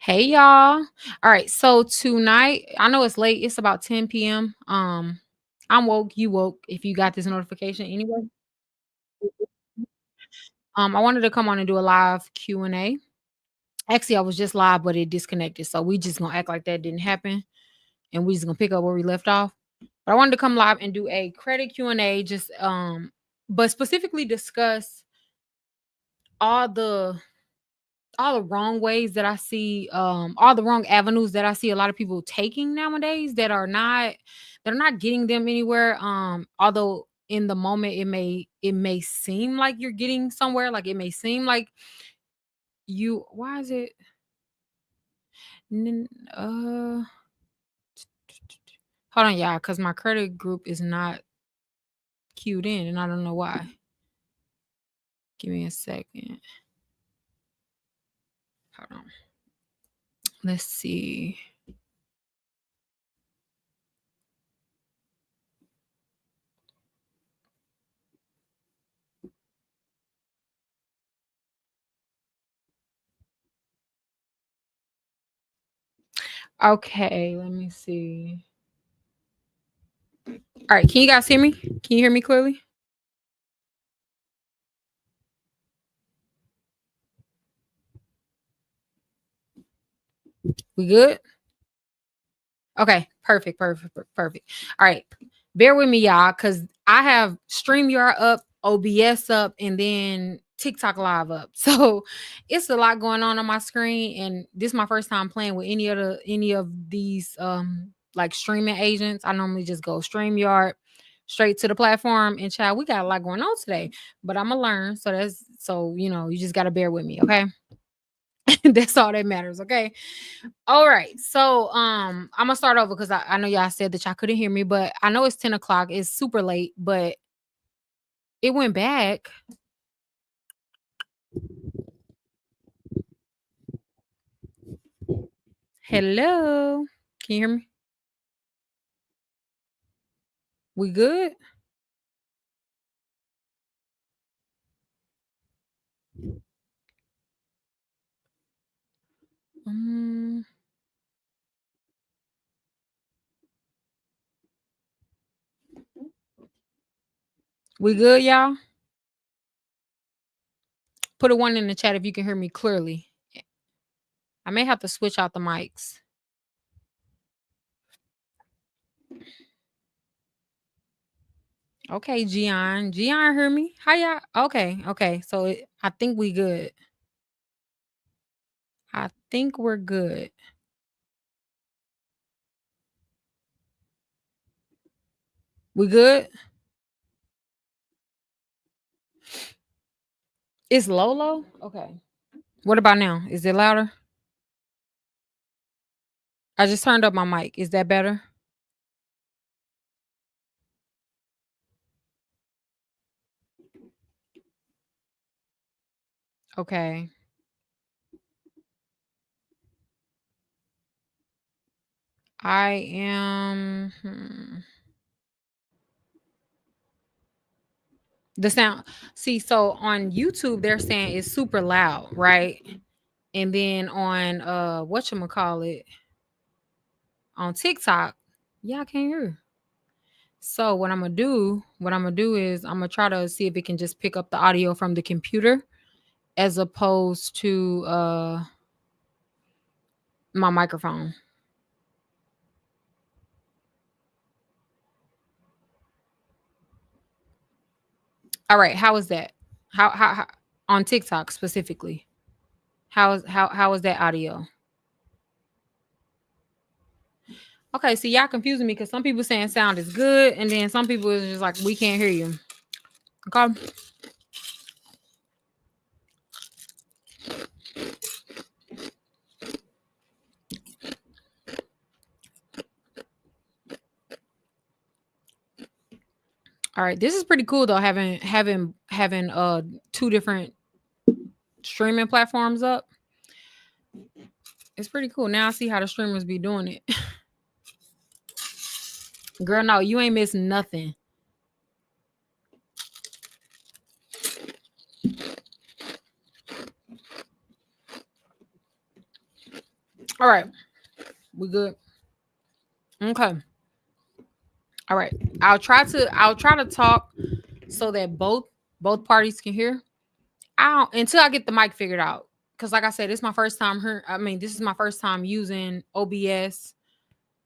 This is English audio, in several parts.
Hey y'all. All right, so tonight, I know it's late, it's about 10 p.m. I'm woke, you woke if you got this notification anyway. I wanted to come on and do a live Q&A. Actually, I was just live, but it disconnected. So we just gonna act like that didn't happen and we just gonna pick up where we left off. But I wanted to come live and do a credit Q&A, just but specifically discuss all the all the wrong ways that I see, all the wrong avenues that I see a lot of people taking nowadays that are not getting them anywhere. Although in the moment it may seem like you're getting somewhere, like it may seem like you why is it nin- hold on, y'all, because my credit group is not queued in and I don't know why. Give me a second. Hold on. Let's see. Okay, let me see. All right, can you guys hear me? Can you hear me clearly? We good? Okay, perfect, perfect, perfect. All right, bear with me, y'all, because I have StreamYard up, OBS up, and then TikTok Live up. So it's a lot going on my screen, and this is my first time playing with any of these like streaming agents. I normally just go StreamYard straight to the platform, and child, we got a lot going on today. But I'm gonna learn, so you just gotta bear with me, okay? That's all that matters, okay? All right. So I'm gonna start over because I know y'all said that y'all couldn't hear me, but I know it's 10 o'clock. It's super late, but it went back. Hello. Can you hear me? We good? Mm, we good, y'all? Put a one in the chat if you can hear me clearly. I may have to switch out the mics. Okay, Gian. Gian hear me? How y'all? Okay, okay. So I think we good. I think we're good. We good? It's low low? Okay. What about now? Is it louder? I just turned up my mic. Is that better? Okay. I am the sound. See, so on YouTube they're saying it's super loud, right? And then on whatchamacallit, on TikTok, yeah, I can't hear. So what I'm gonna do is I'm gonna try to see if it can just pick up the audio from the computer as opposed to my microphone. All right, how is that? How on TikTok specifically? How is that audio? Okay, see y'all confusing me because some people saying sound is good, and then some people is just like we can't hear you. Okay. All right. This is pretty cool though, having two different streaming platforms up. It's pretty cool. Now I see how the streamers be doing it. Girl, no, you ain't missing nothing. All right. We good. Okay. All right. I'll try to talk so that both parties can hear. I don't until I get the mic figured out. Cause like I said, this is my first time here. I mean, this is my first time using OBS.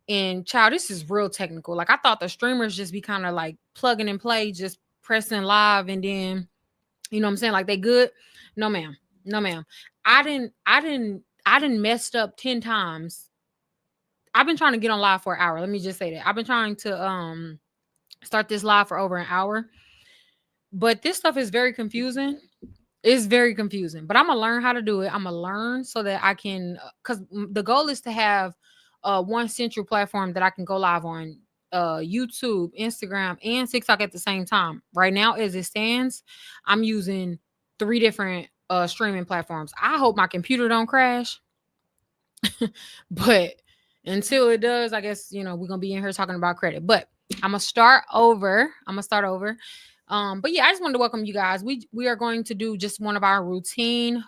And child, this is real technical. Like I thought the streamers just be kind of like plugging and play, just pressing live, and then you know what I'm saying? Like they good. No, ma'am. No, ma'am. I didn't messed up 10 times. I've been trying to get on live for an hour. Let me just say that. I've been trying to start this live for over an hour. But this stuff is very confusing. It's very confusing, but I'm gonna learn how to do it. I'm gonna learn so that I can, because the goal is to have one central platform that I can go live on, YouTube, Instagram, and TikTok at the same time. Right now, as it stands, I'm using three different streaming platforms. I hope my computer don't crash, but until it does, I guess we're gonna be in here talking about credit. But I'm gonna start over. But yeah, I just wanted to welcome you guys. We are going to do just one of our routine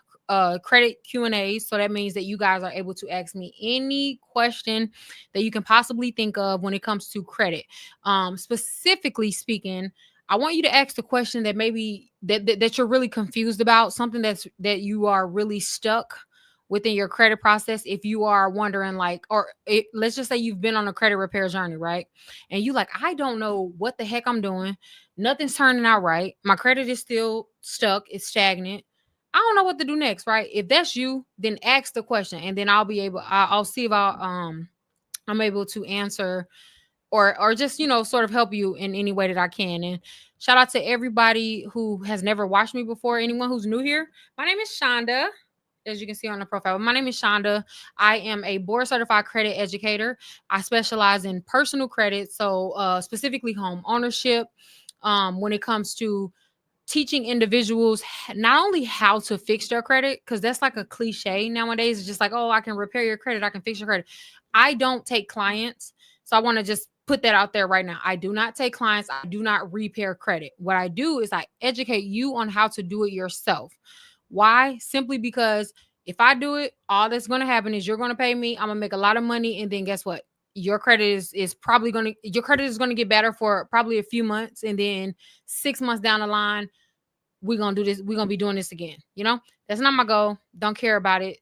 credit Q&As. So that means that you guys are able to ask me any question that you can possibly think of when it comes to credit. Specifically speaking, I want you to ask the question that maybe that you're really confused about, something that you are really stuck within your credit process. If you are wondering, like, let's just say you've been on a credit repair journey, right? And you like, I don't know what the heck I'm doing. Nothing's turning out right. My credit is still stuck. It's stagnant. I don't know what to do next, right? If that's you, then ask the question, and then I'll see if I'm able to answer or just sort of help you in any way that I can. And shout out to everybody who has never watched me before. Anyone who's new here, my name is Shonda. As you can see on the profile, my name is Shonda. I am a board certified credit educator. I specialize in personal credit, so specifically home ownership. When it comes to teaching individuals not only how to fix their credit, because that's like a cliche nowadays. It's just like, oh, I can repair your credit, I can fix your credit. I don't take clients. So I want to just put that out there right now. I do not take clients. I do not repair credit. What I do is I educate you on how to do it yourself. Why? Simply because if I do it, all that's going to happen is you're going to pay me. I'm going to make a lot of money. And then guess what? Your credit is probably going to, your credit is going to get better for probably a few months. And then 6 months down the line, we're going to do this. We're going to be doing this again. That's not my goal. Don't care about it.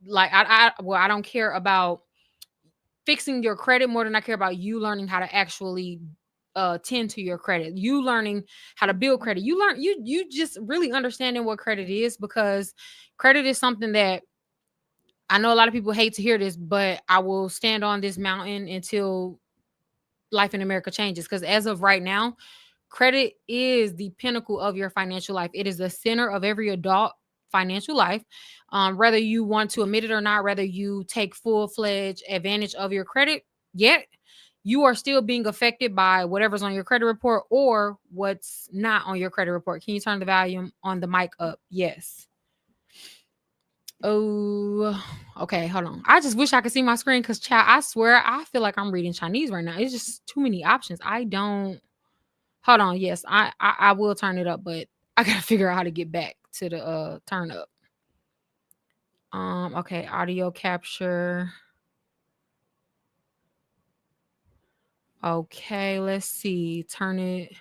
Like I don't care about fixing your credit more than I care about you learning how to actually tend to your credit. You learning how to build credit. You just really understanding what credit is, because credit is something that I know a lot of people hate to hear this, but I will stand on this mountain until life in America changes. Because as of right now, credit is the pinnacle of your financial life. It is the center of every adult financial life. Whether you want to admit it or not, whether you take full-fledged advantage of your credit yet, you are still being affected by whatever's on your credit report or what's not on your credit report. Can you turn the volume on the mic up? Yes. Oh, okay. Hold on. I just wish I could see my screen, because, child, I swear I feel like I'm reading Chinese right now. It's just too many options. I don't. Hold on. Yes, I will turn it up, but I gotta figure out how to get back to the turn up. Okay, audio capture. Okay, let's see. Turn it.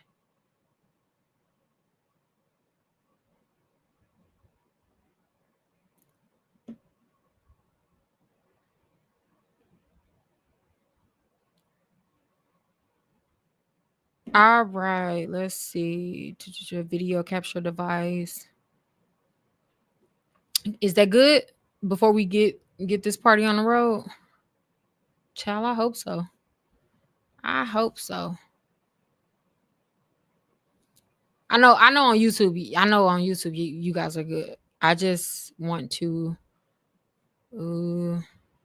All right, let's see. Video capture device. Is that good before we get this party on the road? Child, I hope so. I hope so. I know on YouTube. I know on YouTube you guys are good. I just want to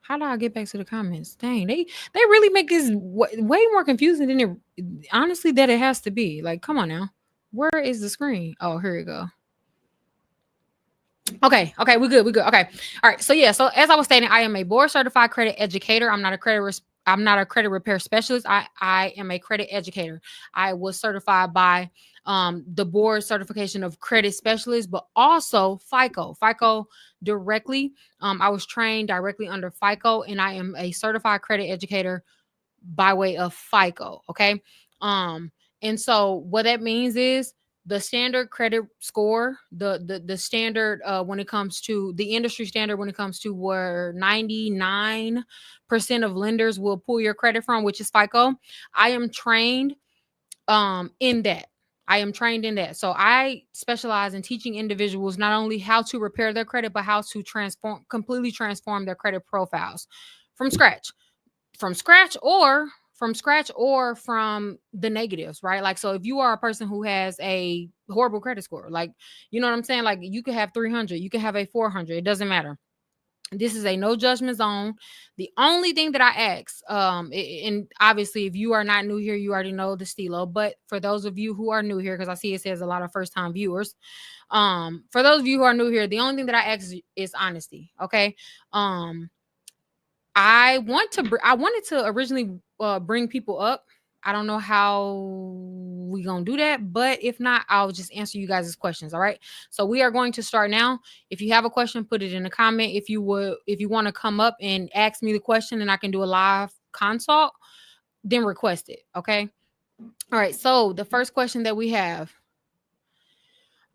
how do I get back to the comments? Dang, they really make this way more confusing than it honestly that it has to be. Like, come on now. Where is the screen? Oh, here we go. Okay, we're good. Okay. All right. So yeah, so as I was stating, I am a board certified credit educator. I'm not a I'm not a credit repair specialist. I am a credit educator. I was certified by the board certification of credit specialist, but also FICO directly. I was trained directly under FICO, and I am a certified credit educator by way of FICO. Okay. Um, and so what that means is the standard credit score, the standard when it comes to the industry standard, when it comes to where 99% of lenders will pull your credit from, which is FICO. I am trained in that. I am trained in that. So I specialize in teaching individuals not only how to repair their credit, but how to completely transform their credit profiles from scratch from scratch or from the negatives, right? Like, so if you are a person who has a horrible credit score, like, you know what I'm saying? Like, you could have 300, you could have a 400, it doesn't matter. This is a no judgment zone. The only thing that I ask, and obviously, if you are not new here, you already know the stilo. But for those of you who are new here, because I see it says a lot of first time viewers, for those of you who are new here, the only thing that I ask is honesty. Okay. I wanted to originally bring people up. I don't know how we gonna do that, but if not, I'll just answer you guys' questions. All right. So we are going to start now. If you have a question, put it in a comment. If you want to come up and ask me the question and I can do a live consult, then request it. Okay. All right. So the first question that we have.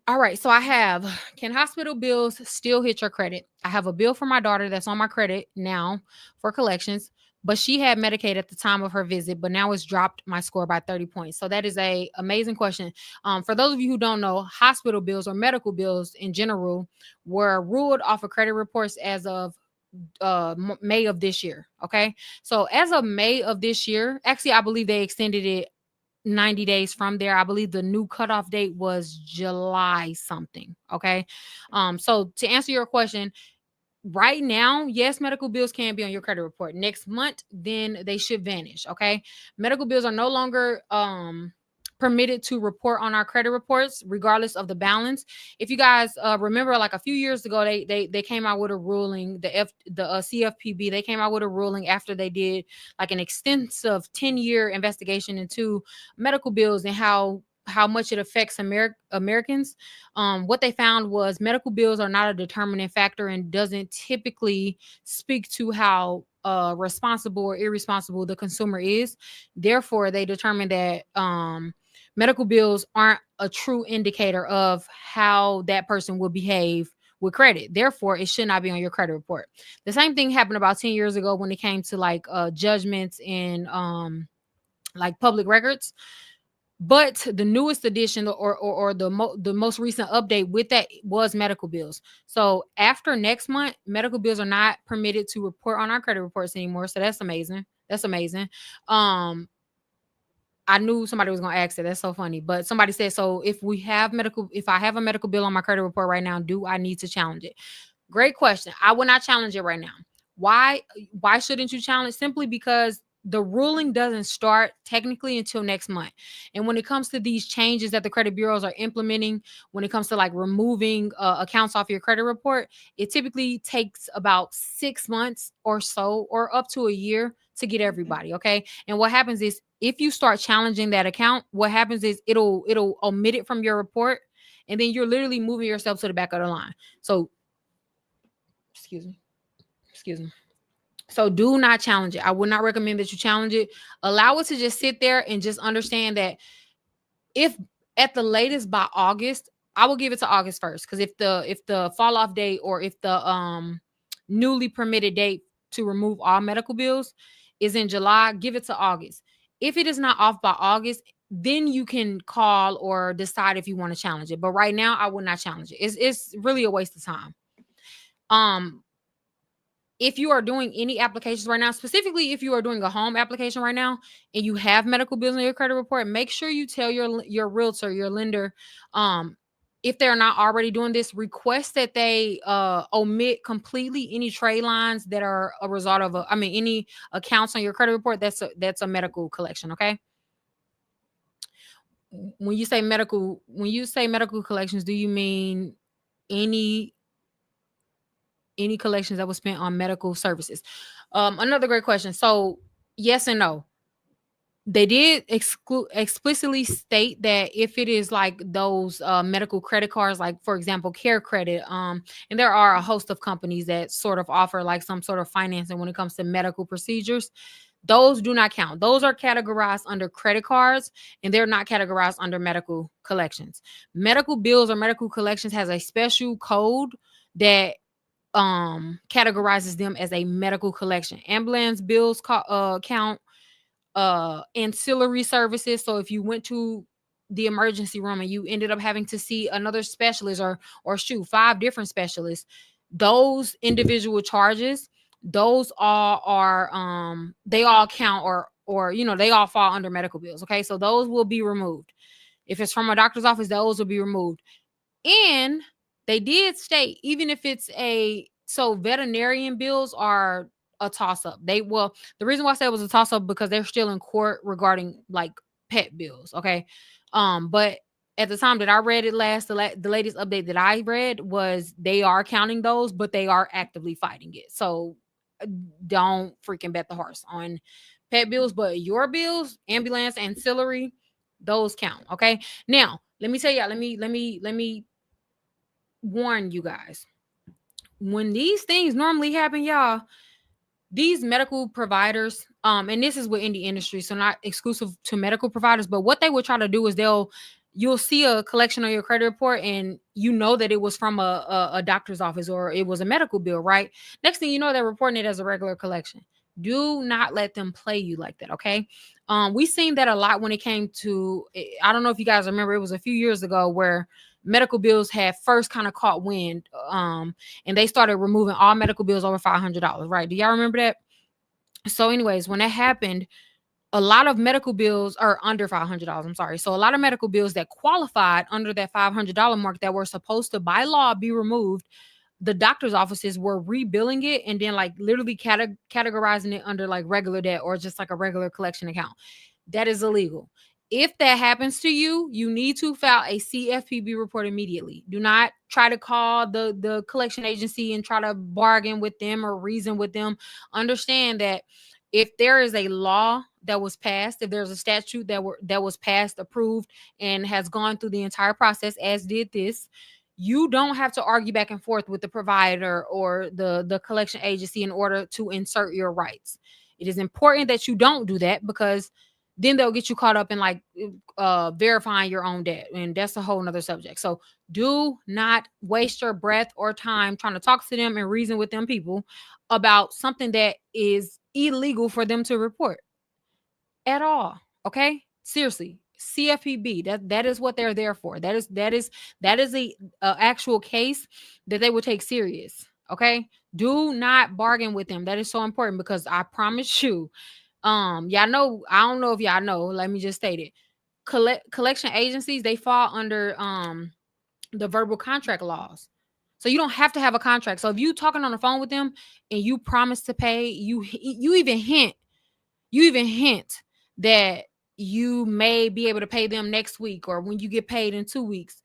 All right, so I have, can hospital bills still hit your credit? I have a bill for my daughter that's on my credit now for collections, but she had Medicaid at the time of her visit, but now it's dropped my score by 30 points. So that is a amazing question. For those of you who don't know, hospital bills or medical bills in general were ruled off of credit reports as of May of this year. Okay, so as of May of this year, actually, I believe they extended it 90 days from there. I believe the new cutoff date was July something. Okay. So to answer your question, right now, yes, medical bills can be on your credit report. Next month, then they should vanish. Okay. Medical bills are no longer permitted to report on our credit reports, regardless of the balance. If you guys remember, like a few years ago, they came out with a ruling. The CFPB, they came out with a ruling after they did like an extensive 10-year investigation into medical bills and how much it affects Americans. What they found was medical bills are not a determining factor and doesn't typically speak to how responsible or irresponsible the consumer is. Therefore, they determined that medical bills aren't a true indicator of how that person will behave with credit. Therefore, it should not be on your credit report. The same thing happened about 10 years ago when it came to like judgments in like public records. But the newest edition or the most recent update with that was medical bills. So after next month, medical bills are not permitted to report on our credit reports anymore. So that's amazing. That's amazing. I knew somebody was gonna ask it. That's so funny. But somebody said, so if I have a medical bill on my credit report right now, do I need to challenge it? Great question. I will not challenge it right now. Why? Why shouldn't you challenge? Simply because the ruling doesn't start technically until next month. And when it comes to these changes that the credit bureaus are implementing, when it comes to like removing accounts off your credit report, it typically takes about 6 months or so, or up to a year to get everybody. Okay. And what happens is if you start challenging that account, what happens is it'll omit it from your report. And then you're literally moving yourself to the back of the line. So excuse me. Excuse me. So do not challenge it. I would not recommend that you challenge it. Allow it to just sit there and just understand that if at the latest by August, I will give it to August 1st. Because if the fall off date or if the newly permitted date to remove all medical bills is in July, give it to August. If it is not off by August, then you can call or decide if you want to challenge it. But right now, I would not challenge it. It's really a waste of time. Um, if you are doing any applications right now, specifically if you are doing a home application right now and you have medical bills on your credit report, make sure you tell your realtor, your lender, if they're not already doing this, request that they omit completely any trade lines that are a result of any accounts on your credit report that's a medical collection. Okay. When you say medical collections, do you mean any collections that was spent on medical services? Another great question. So Yes and no. They did explicitly state that if it is like those medical credit cards, like for example, Care Credit, and there are a host of companies that sort of offer like some sort of financing when it comes to medical procedures. Those do not count. Those are categorized under credit cards, and they're not categorized under medical collections. Medical bills or medical collections has a special code that categorizes them as a medical collection. Ambulance bills count, ancillary services. So if you went to the emergency room and you ended up having to see another specialist, or shoot, 5 different specialists, those individual charges, those all are they all count, or they all fall under medical bills. Okay, so those will be removed. If it's from a doctor's office, those will be removed. And they did state, even if it's veterinarian bills are a toss up. The reason why I said it was a toss up because they're still in court regarding like pet bills. Okay. But at the time that I read it last, the latest update that I read was they are counting those, but they are actively fighting it. So don't freaking bet the horse on pet bills, but your bills, ambulance, ancillary, those count. Okay. Now, let me tell y'all, let me warn you guys. When these things normally happen, y'all, these medical providers, and this is with any industry, so not exclusive to medical providers, but what they will try to do is you'll see a collection on your credit report, and you know that it was from a doctor's office or it was a medical bill, right? Next thing you know, they're reporting it as a regular collection. Do not let them play you like that, okay? We seen that a lot when it came to, I don't know if you guys remember, it was a few years ago where medical bills had first kind of caught wind, and they started removing all medical bills over $500, right? Do y'all remember that? So anyways, when that happened, a lot of medical bills are under $500. I'm sorry. So a lot of medical bills that qualified under that $500 mark that were supposed to by law be removed, the doctor's offices were rebilling it and then like literally categorizing it under like regular debt or just like a regular collection account. That is illegal. If that happens to you, you need to file a CFPB report immediately. Do not try to call the collection agency and try to bargain with them or reason with them. Understand that if there is a law that was passed, if there's a statute that was passed, approved, and has gone through the entire process, as did this, you don't have to argue back and forth with the provider or the collection agency in order to insert your rights. It is important that you don't do that because then they'll get you caught up in like verifying your own debt, and that's a whole nother subject. So do not waste your breath or time trying to talk to them and reason with them people about something that is illegal for them to report at all. Okay, seriously, CFPB, that is what they're there for. That is a actual case that they will take serious. Okay, do not bargain with them. That is so important because I promise you, y'all know, I don't know if y'all know, let me just state it. Collection agencies, they fall under the verbal contract laws. So you don't have to have a contract. So if you talking on the phone with them and you promise to pay, you even hint that you may be able to pay them next week or when you get paid in 2 weeks.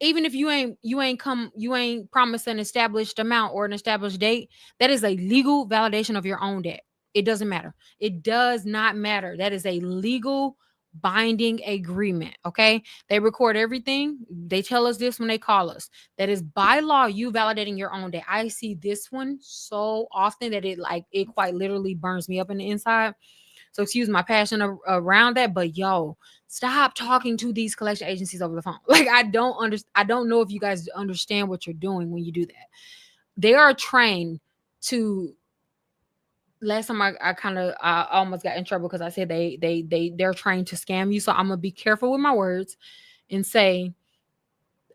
Even if you ain't promised an established amount or an established date, that is a legal validation of your own debt. It doesn't matter. It does not matter. That is a legal binding agreement. Okay. They record everything. They tell us this when they call us. That is by law, you validating your own debt. I see this one so often that it quite literally burns me up in the inside. So excuse my passion around that, but yo, stop talking to these collection agencies over the phone. Like I don't know if you guys understand what you're doing when you do that. They are trained to. Last time I almost got in trouble because I said they're trained to scam you. So I'm gonna be careful with my words and say,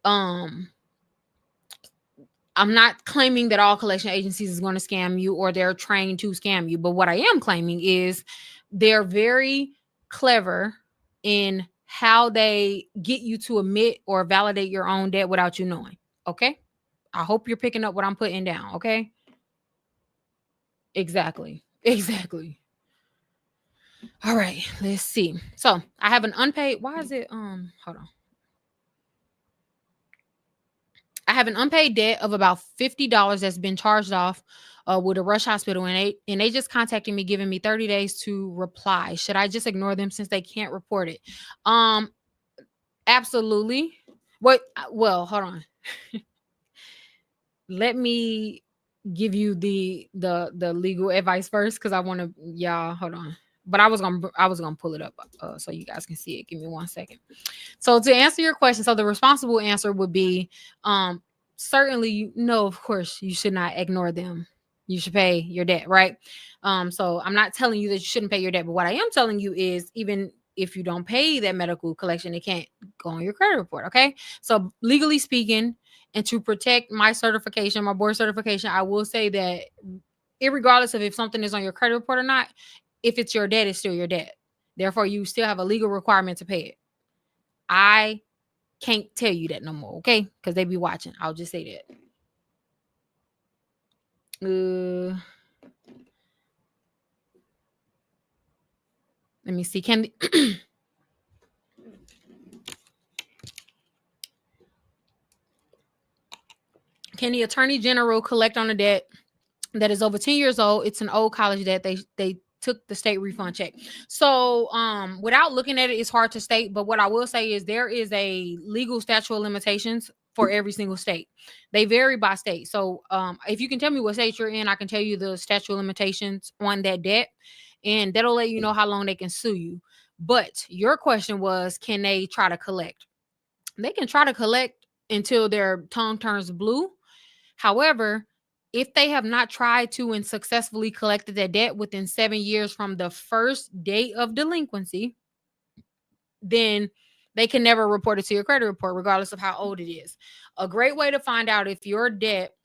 um, I'm not claiming that all collection agencies is going to scam you or they're trained to scam you. But what I am claiming is they're very clever in how they get you to admit or validate your own debt without you knowing. Okay. I hope you're picking up what I'm putting down. Okay. Exactly. Exactly. All right. Let's see. So I have an unpaid. Why is it? Hold on. I have an unpaid debt of about $50 that's been charged off with a rush hospital, and they just contacted me, giving me 30 days to reply. Should I just ignore them since they can't report it? Um, absolutely. What? Well, hold on. Let me give you the legal advice first, because I want to, y'all, hold on. But I was gonna pull it up so you guys can see it. Give me 1 second. So to answer your question, so the responsible answer would be, certainly, no, of course, you should not ignore them. You should pay your debt, right? So I'm not telling you that you shouldn't pay your debt, but what I am telling you is, even if you don't pay that medical collection, it can't go on your credit report. Okay. So legally speaking, and to protect my certification, my board certification, I will say that irregardless of if something is on your credit report or not, if it's your debt, it's still your debt. Therefore, you still have a legal requirement to pay it. I can't tell you that no more, okay? Because they be watching. I'll just say that. Let me see. Can the attorney general collect on a debt that is over 10 years old? It's an old college debt. They took the state refund check. So without looking at it, it's hard to state. But what I will say is there is a legal statute of limitations for every single state. They vary by state. So if you can tell me what state you're in, I can tell you the statute of limitations on that debt, and that'll let you know how long they can sue you. But your question was, can they try to collect? They can try to collect until their tongue turns blue. However, if they have not tried to and successfully collected their debt within 7 years from the first date of delinquency, then they can never report it to your credit report, regardless of how old it is. A great way to find out if your debt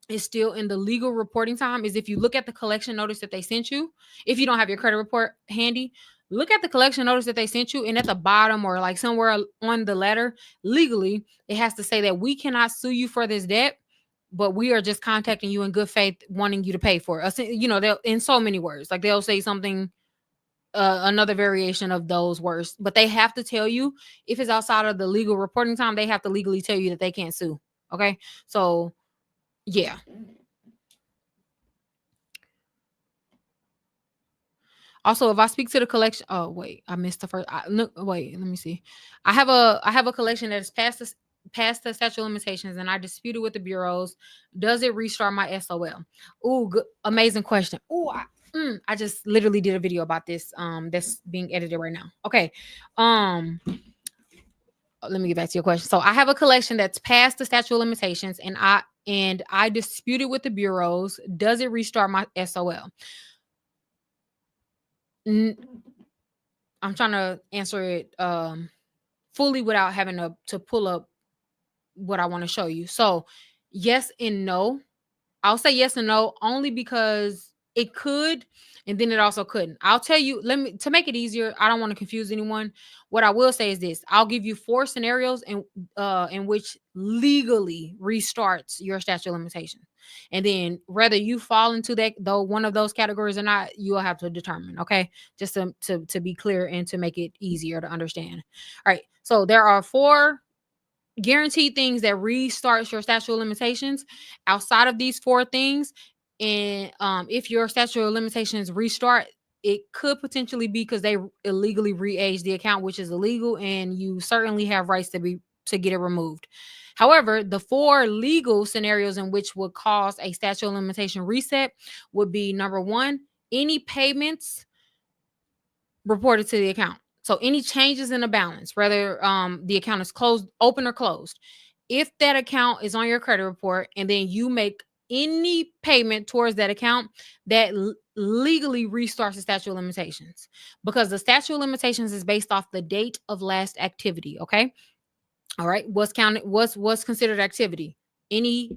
is still in the legal reporting time is if you look at the collection notice that they sent you. If you don't have your credit report handy, look at the collection notice that they sent you, and at the bottom or like somewhere on the letter, legally, it has to say that we cannot sue you for this debt, but we are just contacting you in good faith, wanting you to pay for it. They'll, in so many words, like they'll say something, another variation of those words, but they have to tell you if it's outside of the legal reporting time. They have to legally tell you that they can't sue. Okay, so yeah. Also, if I speak to the collection, oh wait, I missed the first. No, wait, let me see. I have a collection that is past the statute of limitations, and I disputed with the bureaus. Does it restart my SOL? Oh, good, amazing question. Oh, I just literally did a video about this. That's being edited right now. Okay. Let me get back to your question. So I have a collection that's past the statute of limitations, and I disputed with the bureaus. Does it restart my SOL? I'm trying to answer it fully without having to pull up what I want to show you. So, yes and no. I'll say yes and no only because it could, and then it also couldn't. I'll tell you, let me, to make it easier, I don't want to confuse anyone. What I will say is this: I'll give you 4 scenarios in which legally restarts your statute of limitations. And then whether you fall into that though one of those categories or not, you'll have to determine. Okay. Just to be clear and to make it easier to understand. All right. So there are 4 guaranteed things that restarts your statute of limitations. Outside of these 4 things, and if your statute of limitations restart, it could potentially be because they illegally re-age the account, which is illegal, and you certainly have rights to get it removed. However, the 4 legal scenarios in which would cause a statute of limitation reset would be: number one, any payments reported to the account. So any changes in the balance, whether the account is closed, open or closed, if that account is on your credit report and then you make any payment towards that account, that legally restarts the statute of limitations, because the statute of limitations is based off the date of last activity. Okay. All right. What's considered activity? Any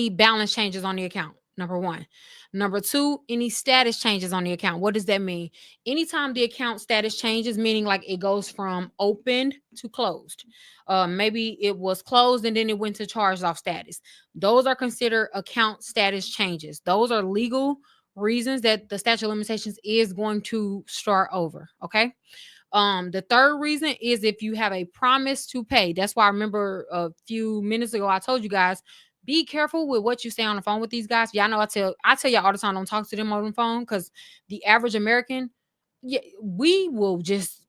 balance changes on the account. Number one. Number two, any status changes on the account. What does that mean? Anytime the account status changes, meaning like it goes from opened to closed. Maybe it was closed and then it went to charged off status. Those are considered account status changes. Those are legal reasons that the statute of limitations is going to start over. Okay. The third reason is if you have a promise to pay. That's why I remember a few minutes ago I told you guys be careful with what you say on the phone with these guys. Y'all know I tell y'all all the time, don't talk to them on the phone, because the average American, yeah, we will just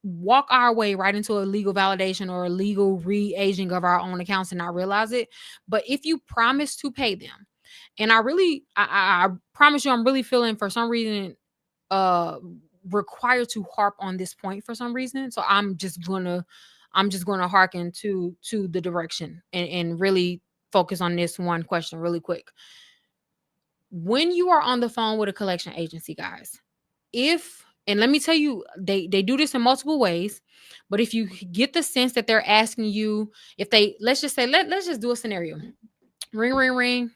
walk our way right into a legal validation or a legal re-aging of our own accounts and not realize it. But if you promise to pay them, and I promise you, I'm really feeling for some reason uh required to harp on this point for some reason. So I'm just gonna hearken to the direction and really focus on this one question really quick. When you are on the phone with a collection agency, guys, if and let me tell you, they do this in multiple ways, but if you get the sense that they're asking you, if they let's just say let's just do a scenario. Ring, ring, ring.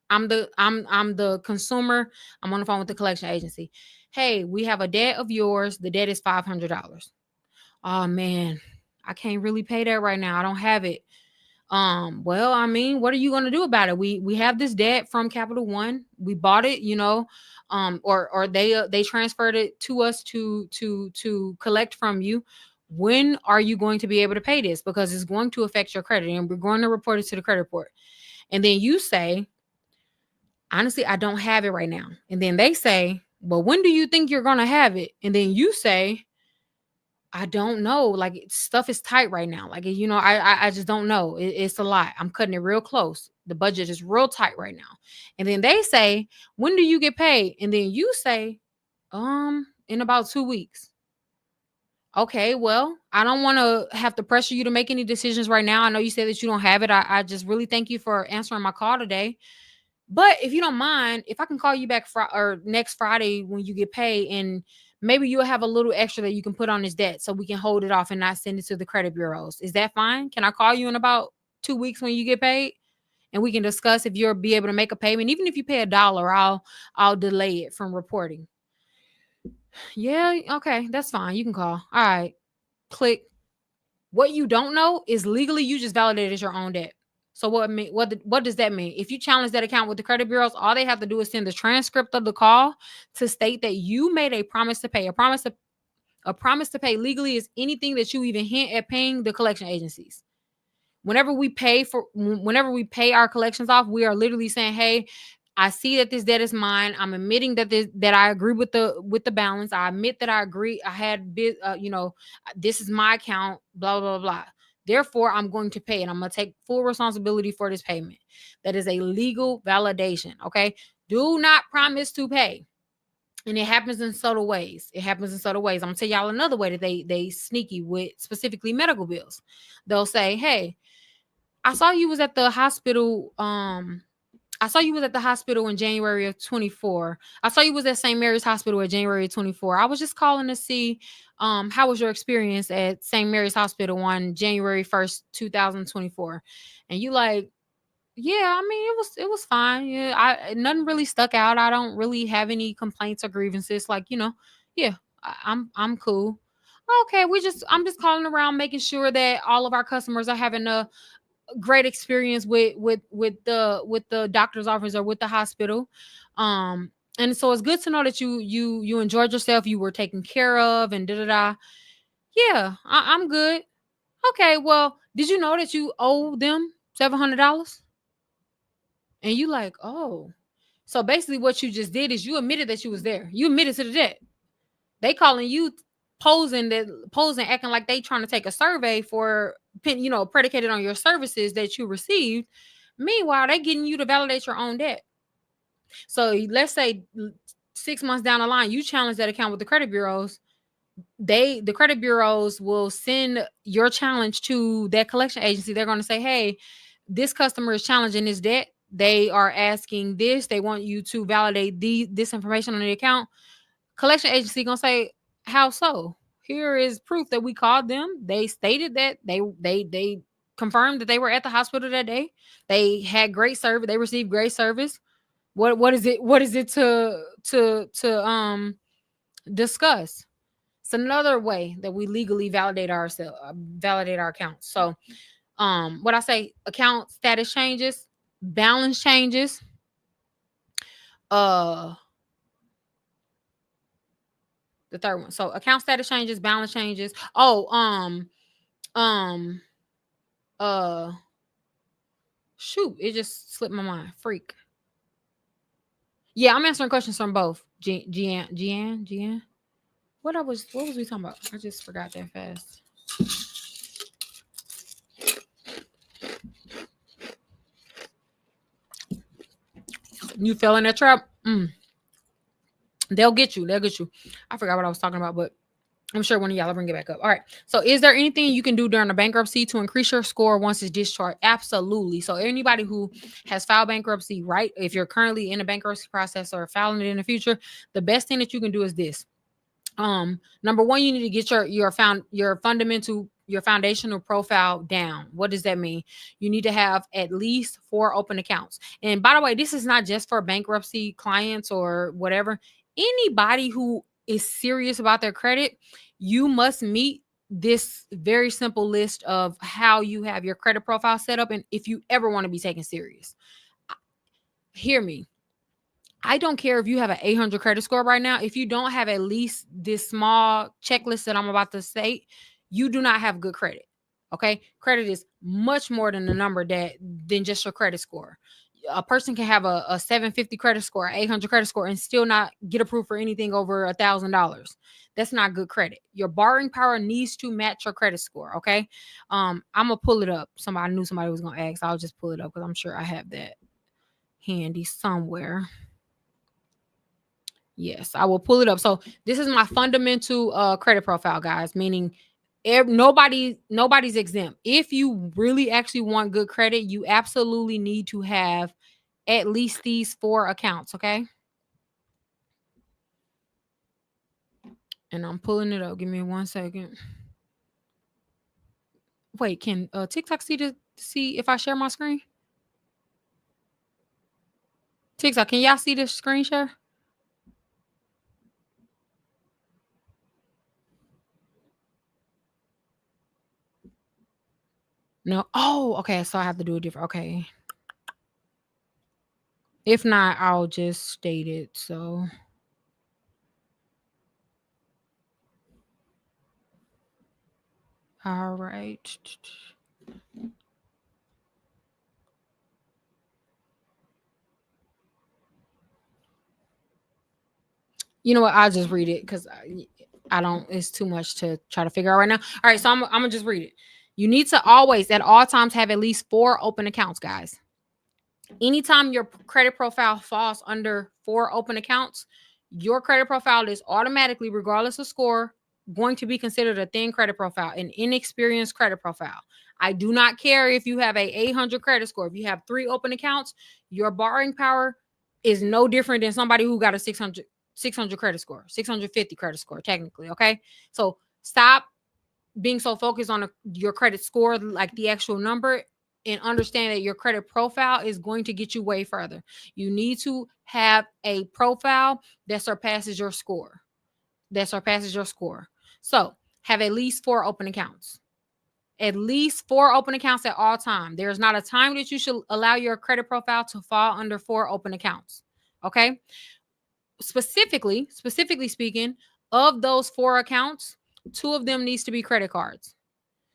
I'm the consumer. I'm on the phone with the collection agency. Hey, we have a debt of yours. The debt is $500. Oh man, I can't really pay that right now. I don't have it. Well, I mean, what are you going to do about it? We have this debt from Capital One. We bought it, or they transferred it to us to collect from you. When are you going to be able to pay this? Because it's going to affect your credit, and we're going to report it to the credit report. And then you say, honestly, I don't have it right now. And then they say, well, when do you think you're going to have it? And then you say, I don't know. Like, stuff is tight right now. Like, I just don't know. It's a lot. I'm cutting it real close. The budget is real tight right now. And then they say, when do you get paid? And then you say, in about 2 weeks. Okay, well, I don't want to have to pressure you to make any decisions right now. I know you said that you don't have it. I just really thank you for answering my call today. But if you don't mind, if I can call you back or next Friday when you get paid, and maybe you'll have a little extra that you can put on this debt so we can hold it off and not send it to the credit bureaus. Is that fine? Can I call you in about 2 weeks when you get paid? And we can discuss if you'll be able to make a payment. Even if you pay $1, I'll delay it from reporting. Yeah, okay, that's fine. You can call. All right. Click. What you don't know is legally you just validated your own debt. So what does that mean? If you challenge that account with the credit bureaus, all they have to do is send the transcript of the call to state that you made a promise to pay. A promise to pay legally is anything that you even hint at paying the collection agencies. Whenever we pay our collections off, we are literally saying, hey, I see that this debt is mine. I'm admitting that I agree with the balance. I admit that I agree. I had this is my account, blah blah blah. Therefore, I'm going to pay, and I'm going to take full responsibility for this payment. That is a legal validation. Okay. Do not promise to pay. And it happens in subtle ways. I'm gonna tell y'all another way that they sneaky with specifically medical bills. They'll say, hey, I saw you was at the hospital. I saw you was at the hospital in January of 24. I saw you was at St. Mary's Hospital in January of 24. I was just calling to see how was your experience at St. Mary's Hospital on January 1st, 2024. And you like, yeah, I mean it was fine. Yeah, nothing really stuck out. I don't really have any complaints or grievances. Like, yeah, I'm cool. Okay, I'm just calling around making sure that all of our customers are having a great experience with the doctor's office or with the hospital. And so it's good to know that you enjoyed yourself, you were taken care of, and da da da. Yeah, I'm good. Okay, well, did you know that you owe them $700? And you like, oh, so basically what you just did is you admitted that you was there. You admitted to the debt. They calling you, posing, acting like they trying to take a survey for predicated on your services that you received. Meanwhile, they getting you to validate your own debt. So let's say 6 months down the line, you challenge that account with the credit bureaus. The credit bureaus will send your challenge to that collection agency. They're going to say, hey, this customer is challenging this debt. They are asking this. They want you to validate this information on the account. Collection agency gonna say, how so? Here is proof that we called them. They stated that they confirmed that they were at the hospital that day. They had great service. They received great service. What is it to discuss? It's another way that we legally validate ourselves, validate our accounts. So what I say, account status changes, balance changes, uh the third one. So account status changes, balance changes. Oh, um, uh, Shoot, it just slipped my mind. Freak. Yeah, I'm answering questions from both. Gian. What was we talking about? I just forgot that fast. You fell in that trap? They'll get you. I forgot what I was talking about, but I'm sure one of y'all will bring it back up. All right. So, is there anything you can do during a bankruptcy to increase your score once it's discharged? Absolutely. So, anybody who has filed bankruptcy, right? If you're currently in a bankruptcy process or filing it in the future, the best thing that you can do is this. Number one, you need to get your foundational profile down. What does that mean? You need to have at least 4 open accounts. And by the way, this is not just for bankruptcy clients or whatever. Anybody who is serious about their credit, you must meet this very simple list of how you have your credit profile set up. And if you ever want to be taken serious, hear me. I don't care if you have an 800 credit score right now. If you don't have at least this small checklist that I'm about to state, you do not have good credit. Okay. Credit is much more than the number than just your credit score. A person can have a 750 credit score, 800 credit score, and still not get approved for anything over $1,000. That's not good credit. Your borrowing power needs to match your credit score. Okay. I'm gonna pull it up. I knew somebody was gonna ask. I'll just pull it up because I'm sure I have that handy somewhere. Yes, I will pull it up. So this is my fundamental credit profile, guys, meaning nobody's exempt. If you really actually want good credit, you absolutely need to have at least these 4 accounts, okay? And I'm pulling it up. Give me 1 second. Wait, can TikTok see if I share my screen? TikTok, can y'all see this screen share? No. Oh, okay. So I have to do it different. Okay. If not, I'll just state it. So all right. You know what? I'll just read it because I don't. It's too much to try to figure out right now. All right, so I'm gonna just read it. You need to always, at all times, have at least 4 open accounts, guys. Anytime your credit profile falls under 4 open accounts, your credit profile is automatically, regardless of score, going to be considered a thin credit profile, an inexperienced credit profile. I do not care if you have a 800 credit score. If you have 3 open accounts, your borrowing power is no different than somebody who got a 600 credit score, 650 credit score, technically. Okay. So stop being so focused on your credit score, like the actual number, and understand that your credit profile is going to get you way further. You need to have a profile that surpasses your score. So have at least 4 open accounts. At least 4 open accounts at all time. There's not a time that you should allow your credit profile to fall under 4 open accounts. Okay. Specifically speaking, of those 4 accounts, 2 of them needs to be credit cards.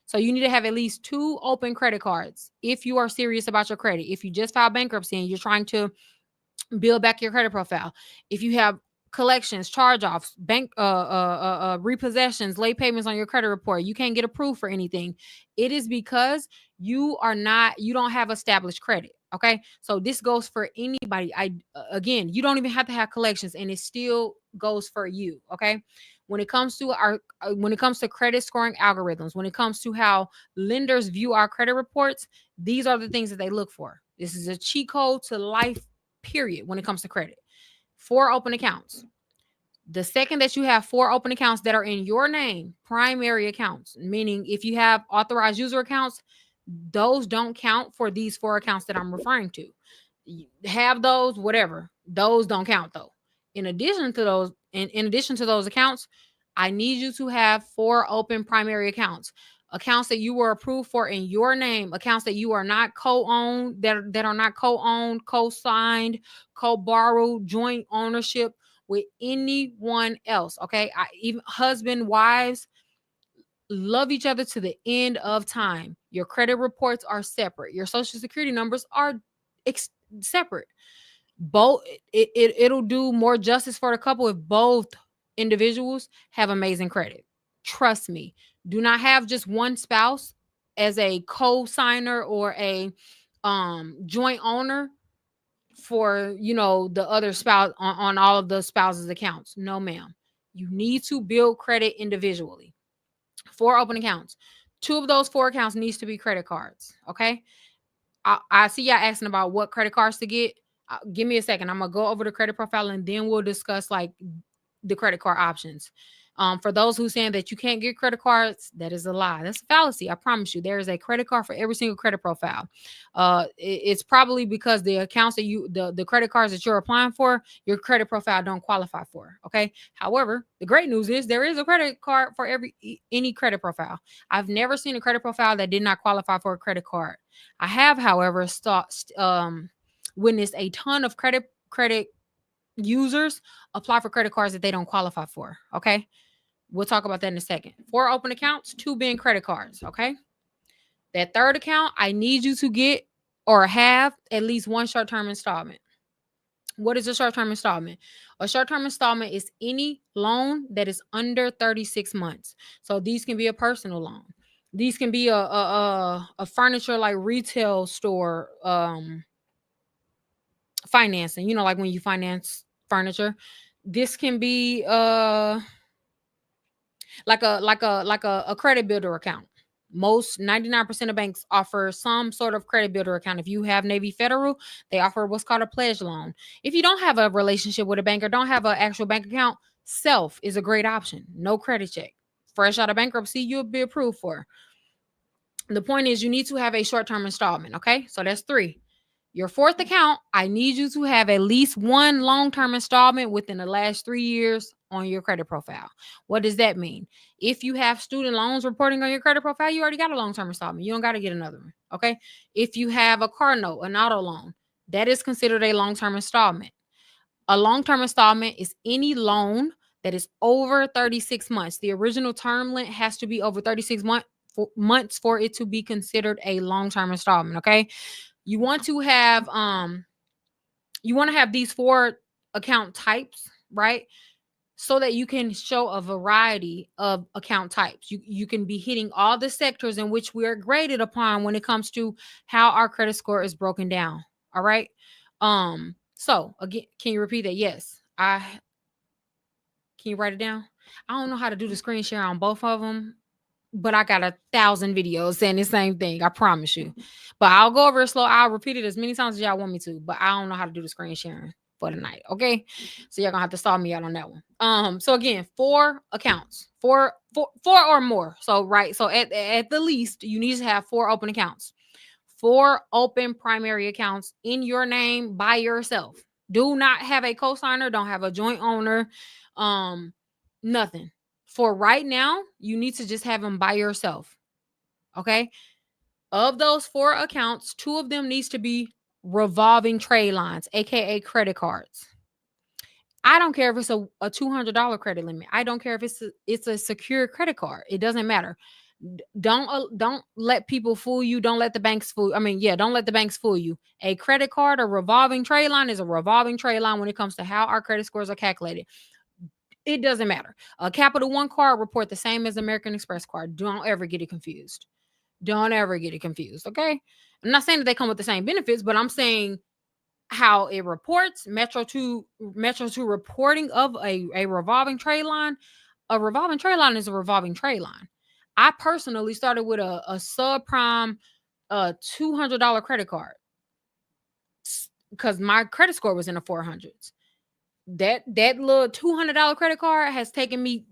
So you need to have at least 2 open credit cards if you are serious about your credit. If you just filed bankruptcy and you're trying to build back your credit profile, if you have collections, charge-offs, bank repossessions, late payments on your credit report, you can't get approved for anything. It is because you don't have established credit. Okay, so this goes for anybody. Again, you don't even have to have collections, and it still goes for you. Okay, when it comes to credit scoring algorithms, when it comes to how lenders view our credit reports, these are the things that they look for. This is a cheat code to life, period, when it comes to credit. 4 open accounts. The second that you have 4 open accounts that are in your name, primary accounts, meaning if you have authorized user accounts, those don't count for these 4 accounts that I'm referring to. You have those, whatever. Those don't count though. In addition to those accounts, I need you to have 4 open primary accounts. Accounts that you were approved for in your name, accounts that you are not co-owned, that are not co-owned, co-signed, co-borrowed, joint ownership with anyone else. Okay. Even husband, wives, love each other to the end of time. Your credit reports are separate. Your social security numbers are ex- separate. Both it'll do more justice for the couple if both individuals have amazing credit. Trust me. Do not have just one spouse as a co-signer or a joint owner for the other spouse on all of the spouses accounts. No ma'am. You need to build credit individually. 4 open accounts. Two of those 4 accounts needs to be credit cards. Okay. I see y'all asking about what credit cards to get. Give me a second. I'm gonna go over the credit profile and then we'll discuss like the credit card options. For those who saying that you can't get credit cards, that is a lie. That's a fallacy. I promise you, there is a credit card for every single credit profile. It's probably because the accounts that the credit cards that you're applying for, your credit profile don't qualify for. Okay. However, the great news is there is a credit card for any credit profile. I've never seen a credit profile that did not qualify for a credit card. I have, however, witnessed a ton of credit users apply for credit cards that they don't qualify for. Okay. We'll talk about that in a second. 4 open accounts, 2 being credit cards. Okay. That third account, I need you to get or have at least one short-term installment. What is a short-term installment? A short-term installment is any loan that is under 36 months. So these can be a personal loan. These can be a furniture like retail store financing, like when you finance furniture. This can be like a credit builder account. Most 99% of banks offer some sort of credit builder account. If you have Navy Federal, they offer what's called a pledge loan. If you don't have a relationship with a bank or don't have an actual bank account, self is a great option. No credit check. Fresh out of bankruptcy, you'll be approved for. The point is you need to have a short-term installment. Okay. So that's 3. Your fourth account, I need you to have at least one long-term installment within the last 3 years on your credit profile. What does that mean? If you have student loans reporting on your credit profile, you already got a long-term installment. You don't got to get another one. Okay. If you have a car note, an auto loan, that is considered a long-term installment. A long-term installment is any loan that is over 36 months. The original term length has to be over 36 months for it to be considered a long-term installment. Okay. You want to have these 4 account types, right? So that you can show a variety of account types. You can be hitting all the sectors in which we are graded upon when it comes to how our credit score is broken down. All right. So again, can you repeat that? Yes. Can you write it down? I don't know how to do the screen share on both of them, but I got 1,000 videos saying the same thing. I promise you. But I'll go over it slow. I'll repeat it as many times as y'all want me to, but I don't know how to do the screen sharing for tonight. Okay. So y'all gonna have to solve me out on that one. So again, 4 accounts, four or more. So right. So at the least, you need to have 4 open accounts. 4 open primary accounts in your name by yourself. Do not have a co-signer, don't have a joint owner, nothing. For right now, you need to just have them by yourself. Okay? Of those 4 accounts, 2 of them needs to be revolving trade lines, aka credit cards. I don't care if it's a $200 credit limit. I don't care if it's a secure credit card. It doesn't matter. Don't let people fool you. Don't let the banks fool. Don't let the banks fool you. A credit card or revolving trade line is a revolving trade line when it comes to how our credit scores are calculated. It doesn't matter. A Capital One card report the same as American Express card. Don't ever get it confused. Don't ever get it confused. Okay. I'm not saying that they come with the same benefits, but I'm saying how it reports. Metro 2 reporting of a revolving trade line. A revolving trade line is a revolving trade line. I personally started with a subprime $200 credit card because my credit score was in the 400s. That little $200 credit card has taken me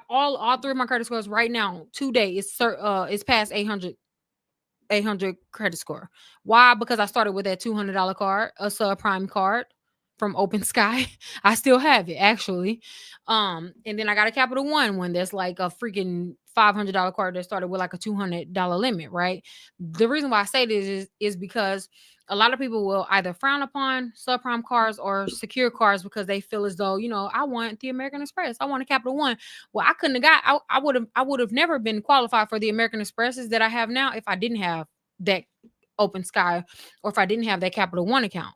all 3 of my credit scores right now today. It's past 800 credit score. Why? Because I started with that $200 card, a subprime card. from Open Sky. I still have it actually. And then I got a Capital One one that's like a freaking $500 card that started with like a $200 limit, right? The reason why I say this is because a lot of people will either frown upon subprime cards or secure cards because they feel as though, I want the American Express, I want a Capital One. Well, I couldn't have got, I would have never been qualified for the American Expresses that I have now if I didn't have that Open Sky or if I didn't have that Capital One account.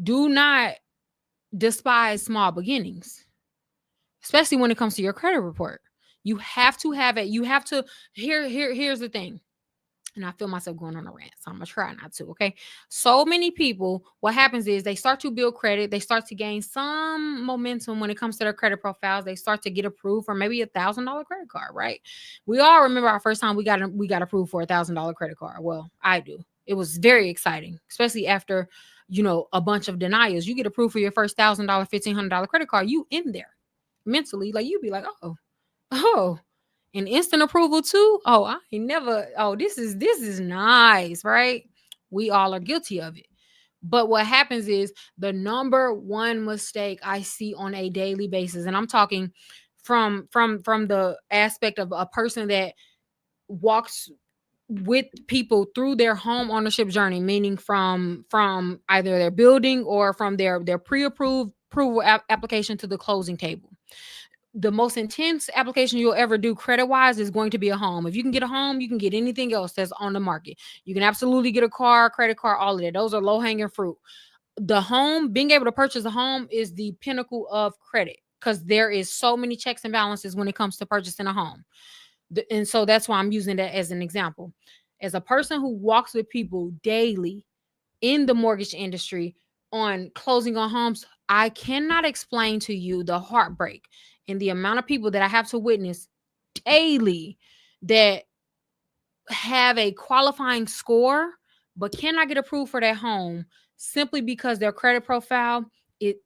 Do not despise small beginnings, especially when it comes to your credit report. You have to have it. You have to. Here's the thing. And I feel myself going on a rant, so I'm gonna try not to. Okay. So many people, what happens is they start to build credit, they start to gain some momentum when it comes to their credit profiles. They start to get approved for maybe $1,000 credit card, right? We all remember our first time we got approved for $1,000 credit card. Well, I do. It was very exciting, especially after a bunch of denials. You get approved for your first $1,000, $1,500 credit card. You in there mentally, like you be like, oh, and instant approval too. Oh, I ain't never. Oh, this is nice, right? We all are guilty of it. But what happens is the number one mistake I see on a daily basis, and I'm talking from the aspect of a person that walks with people through their home ownership journey, meaning from either their building or from their pre-approved approval application to the closing table. The most intense application you'll ever do credit wise is going to be a home. If you can get a home, you can get anything else that's on the market. You can absolutely get a car, credit card, all of that. Those are low hanging fruit. The home, being able to purchase a home is the pinnacle of credit because there is so many checks and balances when it comes to purchasing a home. And so that's why I'm using that as an example. As a person who walks with people daily in the mortgage industry on closing on homes, I cannot explain to you the heartbreak and the amount of people that I have to witness daily that have a qualifying score but cannot get approved for their home simply because their credit profile it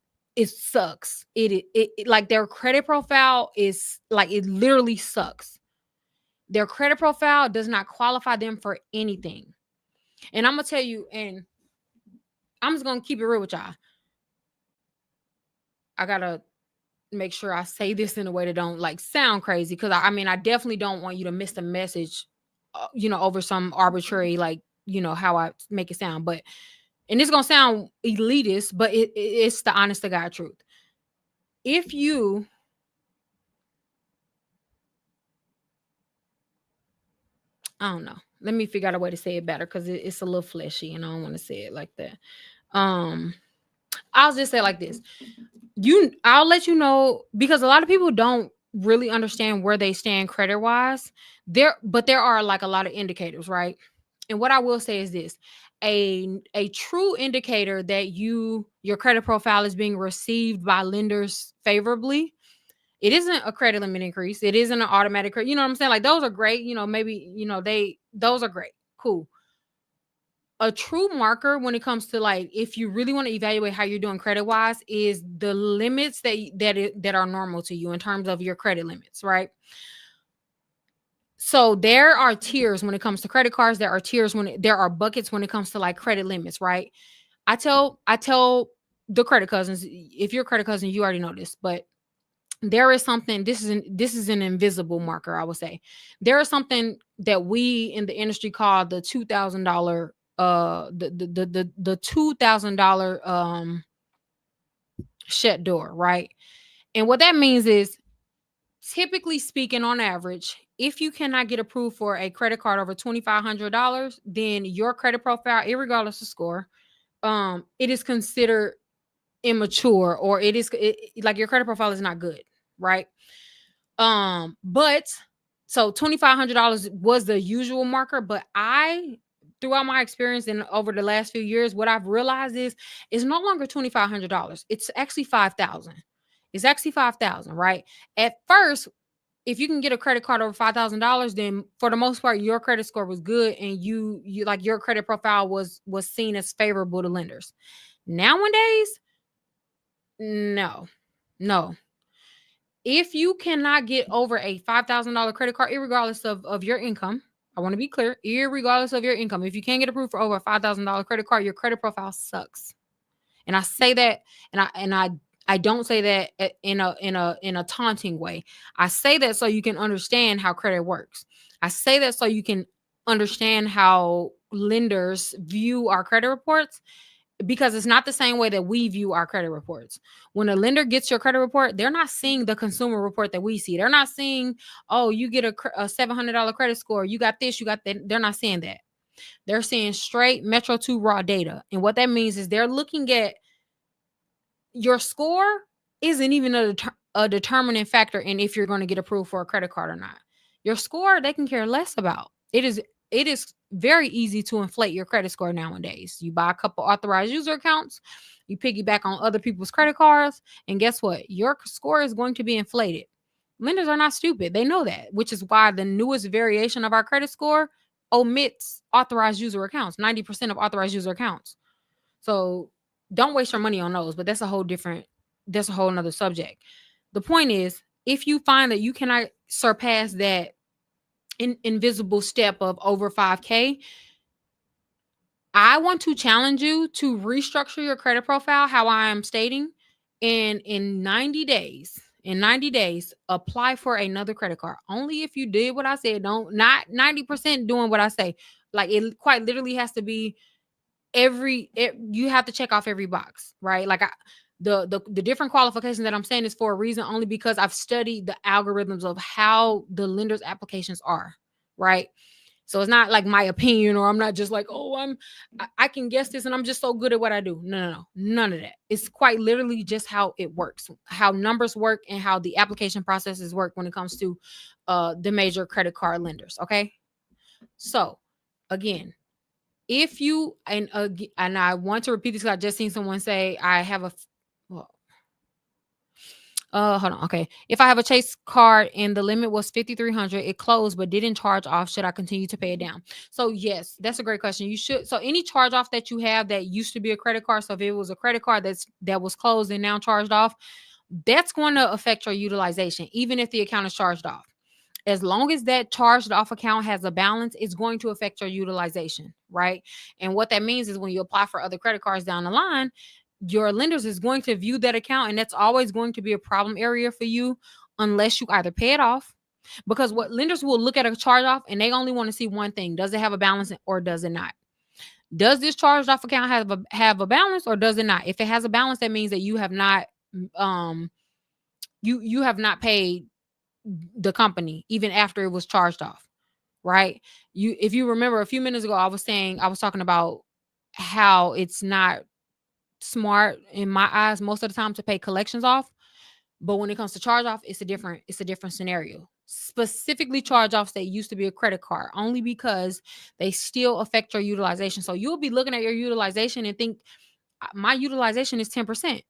sucks. It like their credit profile is like it literally sucks. Their credit profile does not qualify them for anything. And I'm gonna tell you, and I'm just gonna keep it real with y'all. I gotta make sure I say this in a way that don't like sound crazy because I mean I definitely don't want you to miss the message, over some arbitrary like how I make it sound. But and it's gonna sound elitist, but it's the honest to God truth. If you I don't know. Let me figure out a way to say it better because it's a little fleshy and I don't want to say it like that. Um, I'll just say it like this. I'll let you know because a lot of people don't really understand where they stand credit wise. But there are like a lot of indicators, right? And what I will say is this: a true indicator that your credit profile is being received by lenders favorably. It isn't a credit limit increase. It isn't an automatic credit. You know what I'm saying? Like those are great. Maybe those are great. Cool. A true marker when it comes to like if you really want to evaluate how you're doing credit wise is the limits that are normal to you in terms of your credit limits, right? So there are tiers when it comes to credit cards. There are tiers there are buckets when it comes to like credit limits, right? I tell the credit cousins, if you're a credit cousin, you already know this, but there is something, this is an invisible marker, I would say. There is something that we in the industry call the $2,000 the $2,000 shut door, right? And what that means is typically speaking on average, if you cannot get approved for a credit card over $2,500, then your credit profile, irregardless of score, it is considered immature or like your credit profile is not good, right? But so $2,500 was the usual marker, but throughout my experience and over the last few years, what I've realized is it's no longer $2,500. It's actually 5,000. It's actually 5,000, right? At first, if you can get a credit card over $5,000, then for the most part, your credit score was good and you like your credit profile was seen as favorable to lenders. Nowadays, no. If you cannot get over a $5,000 credit card, irregardless of your income, I want to be clear, irregardless of your income, if you can't get approved for over a $5,000 credit card, your credit profile sucks. And I say that, and I don't say that in a taunting way. I say that so you can understand how credit works. I say that so you can understand how lenders view our credit reports, because it's not the same way that we view our credit reports. When a lender gets your credit report, they're not seeing the consumer report that we see. They're not seeing, oh, you get a $700 credit score, you got this, you got that. They're not seeing that. They're seeing straight Metro 2 raw data. And what that means is they're looking at your score isn't even a determining factor in if you're going to get approved for a credit card or not. Your score, they can care less about. It is very easy to inflate your credit score nowadays. You buy a couple authorized user accounts, you piggyback on other people's credit cards, and guess what? Your score is going to be inflated. Lenders are not stupid. They know that, which is why the newest variation of our credit score omits authorized user accounts, 90% of authorized user accounts. So don't waste your money on those, but that's a whole nother subject. The point is, if you find that you cannot surpass that invisible step of over 5K, I want to challenge you to restructure your credit profile how I am stating. And in 90 days, apply for another credit card. Only if you did what I said. Don't, not 90% doing what I say. Like, it quite literally has to be you have to check off every box, right? Like, the different qualifications that I'm saying is for a reason, only because I've studied the algorithms of how the lenders applications are, right? So it's not like my opinion, or I'm not just like, oh, I can guess this and I'm just so good at what I do. No, no, no, none of that. It's quite literally just how it works, how numbers work, and how the application processes work when it comes to the major credit card lenders. Okay, so again, if you and I want to repeat this because I just seen someone say I have well, hold on. Okay. If I have a Chase card and the limit was 5,300, it closed but didn't charge off, should I continue to pay it down? So yes, that's a great question. You should. So any charge off that you have that used to be a credit card, so if it was a credit card that was closed and now charged off, that's going to affect your utilization, even if the account is charged off. As long as that charged off account has a balance, it's going to affect your utilization, right? And what that means is when you apply for other credit cards down the line, your lenders is going to view that account, and that's always going to be a problem area for you unless you either pay it off. Because what lenders will look at a charge off and they only want to see one thing: does it have a balance or does it not? Does this charged off account have a balance or does it not? If it has a balance, that means that you have not you have not paid the company even after it was charged off, right? If you remember a few minutes ago, I was talking about how it's not smart in my eyes most of the time to pay collections off, but when it comes to charge off, it's a different scenario. Specifically charge offs that used to be a credit card, only because they still affect your utilization. So you'll be looking at your utilization and think, my utilization is 10%.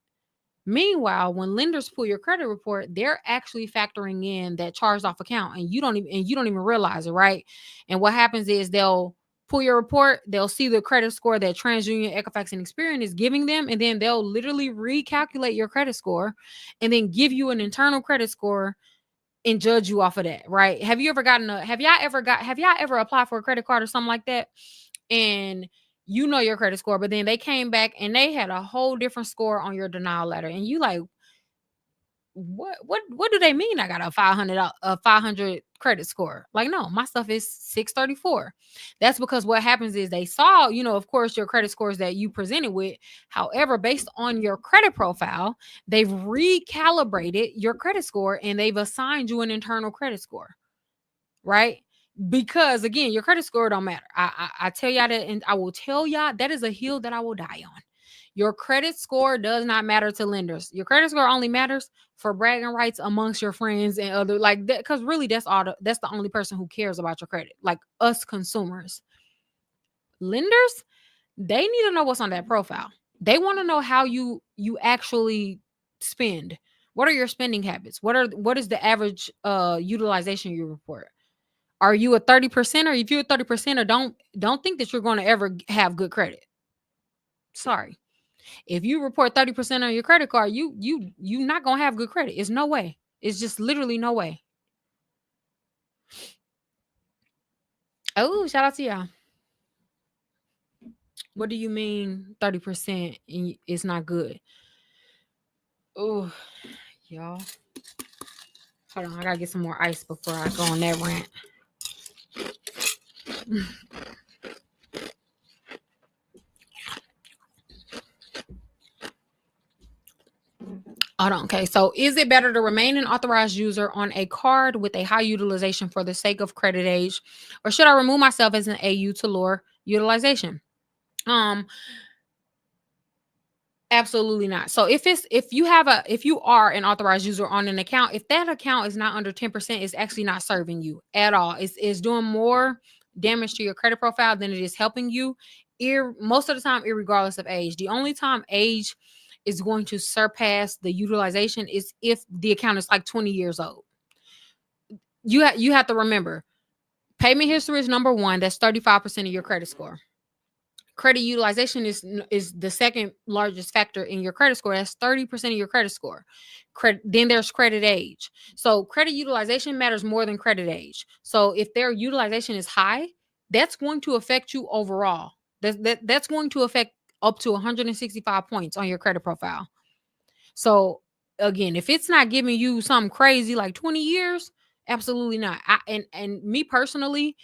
Meanwhile, when lenders pull your credit report, they're actually factoring in that charged off account, and you don't even realize it, right? And what happens is they'll pull your report, they'll see the credit score that TransUnion, Equifax, and Experian is giving them, and then they'll literally recalculate your credit score, and then give you an internal credit score and judge you off of that, right? Have y'all ever applied for a credit card or something like that? And you know your credit score, but then they came back and they had a whole different score on your denial letter, and you like, what do they mean? I got a 500 credit score? Like, no, my stuff is 634. That's because what happens is they saw, of course, your credit scores that you presented with. However, based on your credit profile, they've recalibrated your credit score and they've assigned you an internal credit score, right? Because again, your credit score don't matter. I tell y'all that, and I will tell y'all that is a hill that I will die on. Your credit score does not matter to lenders. Your credit score only matters for bragging rights amongst your friends and other like that. Because really, that's the only person who cares about your credit. Like us consumers, lenders, they need to know what's on that profile. They want to know how you actually spend. What are your spending habits? What is the average utilization you report? Are you a 30%? Or if you're a 30%, or don't think that you're going to ever have good credit. Sorry. If you report 30% on your credit card, you not gonna have good credit. It's no way. It's just literally no way. Oh, shout out to y'all. What do you mean 30% is not good? Oh, y'all. Hold on, I gotta get some more ice before I go on that rant. Hold on. Okay. So is it better to remain an authorized user on a card with a high utilization for the sake of credit age, or should I remove myself as an AU to lower utilization? Um, Absolutely not. So if you are an authorized user on an account, if that account is not under 10%, it's actually not serving you at all. It's doing more damage to your credit profile than it is helping you. Most of the time, irregardless of age. The only time age is going to surpass the utilization is if the account is like 20 years old. You have to remember, payment history is number one. That's 35% of your credit score. Credit utilization is the second largest factor in your credit score. That's 30% of your credit score. Then there's credit age. So credit utilization matters more than credit age. So if their utilization is high, that's going to affect you overall. That's going to affect up to 165 points on your credit profile. So again, if it's not giving you something crazy like 20 years, absolutely not. And me personally,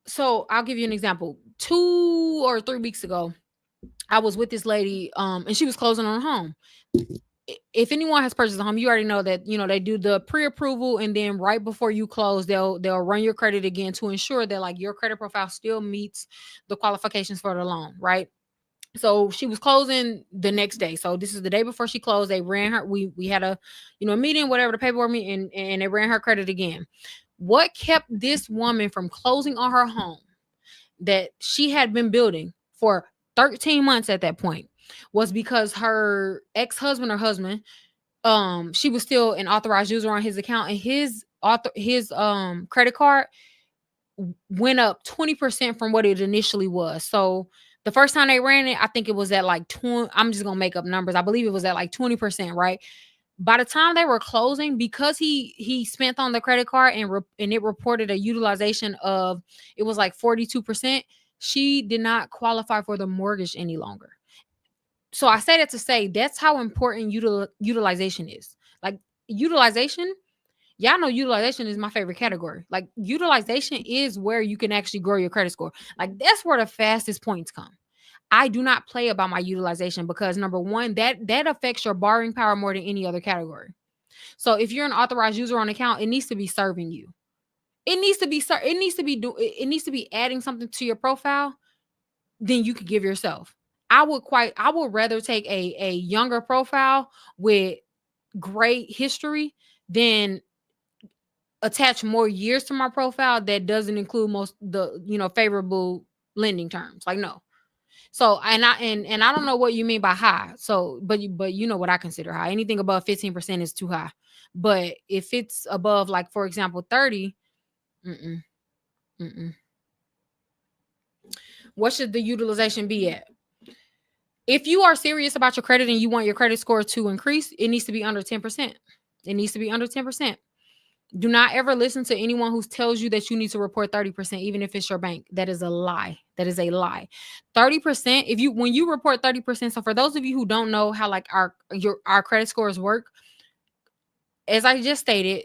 so I'll give you an example. 2 or 3 weeks ago, I was with this lady, and she was closing on a home. If anyone has purchased a home, you already know that they do the pre-approval, and then right before you close, they'll run your credit again to ensure that like your credit profile still meets the qualifications for the loan, right? So she was closing the next day. So this is the day before she closed. They ran her. We had a meeting, whatever, the paperwork meeting, and they ran her credit again. What kept this woman from closing on her home that she had been building for 13 months at that point was because her ex-husband or husband, she was still an authorized user on his account, and his credit card went up 20% from what it initially was. So the first time they ran it, I think it was at like 20. I'm just gonna make up numbers. I believe it was at like 20%, right? By the time they were closing, because he spent on the credit card and it reported a utilization of, it was like 42%, she did not qualify for the mortgage any longer. So I say that to say that's how important utilization is. Like utilization, y'all know utilization is my favorite category. Like utilization is where you can actually grow your credit score. Like that's where the fastest points come. I do not play about my utilization because number one, that affects your borrowing power more than any other category. So if you're an authorized user on account, it needs to be serving you. It needs to be adding something to your profile than you could give yourself. I would rather take a younger profile with great history than attach more years to my profile that doesn't include most the favorable lending terms. Like no. So and I don't know what you mean by high. So but you know what I consider high. Anything above 15% is too high. But if it's above, like for example 30, mm-mm, mm-mm. What should the utilization be at? If you are serious about your credit and you want your credit score to increase, it needs to be under 10%. It needs to be under 10%. Do not ever listen to anyone who tells you that you need to report 30%, even if it's your bank. That is a lie. That is a lie. 30%, when you report 30%, so for those of you who don't know how like our credit scores work, as I just stated,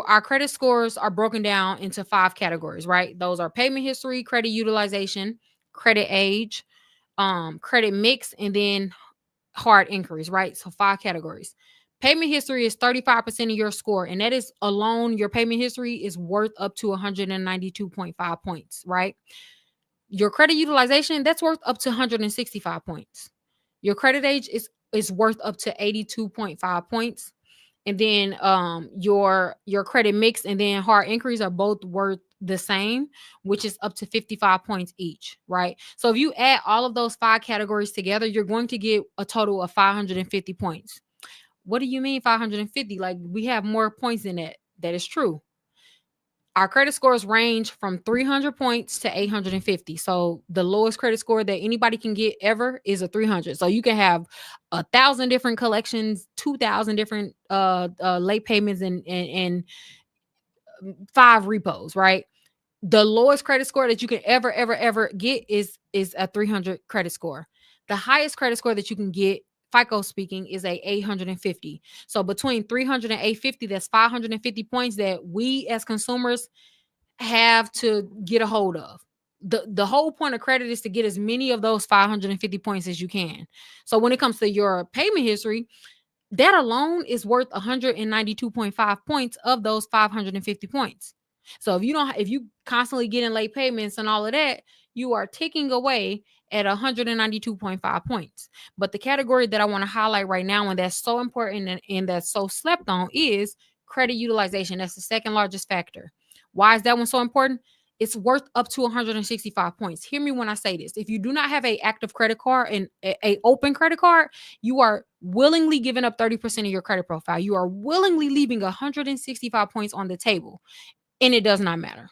our credit scores are broken down into 5 categories, right? Those are payment history, credit utilization, credit age, credit mix, and then hard inquiries, right? So 5 categories. Payment history is 35% of your score, and that is alone, your payment history is worth up to 192.5 points, right? Your credit utilization, that's worth up to 165 points. Your credit age is worth up to 82.5 points. And then your credit mix and then hard inquiries are both worth the same, which is up to 55 points each, right? So if you add all of those 5 categories together, you're going to get a total of 550 points. What do you mean 550? Like we have more points than that. That is true. Our credit scores range from 300 points to 850. So the lowest credit score that anybody can get ever is a 300. So you can have 1,000 different collections, 2,000 different late payments, and 5 repos, right? The lowest credit score that you can ever get is a 300 credit score. The highest credit score that you can get, FICO speaking, is a 850. So between 300 and 850, that's 550 points that we as consumers have to get a hold of. The whole point of credit is to get as many of those 550 points as you can. So when it comes to your payment history, that alone is worth 192.5 points of those 550 points. So if you constantly getting late payments and all of that, you are ticking away at 192.5 points. But the category that I want to highlight right now, and that's so important and that's so slept on, is credit utilization. That's the second largest factor. Why is that one so important? It's worth up to 165 points. Hear me when I say this. If you do not have a active credit card and a open credit card, you are willingly giving up 30% of your credit profile. You are willingly leaving 165 points on the table, and it does not matter.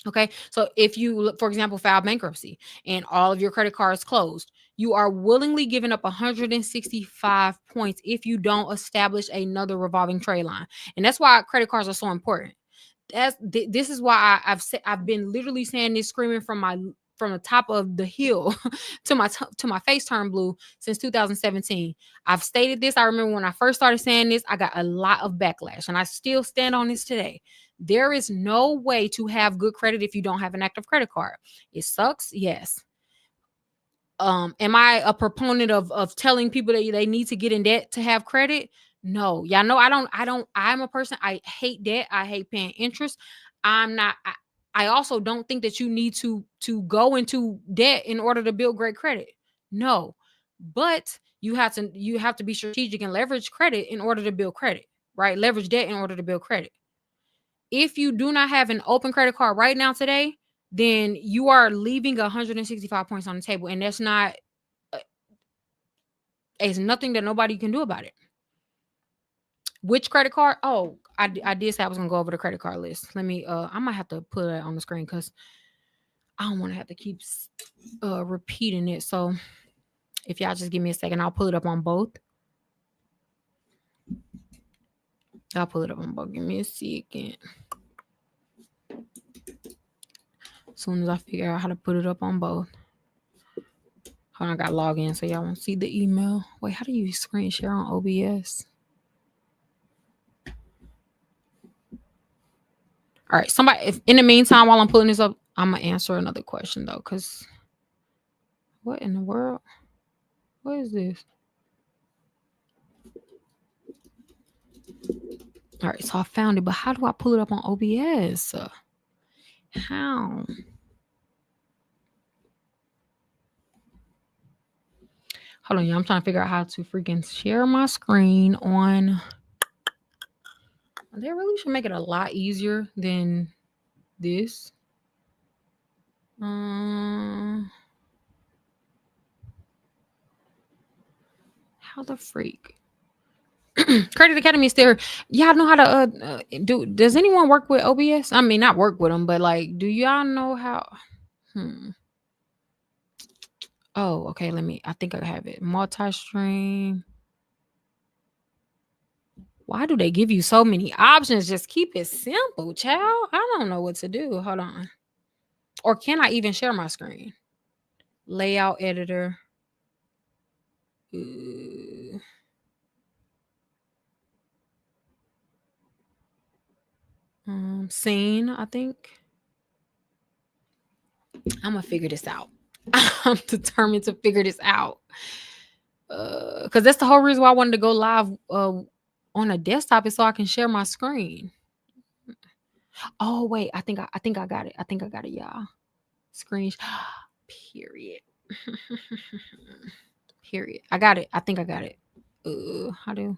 Okay. So if you, for example, file bankruptcy and all of your credit cards closed, you are willingly giving up 165 points if you don't establish another revolving trade line. And that's why credit cards are so important. This is why I've been literally saying this, screaming from the top of the hill to my face turned blue since 2017. I've stated this. I remember when I first started saying this, I got a lot of backlash, and I still stand on this today. There is no way to have good credit if you don't have an active credit card. It sucks, yes. Am I a proponent of telling people that they need to get in debt to have credit? No. Y'all know I'm a person, I hate debt. I hate paying interest. I'm not I also don't think that you need to go into debt in order to build great credit. No. But you have to be strategic and leverage credit in order to build credit, right? Leverage debt in order to build credit. If you do not have an open credit card right now today, then you are leaving 165 points on the table, and that's not it's nothing that nobody can do about it. Which credit card? Oh, I did say I was gonna go over the credit card list. Let me I might have to put it on the screen because I don't want to have to keep repeating it. So if y'all just give me a second, I'll pull it up on both. I'll pull it up on both. Give me a second. As soon as I figure out how to put it up on both. Hold on, I got to log in so y'all won't see the email. Wait, how do you screen share on OBS? All right, somebody, if in the meantime, while I'm pulling this up, I'm going to answer another question though, because what in the world? What is this? All right, so I found it, but how do I pull it up on OBS? How? Hold on, y'all. I'm trying to figure out how to freaking share my screen on. They really should make it a lot easier than this. How the freak? Credit Academy is there. Y'all know how to do. Does anyone work with OBS? I mean, not work with them, but like, do y'all know how? Oh, okay. I think I have it. Multi-stream. Why do they give you so many options? Just keep it simple, child. I don't know what to do. Hold on. Or can I even share my screen? Layout editor. Scene, I think. I'm gonna figure this out. I'm determined to figure this out. Because that's the whole reason why I wanted to go live on a desktop, is so I can share my screen. Oh wait, I think I got it. I think I got it, y'all. Screen period. Period. I got it. I think I got it. How do?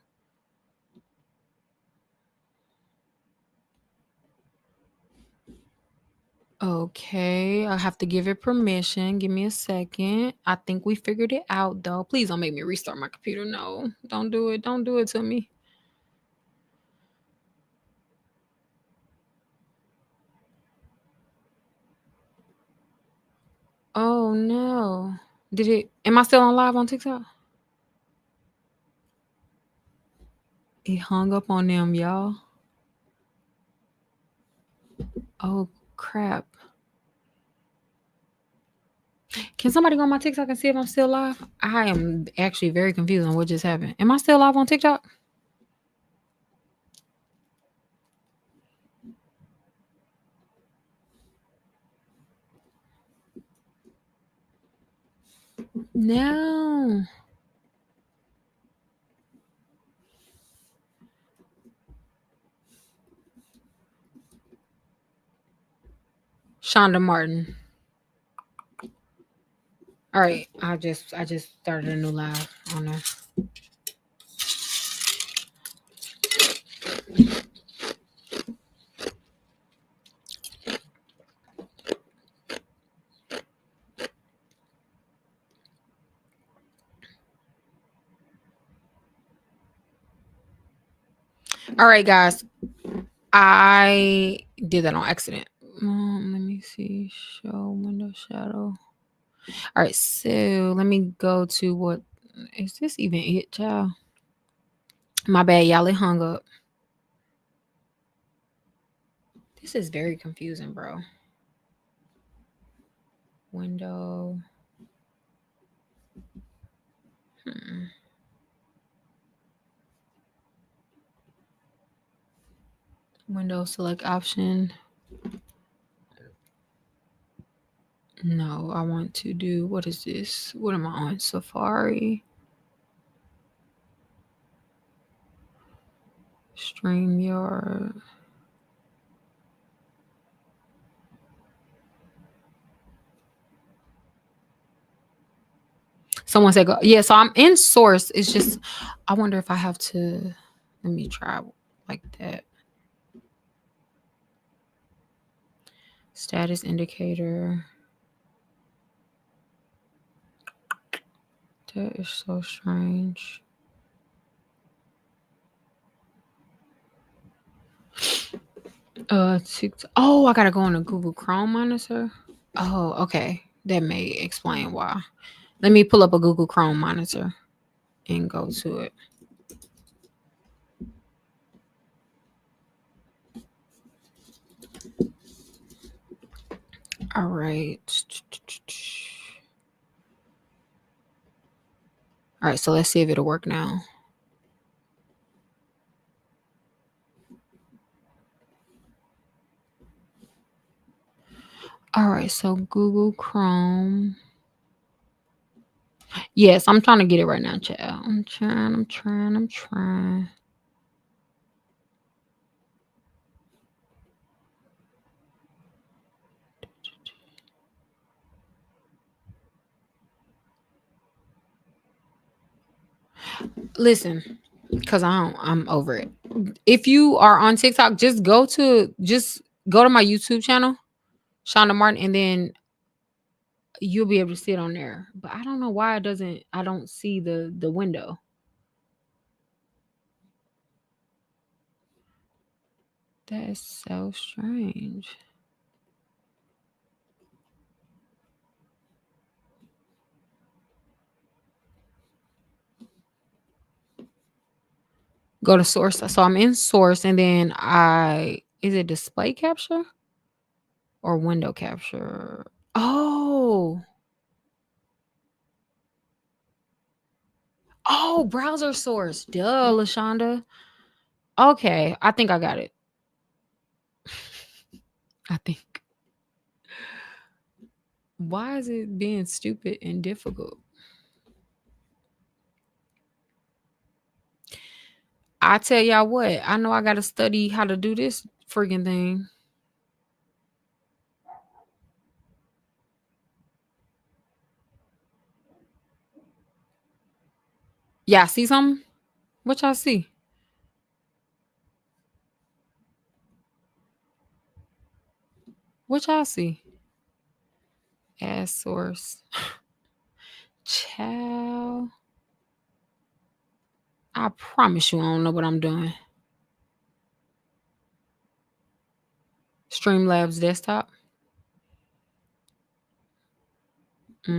Okay, I have to give it permission. Give me a second. I think we figured it out though. Please don't make me restart my computer. No, don't do it. Don't do it to me. Oh no. Am I still on live on TikTok? It hung up on them, y'all. Oh, Crap. Can somebody go on my TikTok and see if I'm still live? I am actually very confused on what just happened. Am I still live on TikTok? No. Shonda Martin. All right. I just started a new live on there. All right, guys. I did that on accident. Let me see. Show window shadow. All right, so let me go to what is this even it, child? My bad, y'all. It hung up. This is very confusing, bro. Window. Window select option. No, I want to do, what is this? What am I on? Safari. StreamYard. Someone said, go. Yeah, so I'm in source. It's just, I wonder if I have to, let me try like that. Status indicator. That is so strange. Oh, I gotta go on a Google Chrome monitor. Oh, okay. That may explain why. Let me pull up a Google Chrome monitor and go to it. All right. All right, so let's see if it'll work now. All right, so Google Chrome. Yes, I'm trying to get it right now, child. I'm trying. Listen, because I'm over it. If you are on TikTok, just go to my YouTube channel, Shonda Martin, and then you'll be able to see it on there. But I don't know why I don't see the window. That is so strange. Go to source. So I'm in source, and then is it display capture or window capture? Oh, browser source. Duh, LaShonda. Okay, I think I got it. I think. Why is it being stupid and difficult? I tell y'all what, I know I got to study how to do this freaking thing. Y'all see something? What y'all see? What y'all see? Add source. Child. I promise you I don't know what I'm doing. Streamlabs desktop. This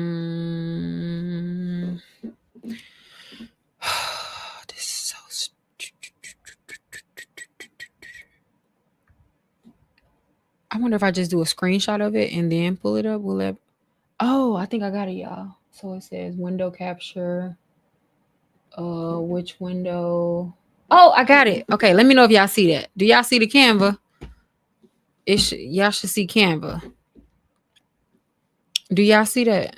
is so I wonder if I just do a screenshot of it and then pull it up. Will it? Oh, I think I got it, y'all. So it says window capture. Which window? Oh, I got it. Okay, let me know if y'all see that. Do y'all see the Canva? Y'all should see Canva. Do y'all see that?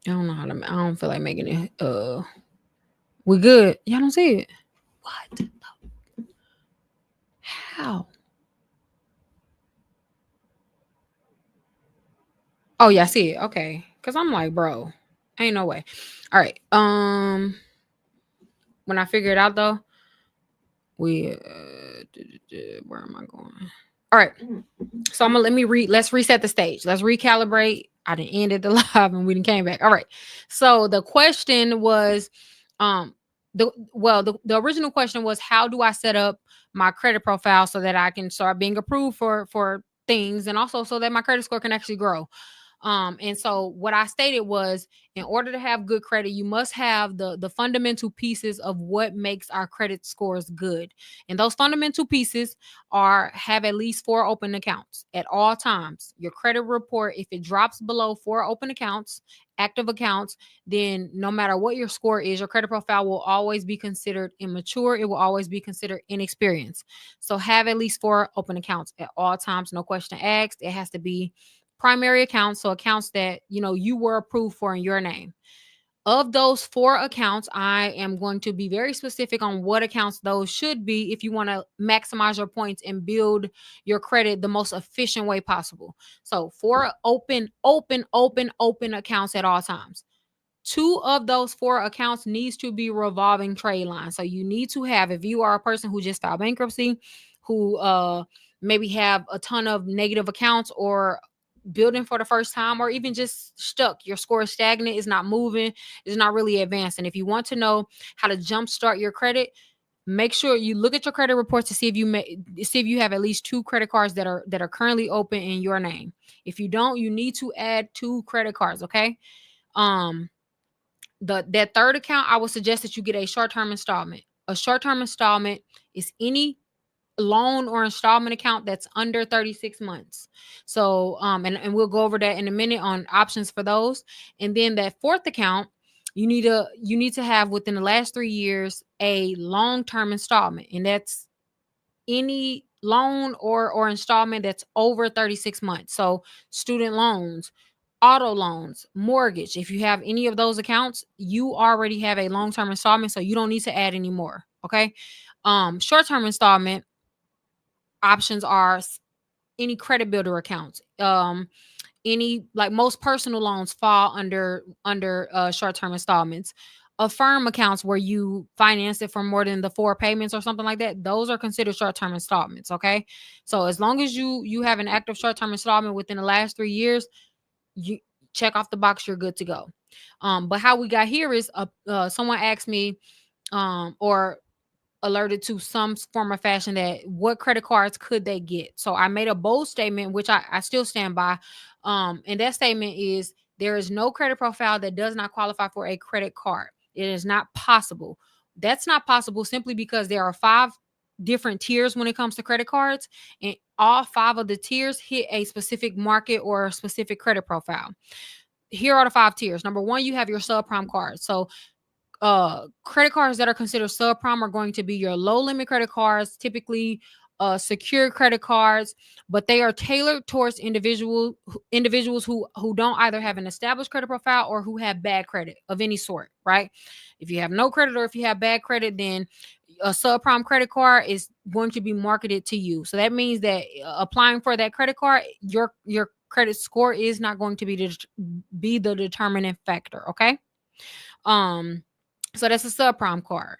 I don't know how to. I don't feel like making it. We good. Y'all don't see it. What? How? Oh, yeah, I see it. Okay. Cause I'm like, bro, ain't no way. All right. When I figure it out though, we where am I going? All right. So let's reset the stage. Let's recalibrate. I didn't ended the live and we didn't came back. All right. So the question was, the original question was, how do I set up my credit profile so that I can start being approved for things, and also so that my credit score can actually grow. And so what I stated was, in order to have good credit, you must have the fundamental pieces of what makes our credit scores good. And those fundamental pieces are: have at least 4 open accounts at all times. Your credit report, if it drops below 4 open accounts, active accounts, then no matter what your score is, your credit profile will always be considered immature. It will always be considered inexperienced. So have at least 4 open accounts at all times. No question asked. It has to be primary accounts, so accounts that you were approved for in your name. Of those 4 accounts, I am going to be very specific on what accounts those should be if you want to maximize your points and build your credit the most efficient way possible. So 4 open accounts at all times. 2 of those 4 accounts needs to be revolving trade lines. So you need to have, if you are a person who just filed bankruptcy, who maybe have a ton of negative accounts, or building for the first time, or even just stuck, your score is stagnant, is not moving, is not really advancing. If you want to know how to jumpstart your credit, make sure you look at your credit reports to see if you have at least 2 credit cards that are currently open in your name. If you don't, you need to add 2 credit cards. Okay. That third account, I would suggest that you get a short-term installment. A short-term installment is any loan or installment account that's under 36 months. So and we'll go over that in a minute on options for those. And then that fourth account, you need to have within the last 3 years a long-term installment, and that's any loan or installment that's over 36 months. So student loans, auto loans, mortgage. If you have any of those accounts, you already have a long-term installment, so you don't need to add any more. Okay. Short-term installment options are any credit builder accounts. Any, like, most personal loans fall under short-term installments. Affirm accounts, where you finance it for more than the 4 payments or something like that, those are considered short-term installments. Okay. So as long as you have an active short-term installment within the last 3 years, you check off the box, you're good to go. But how we got here is someone asked me, or alerted to some form of fashion, that what credit cards could they get. So I made a bold statement, which I still stand by. And that statement is: there is no credit profile that does not qualify for a credit card. It is not possible. That's not possible simply because there are 5 different tiers when it comes to credit cards, and all 5 of the tiers hit a specific market or a specific credit profile. Here are the 5 tiers. Number 1, you have your subprime cards. So credit cards that are considered subprime are going to be your low limit credit cards, typically secure credit cards, but they are tailored towards individuals who don't either have an established credit profile or who have bad credit of any sort, right? If you have no credit or if you have bad credit, then a subprime credit card is going to be marketed to you. So that means that applying for that credit card, your credit score is not going to be the determining factor. Okay. So that's a subprime card.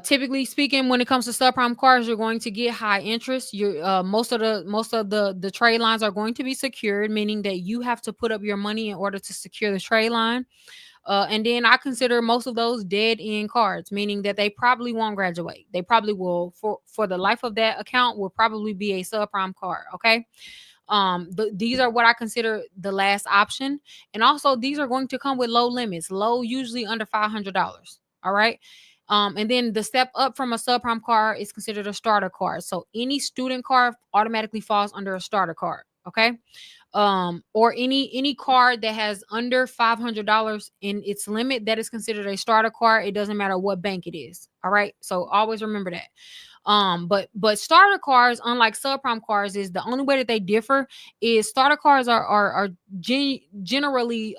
Typically speaking, when it comes to subprime cards, you're going to get high interest. Most of the trade lines are going to be secured, meaning that you have to put up your money in order to secure the trade line. And then I consider most of those dead end cards, meaning that they probably won't graduate. They probably will, for the life of that account, will probably be a subprime card. Okay. These are what I consider the last option. And also these are going to come with low limits, low, usually under $500. All right. And then the step up from a subprime card is considered a starter card. So any student card automatically falls under a starter card. Okay. Or any card that has under $500 in its limit, that is considered a starter card. It doesn't matter what bank it is. All right. So always remember that. But starter cards, unlike subprime cards, is the only way that they differ is starter cards are generally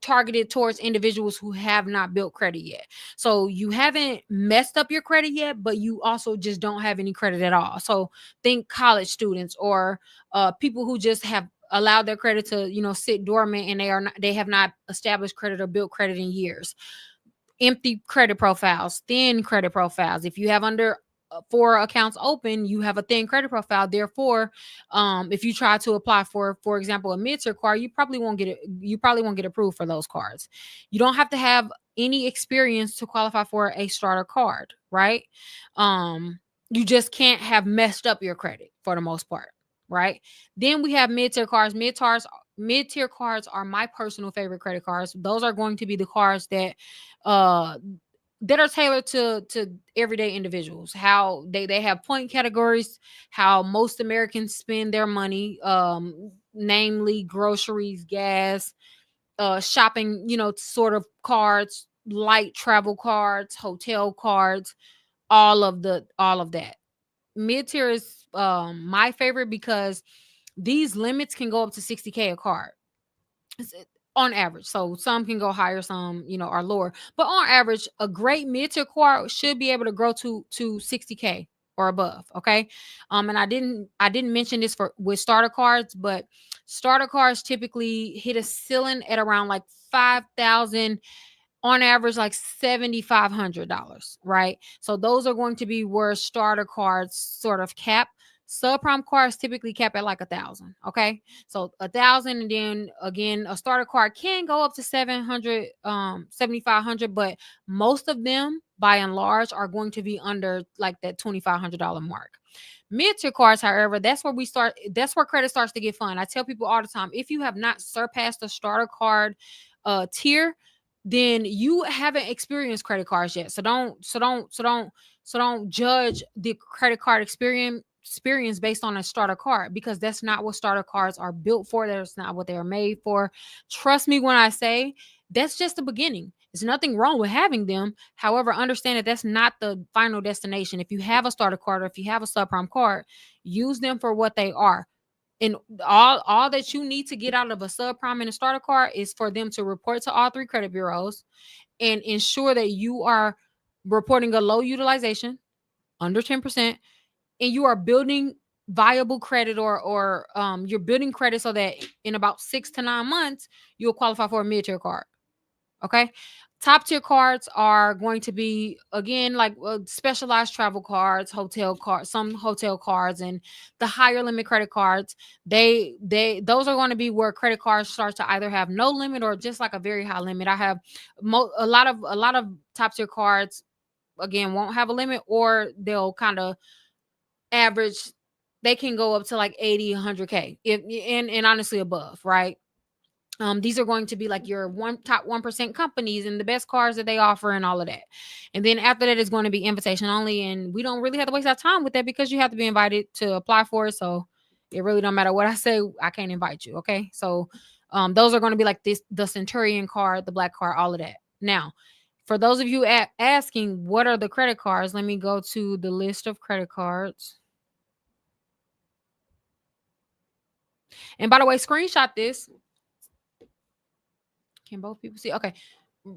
targeted towards individuals who have not built credit yet. So you haven't messed up your credit yet, but you also just don't have any credit at all. So think college students or people who just have allowed their credit to sit dormant, and they have not established credit or built credit in years. Empty credit profiles, thin credit profiles. If you have under 4 accounts open, you have a thin credit profile. Therefore, if you try to apply for example, a mid-tier card, you probably won't get it. You probably won't get approved for those cards. You don't have to have any experience to qualify for a starter card, right? You just can't have messed up your credit for the most part, right? Then we have mid-tier cards. Mid-tier cards are my personal favorite credit cards. Those are going to be the cards uh that are tailored to everyday individuals. How they have point categories, how most Americans spend their money, namely groceries, gas, shopping, sort of cards, light travel cards, hotel cards, all of that. Mid-tier is my favorite because these limits can go up to 60K a card on average. So some can go higher, some are lower, but on average a great mid-tier card should be able to grow to 60K or above. Okay. And I didn't mention this for with starter cards, but starter cards typically hit a ceiling at around like 5,000, on average like $7,500, right? So those are going to be where starter cards sort of cap. Subprime cards typically cap at like 1,000. Okay, so 1,000, and then again, a starter card can go up to 700, 7,500, but most of them, by and large, are going to be under like that $2,500 mark. Mid-tier cards, however, that's where we start. That's where credit starts to get fun. I tell people all the time, if you have not surpassed the starter card tier, then you haven't experienced credit cards yet. So don't judge the credit card experience based on a starter card, because that's not what starter cards are built for. That's not what they are made for. Trust me when I say that's just the beginning. There's nothing wrong with having them. However, understand that that's not the final destination. If you have a starter card or if you have a subprime card, use them for what they are. And all that you need to get out of a subprime and a starter card is for them to report to all 3 credit bureaus and ensure that you are reporting a low utilization, under 10%, and you are building viable credit, or you're building credit so that in about 6 to 9 months you'll qualify for a mid-tier card. Okay. Top tier cards are going to be, again, like specialized travel cards, hotel cards, some hotel cards, and the higher limit credit cards. Those are going to be where credit cards start to either have no limit or just like a very high limit. I have a lot of top tier cards, again, won't have a limit, or they'll kind of average. They can go up to like 80, 100K, and honestly above, right? These are going to be like your top 1% companies and the best cars that they offer and all of that. And then after that is going to be invitation only. And we don't really have to waste our time with that because you have to be invited to apply for it. So it really don't matter what I say. I can't invite you. Okay. So those are going to be like the Centurion card, the black card, all of that. Now, for those of you asking, what are the credit cards? Let me go to the list of credit cards. And by the way, screenshot this. Can both people see? Okay.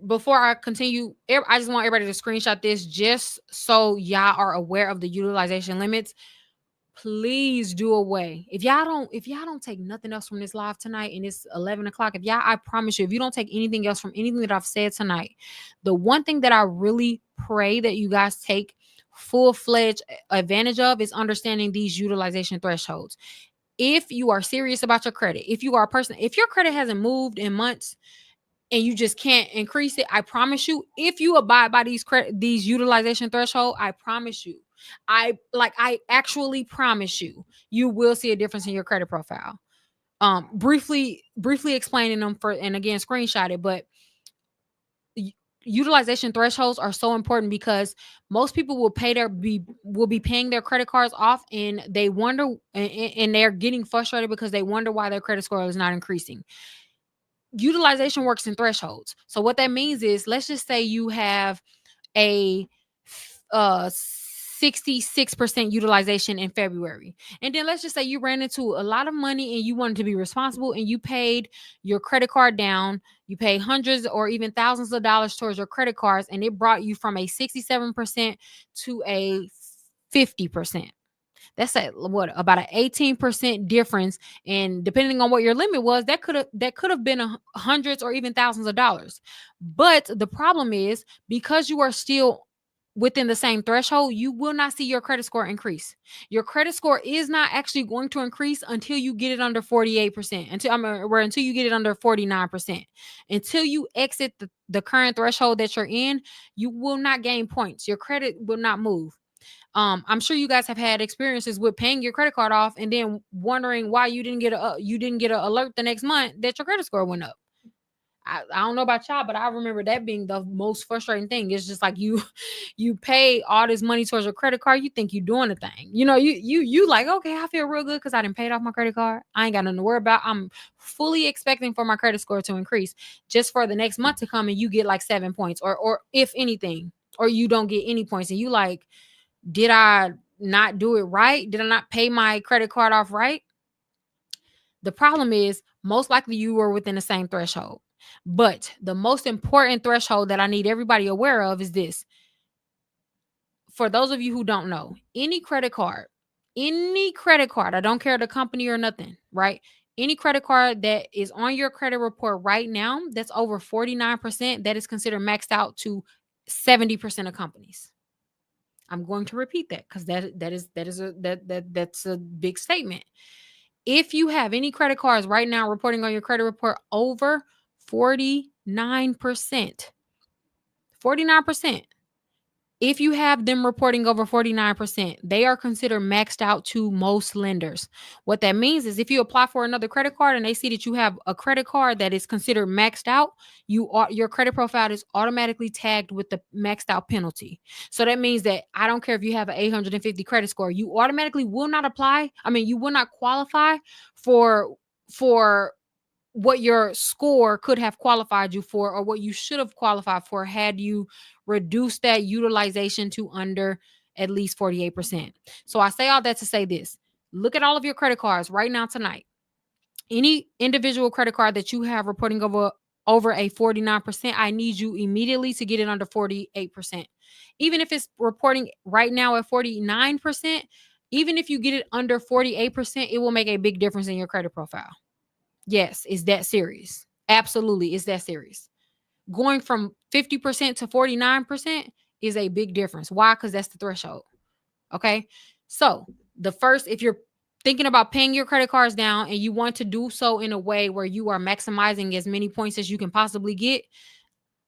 Before I continue, I just want everybody to screenshot this just so y'all are aware of the utilization limits. Please do away. If y'all don't take nothing else from this live tonight and it's 11 o'clock, I promise you, if you don't take anything else from anything that I've said tonight, the one thing that I really pray that you guys take full-fledged advantage of is understanding these utilization thresholds. If you are serious about your credit, if you are a person, if your credit hasn't moved in months, and you just can't increase it, I promise you, if you abide by these utilization threshold, I promise you, I actually promise you, you will see a difference in your credit profile. Briefly explaining them for, and again, screenshot it, but utilization thresholds are so important because most people will be paying their credit cards off, and they wonder, and they're getting frustrated because they wonder why their credit score is not increasing. Utilization works in thresholds. So what that means is, let's just say you have a 66% utilization in February. And then let's just say you ran into a lot of money and you wanted to be responsible, and you paid your credit card down. You pay hundreds or even thousands of dollars towards your credit cards, and it brought you from a 67% to a 50%. That's about an 18% difference. And depending on what your limit was, that could have been hundreds or even thousands of dollars. But the problem is, because you are still within the same threshold, you will not see your credit score increase. Your credit score is not actually going to increase until you get it under 48%, until you get it under 49%. Until you exit the current threshold that you're in, you will not gain points. Your credit will not move. I'm sure you guys have had experiences with paying your credit card off and then wondering why you didn't get an alert the next month that your credit score went up. I don't know about y'all, but I remember that being the most frustrating thing. It's just like you pay all this money towards your credit card. You think you're doing a thing. You like, okay, I feel real good because I didn't pay it off my credit card. I ain't got nothing to worry about. I'm fully expecting for my credit score to increase just for the next month to come, and you get like 7 points, or if anything, or you don't get any points, and you like, did I not do it right? Did I not pay my credit card off right? The problem is, most likely you were within the same threshold. But the most important threshold that I need everybody aware of is this. For those of you who don't know, any credit card, I don't care the company or nothing, right? Any credit card that is on your credit report right now that's over 49%, that is considered maxed out to 70% of companies. I'm going to repeat that because that's a big statement. If you have any credit cards right now reporting on your credit report over 49%, 49%. If you have them reporting over 49%, they are considered maxed out to most lenders. What that means is, if you apply for another credit card and they see that you have a credit card that is considered maxed out, your credit profile is automatically tagged with the maxed out penalty. So that means that I don't care if you have an 850 credit score, you automatically will not apply. You will not qualify for what your score could have qualified you for, or what you should have qualified for had you reduced that utilization to under at least 48%. So I say all that to say this. Look at all of your credit cards right now tonight. Any individual credit card that you have reporting over a 49%, I need you immediately to get it under 48%. Even if it's reporting right now at 49%, even if you get it under 48%, it will make a big difference in your credit profile. Yes, it's that serious. Absolutely, it's that serious. Going from 50% to 49% is a big difference. Why? Because that's the threshold. Okay. So if you're thinking about paying your credit cards down and you want to do so in a way where you are maximizing as many points as you can possibly get,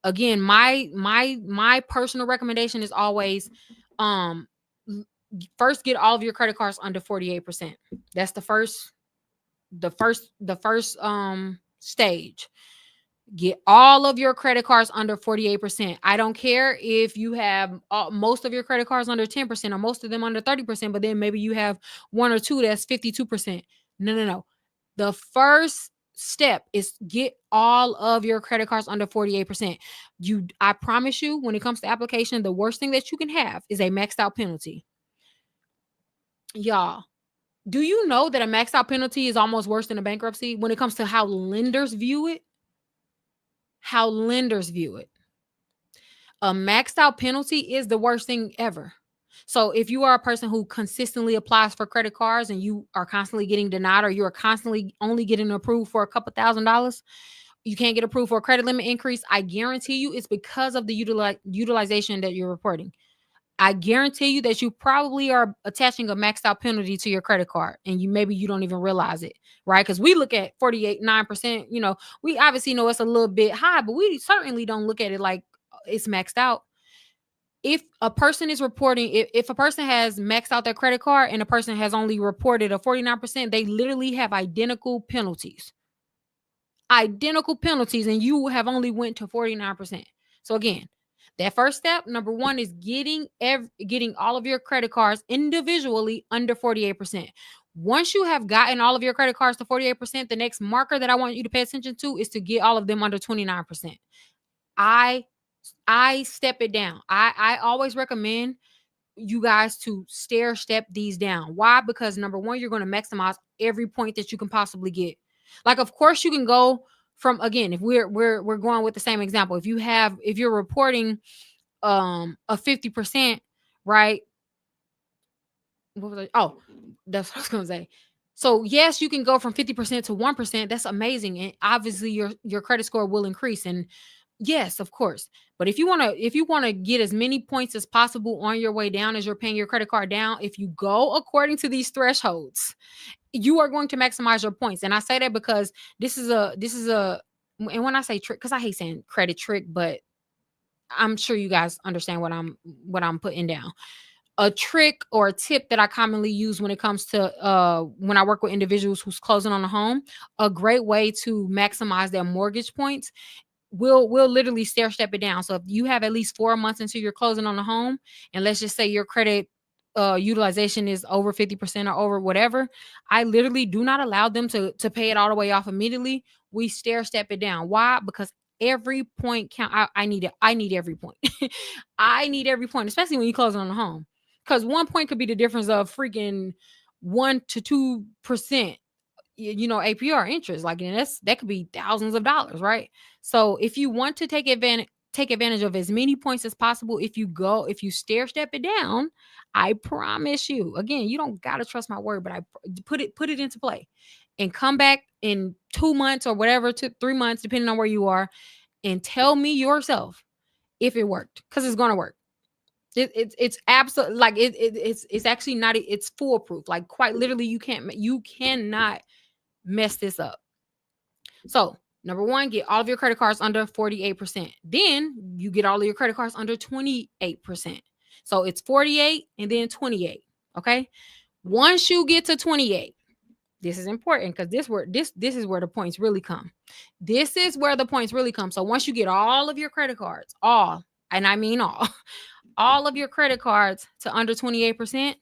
again, my personal recommendation is always, first get all of your credit cards under 48%. That's the first stage. Get all of your credit cards under 48%. I don't care if you have most of your credit cards under 10% or most of them under 30%, but then maybe you have one or two that's 52%. No. The first step is get all of your credit cards under 48%. I promise you, when it comes to application, the worst thing that you can have is a maxed out penalty. Y'all, do you know that a maxed out penalty is almost worse than a bankruptcy when it comes to how lenders view it? A maxed out penalty is the worst thing ever. So if you are a person who consistently applies for credit cards and you are constantly getting denied, or you are constantly only getting approved for a couple $1,000s, you can't get approved for a credit limit increase, I guarantee you it's because of the utilization that you're reporting. I guarantee you that you probably are attaching a maxed out penalty to your credit card, and maybe you don't even realize it, right? Because we look at 9%, we obviously know it's a little bit high, but we certainly don't look at it like it's maxed out. if a person is reporting, if a person has maxed out their credit card and a person has only reported a 49%, they literally have identical penalties, and you have only went to 49%. So again, that first step, number one, is getting all of your credit cards individually under 48%. Once you have gotten all of your credit cards to 48%, the next marker that I want you to pay attention to is to get all of them under 29%. I step it down. I always recommend you guys to stair step these down. Why? Because number one, you're going to maximize every point that you can possibly get. Like, of course, you can go from, again, if we're going with the same example. If you're reporting a 50%, right? What was I? Oh, that's what I was gonna say. So yes, you can go from 50% to 1%. That's amazing. And obviously your credit score will increase. And yes, of course. But if you want to get as many points as possible on your way down as you're paying your credit card down, if you go according to these thresholds, you are going to maximize your points. And I say that because this is a and when I say trick, because I hate saying credit trick, but I'm sure you guys understand what I'm putting down. A trick or a tip that I commonly use when it comes to when I work with individuals who's closing on a home, a great way to maximize their mortgage points, we'll literally stair step it down. So if you have at least 4 months until you're closing on a home, and let's just say your credit utilization is over 50% or over whatever, I literally do not allow them to pay it all the way off immediately. We stair step it down. Why? Because every point count. I need it. I need every point. I need every point, especially when you're closing on a home. Because 1 point could be the difference of freaking 1 to 2%, APR interest. Like, and that could be thousands of dollars, right? So if you want to take advantage of as many points as possible, if you stair step it down, I promise you, again, you don't gotta trust my word, but I put it into play and come back in 2 months or whatever, to 3 months, depending on where you are, and tell me yourself if it worked, because it's gonna work. It's absolutely, like, it's actually not, it's foolproof. Like, quite literally, you cannot mess this up. So, number one, get all of your credit cards under 48%. Then you get all of your credit cards under 28%. So it's 48 and then 28. Okay. Once you get to 28, this is important, because this is where the points really come. This is where the points really come. So once you get all of your credit cards, all, and I mean all of your credit cards to under 28%,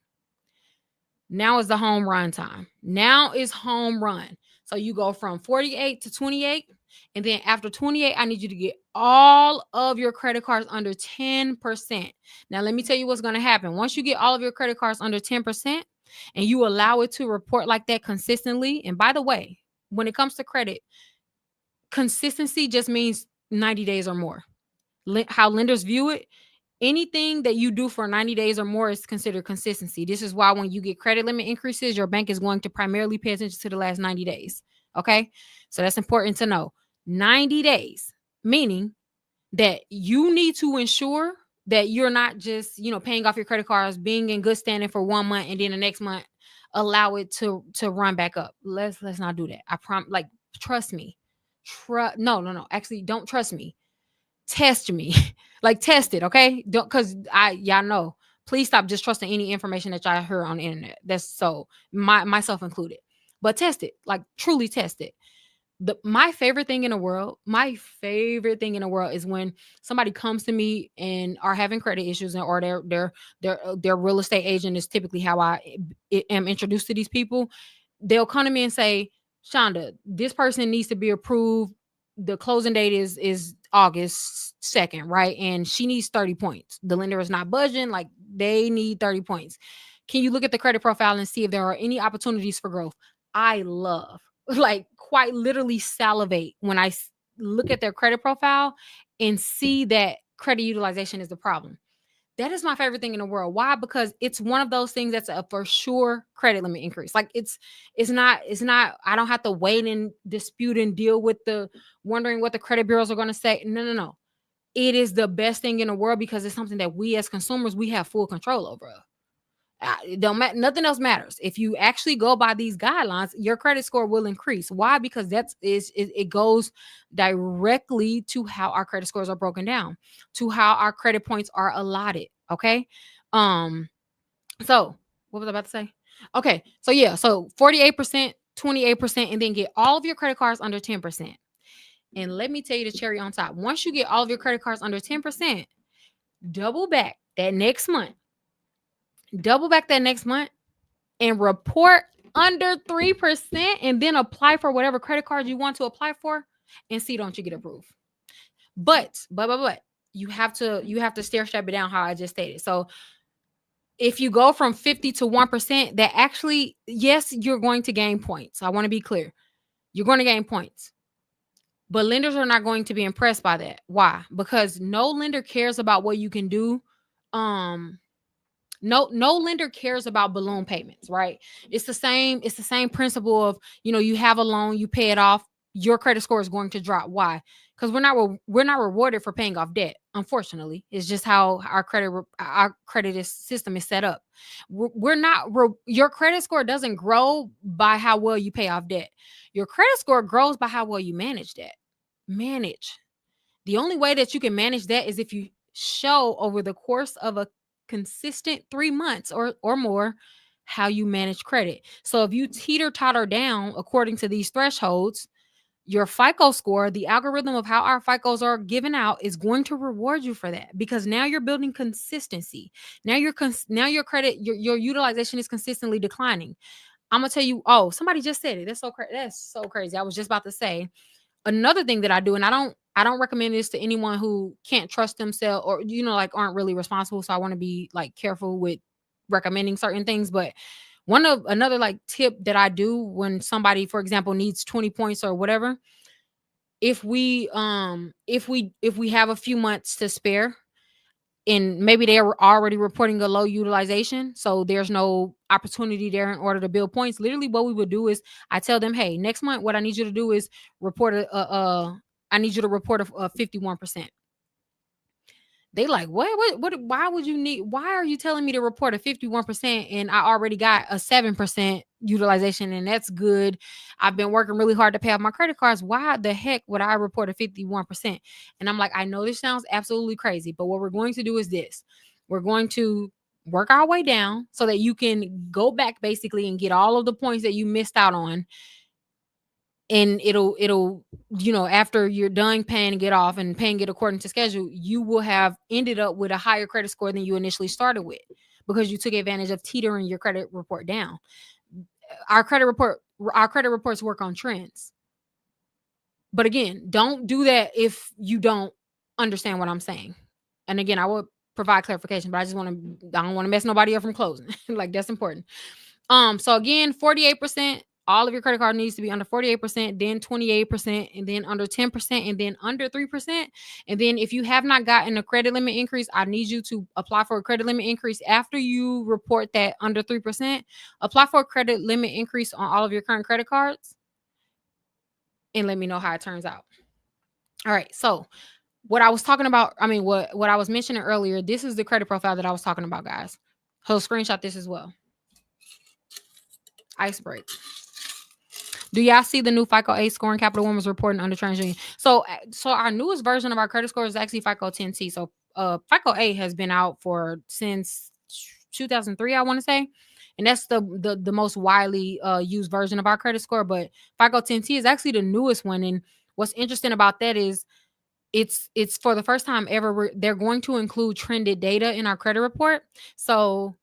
now is the home run time. Now is home run. So you go from 48 to 28. And then after 28, I need you to get all of your credit cards under 10%. Now, let me tell you what's going to happen. Once you get all of your credit cards under 10% and you allow it to report like that consistently. And by the way, when it comes to credit, consistency just means 90 days or more. How lenders view it, anything that you do for 90 days or more is considered consistency. This is why when you get credit limit increases, your bank is going to primarily pay attention to the last 90 days. Okay. So that's important to know. 90 days, meaning that you need to ensure that you're not just, paying off your credit cards, being in good standing for 1 month, and then the next month allow it to run back up. Let's not do that. Like, trust me. No. Actually, don't trust me. Test me. Like, test it, okay? Don't, because y'all know, please stop just trusting any information that y'all heard on the internet. That's so, myself included. But test it, like, truly test it. My favorite thing in the world is when somebody comes to me and are having credit issues, or their real estate agent is typically how I am introduced to these people. They'll come to me and say, Shonda, this person needs to be approved. The closing date is August 2nd, right? And she needs 30 points. The lender is not budging. Like, they need 30 points. Can you look at the credit profile and see if there are any opportunities for growth? I love, like, quite literally salivate when I look at their credit profile and see that credit utilization is the problem. That is my favorite thing in the world. Why? Because it's one of those things that's a for sure credit limit increase. Like, it's not, I don't have to wait and dispute and deal with the wondering what the credit bureaus are going to say. No. It is the best thing in the world, because it's something that we as consumers, we have full control over. It don't matter. Nothing else matters. If you actually go by these guidelines, your credit score will increase. Why? Because it goes directly to how our credit scores are broken down, to how our credit points are allotted. Okay. Um. So what was I about to say? Okay. So yeah. So 48%, 28%, and then get all of your credit cards under 10%. And let me tell you the cherry on top. Once you get all of your credit cards under 10%, double back that next month. Double back that next month and report under 3% and then apply for whatever credit card you want to apply for and see don't you get approved. But you have to stair step it down how I just stated. So if you go from 50 to 1%, that actually, yes, you're going to gain points. I want to be clear. You're going to gain points. But lenders are not going to be impressed by that. Why? Because no lender cares about what you can do. No lender cares about balloon payments, right? It's the same principle of, you have a loan, you pay it off, your credit score is going to drop. Why? Because we're not rewarded for paying off debt. Unfortunately, it's just how our credit system is set up. We're not your credit score doesn't grow by how well you pay off debt. Your credit score grows by how well you manage debt. Manage. The only way that you can manage that is if you show over the course of a consistent 3 months or more how you manage credit. So if you teeter totter down according to these thresholds, your FICO score, the algorithm of how our FICOs are given out, is going to reward you for that, because now you're building consistency. Now your credit, your utilization is consistently declining. I'm gonna tell you. Oh, somebody just said it. That's so crazy. I was just about to say another thing that I do, and I don't recommend this to anyone who can't trust themselves or like aren't really responsible. So I want to be like careful with recommending certain things. But another like tip that I do when somebody, for example, needs 20 points or whatever, if we have a few months to spare, and maybe they're already reporting a low utilization, so there's no opportunity there in order to build points. Literally what we would do is I tell them, hey, next month what I need you to do is report I need you to report a 51%. They like, what, why would you need, why are you telling me to report a 51% and I already got a 7% utilization and that's good? I've been working really hard to pay off my credit cards. Why the heck would I report a 51%? And I'm like, I know this sounds absolutely crazy, but what we're going to do is this. We're going to work our way down so that you can go back basically and get all of the points that you missed out on, and it'll after you're done paying get off and paying it according to schedule, you will have ended up with a higher credit score than you initially started with, because you took advantage of teetering your credit report down. Our credit reports work on trends, but again, don't do that if you don't understand what I'm saying. And again, I will provide clarification, but I don't want to mess nobody up from closing. Like, that's important. So again, 48%, all of your credit card needs to be under 48%, then 28%, and then under 10%, and then under 3%. And then if you have not gotten a credit limit increase, I need you to apply for a credit limit increase after you report that under 3%. Apply for a credit limit increase on all of your current credit cards and let me know how it turns out. All right. So what I was talking about, what I was mentioning earlier, this is the credit profile that I was talking about, guys. So screenshot this as well. Ice break. Do y'all see the new FICO 8 scoring Capital One was reporting under TransUnion? So our newest version of our credit score is actually FICO 10T. So FICO 8 has been out since 2003, I want to say. And that's the most widely used version of our credit score. But FICO 10T is actually the newest one. And what's interesting about that is it's for the first time ever, they're going to include trended data in our credit report. So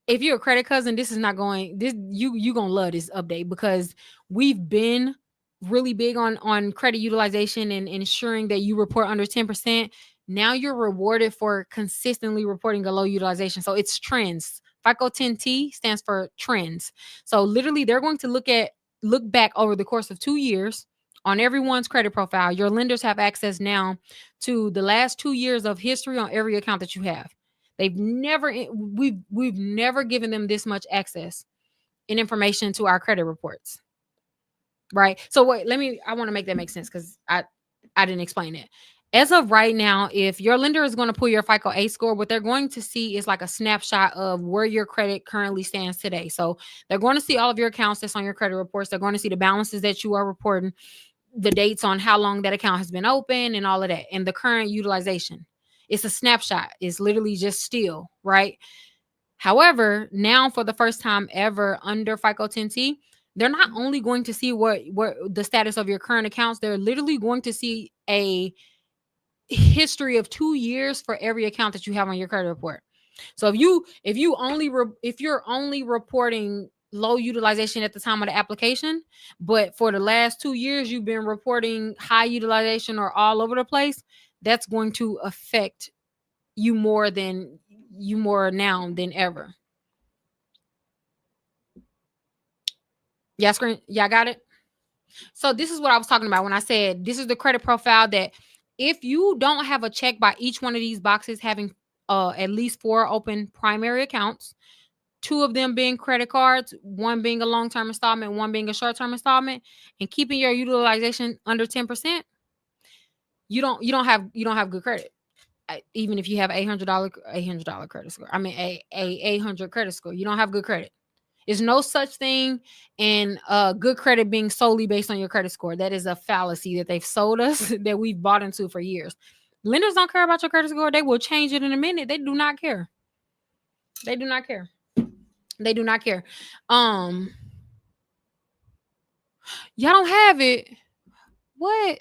if you're a credit cousin, this is not going this you gonna love this update, because we've been really big on credit utilization and ensuring that you report under 10%. Now you're rewarded for consistently reporting a low utilization. So it's trends. FICO 10T stands for trends. So literally they're going to look back over the course of 2 years on everyone's credit profile. Your lenders have access now to the last 2 years of history on every account that you have. We've never given them this much access and information to our credit reports. Right. So wait, I want to make that make sense, because I didn't explain it. As of right now, if your lender is going to pull your FICO A score, what they're going to see is like a snapshot of where your credit currently stands today. So they're going to see all of your accounts that's on your credit reports. They're going to see the balances that you are reporting, the dates on how long that account has been open and all of that, and the current utilization. It's a snapshot. It's literally just still, right? However, now for the first time ever under FICO 10T, they're not only going to see what the status of your current accounts, they're literally going to see a history of 2 years for every account that you have on your credit report. So if you're only reporting low utilization at the time of the application, but for the last 2 years you've been reporting high utilization or all over the place, that's going to affect you more now than ever. Y'all got it? So this is what I was talking about when I said this is the credit profile that if you don't have a check by each one of these boxes having at least 4 open primary accounts, 2 of them being credit cards, 1 being a long-term installment, 1 being a short-term installment, and keeping your utilization under 10%, you don't have good credit. Even if you have $800 credit score. I mean a 800 credit score, you don't have good credit. There's no such thing in good credit being solely based on your credit score. That is a fallacy that they've sold us that we've bought into for years. Lenders don't care about your credit score. They will change it in a minute. They do not care. They do not care. They do not care. Y'all don't have it. What?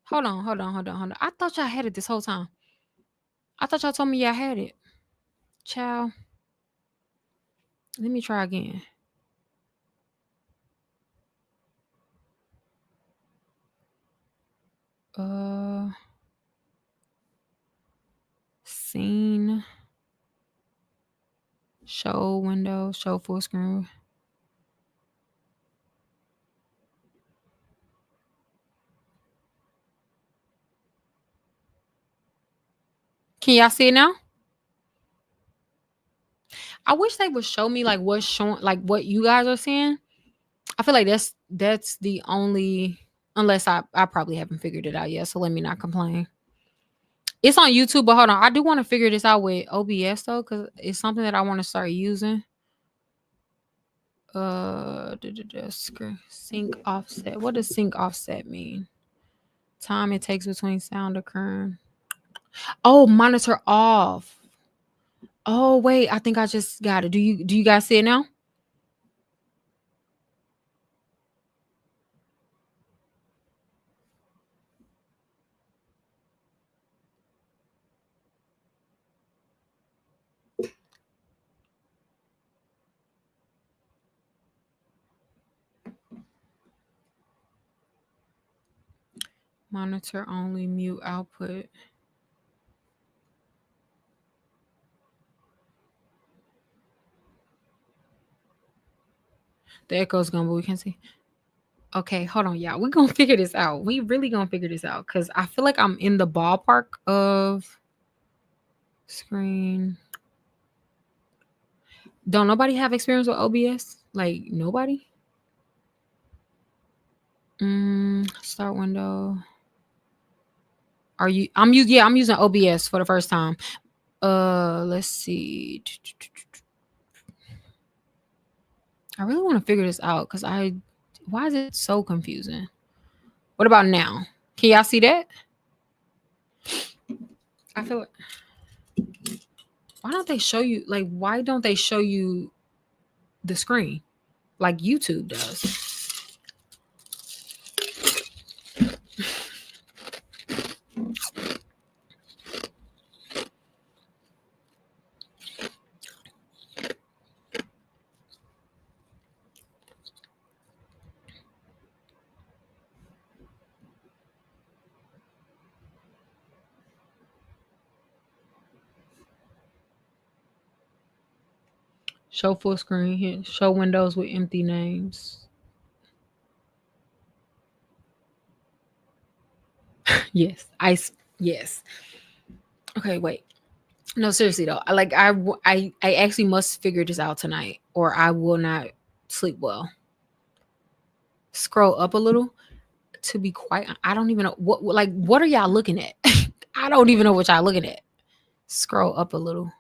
Hold on. I thought y'all had it this whole time. I thought y'all told me y'all had it. Child. Let me try again. Scene. Show window. Show full screen. Can y'all see it now? I wish they would show me like what's showing, like what you guys are seeing. I feel like that's the only, unless I probably haven't figured it out yet. So let me not complain. It's on YouTube, but hold on, I do want to figure this out with OBS though, because it's something that I want to start using. Sync offset. What does sync offset mean? Time it takes between sound occurring. Oh, monitor off. Oh wait, I think I just got it. Do you guys see it now? Monitor only, mute output. The echo's gone, but we can see. Okay, hold on, y'all. We're gonna figure this out. We really gonna figure this out because I feel like I'm in the ballpark of screen. Don't nobody have experience with OBS? Like nobody? Start window. Are you? I'm using OBS for the first time. Let's see. I really want to figure this out because why is it so confusing? What about now? Can y'all see that? I feel like, why don't they show you, like, why don't they show you the screen like YouTube does? Show full screen here. Show windows with empty names. Yes. Yes. Okay, wait. No, seriously though. I actually must figure this out tonight or I will not sleep well. Scroll up a little. to be quite, I don't even know what are y'all looking at? I don't even know what y'all looking at. Scroll up a little.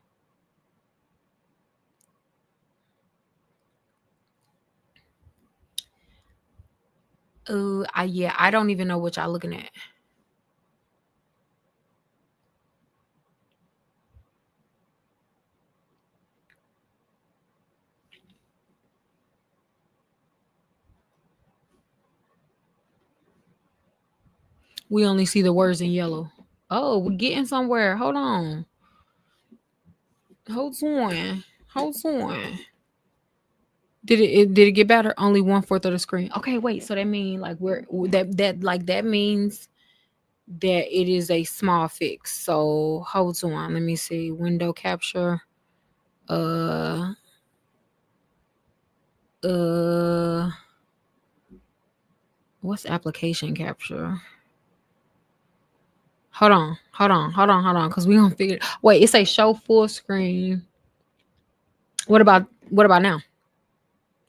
I don't even know what y'all looking at. We only see the words in yellow. Oh, we're getting somewhere. Hold on. Hold on. Hold on. Did it get better? Only 1/4 of the screen. Okay, wait. So that means like that means that it is a small fix. So hold on. Let me see. Window capture. Uh uh what's application capture? Hold on. Because we gonna figure. Wait, it say show full screen. What about now?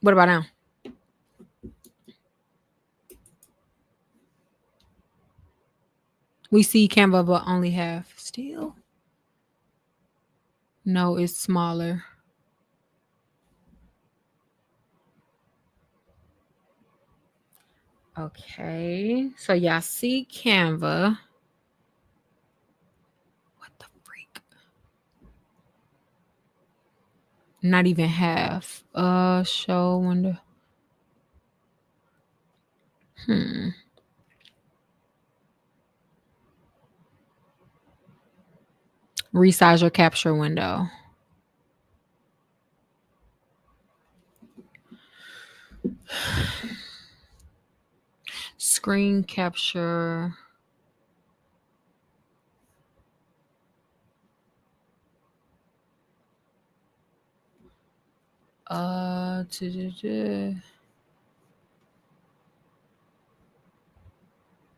What about now? We see Canva, but only half. Still, no, it's smaller. Okay, so y'all see Canva. What the freak? Not even half. Show window. Hmm. Resize your capture window. Screen capture. Uh,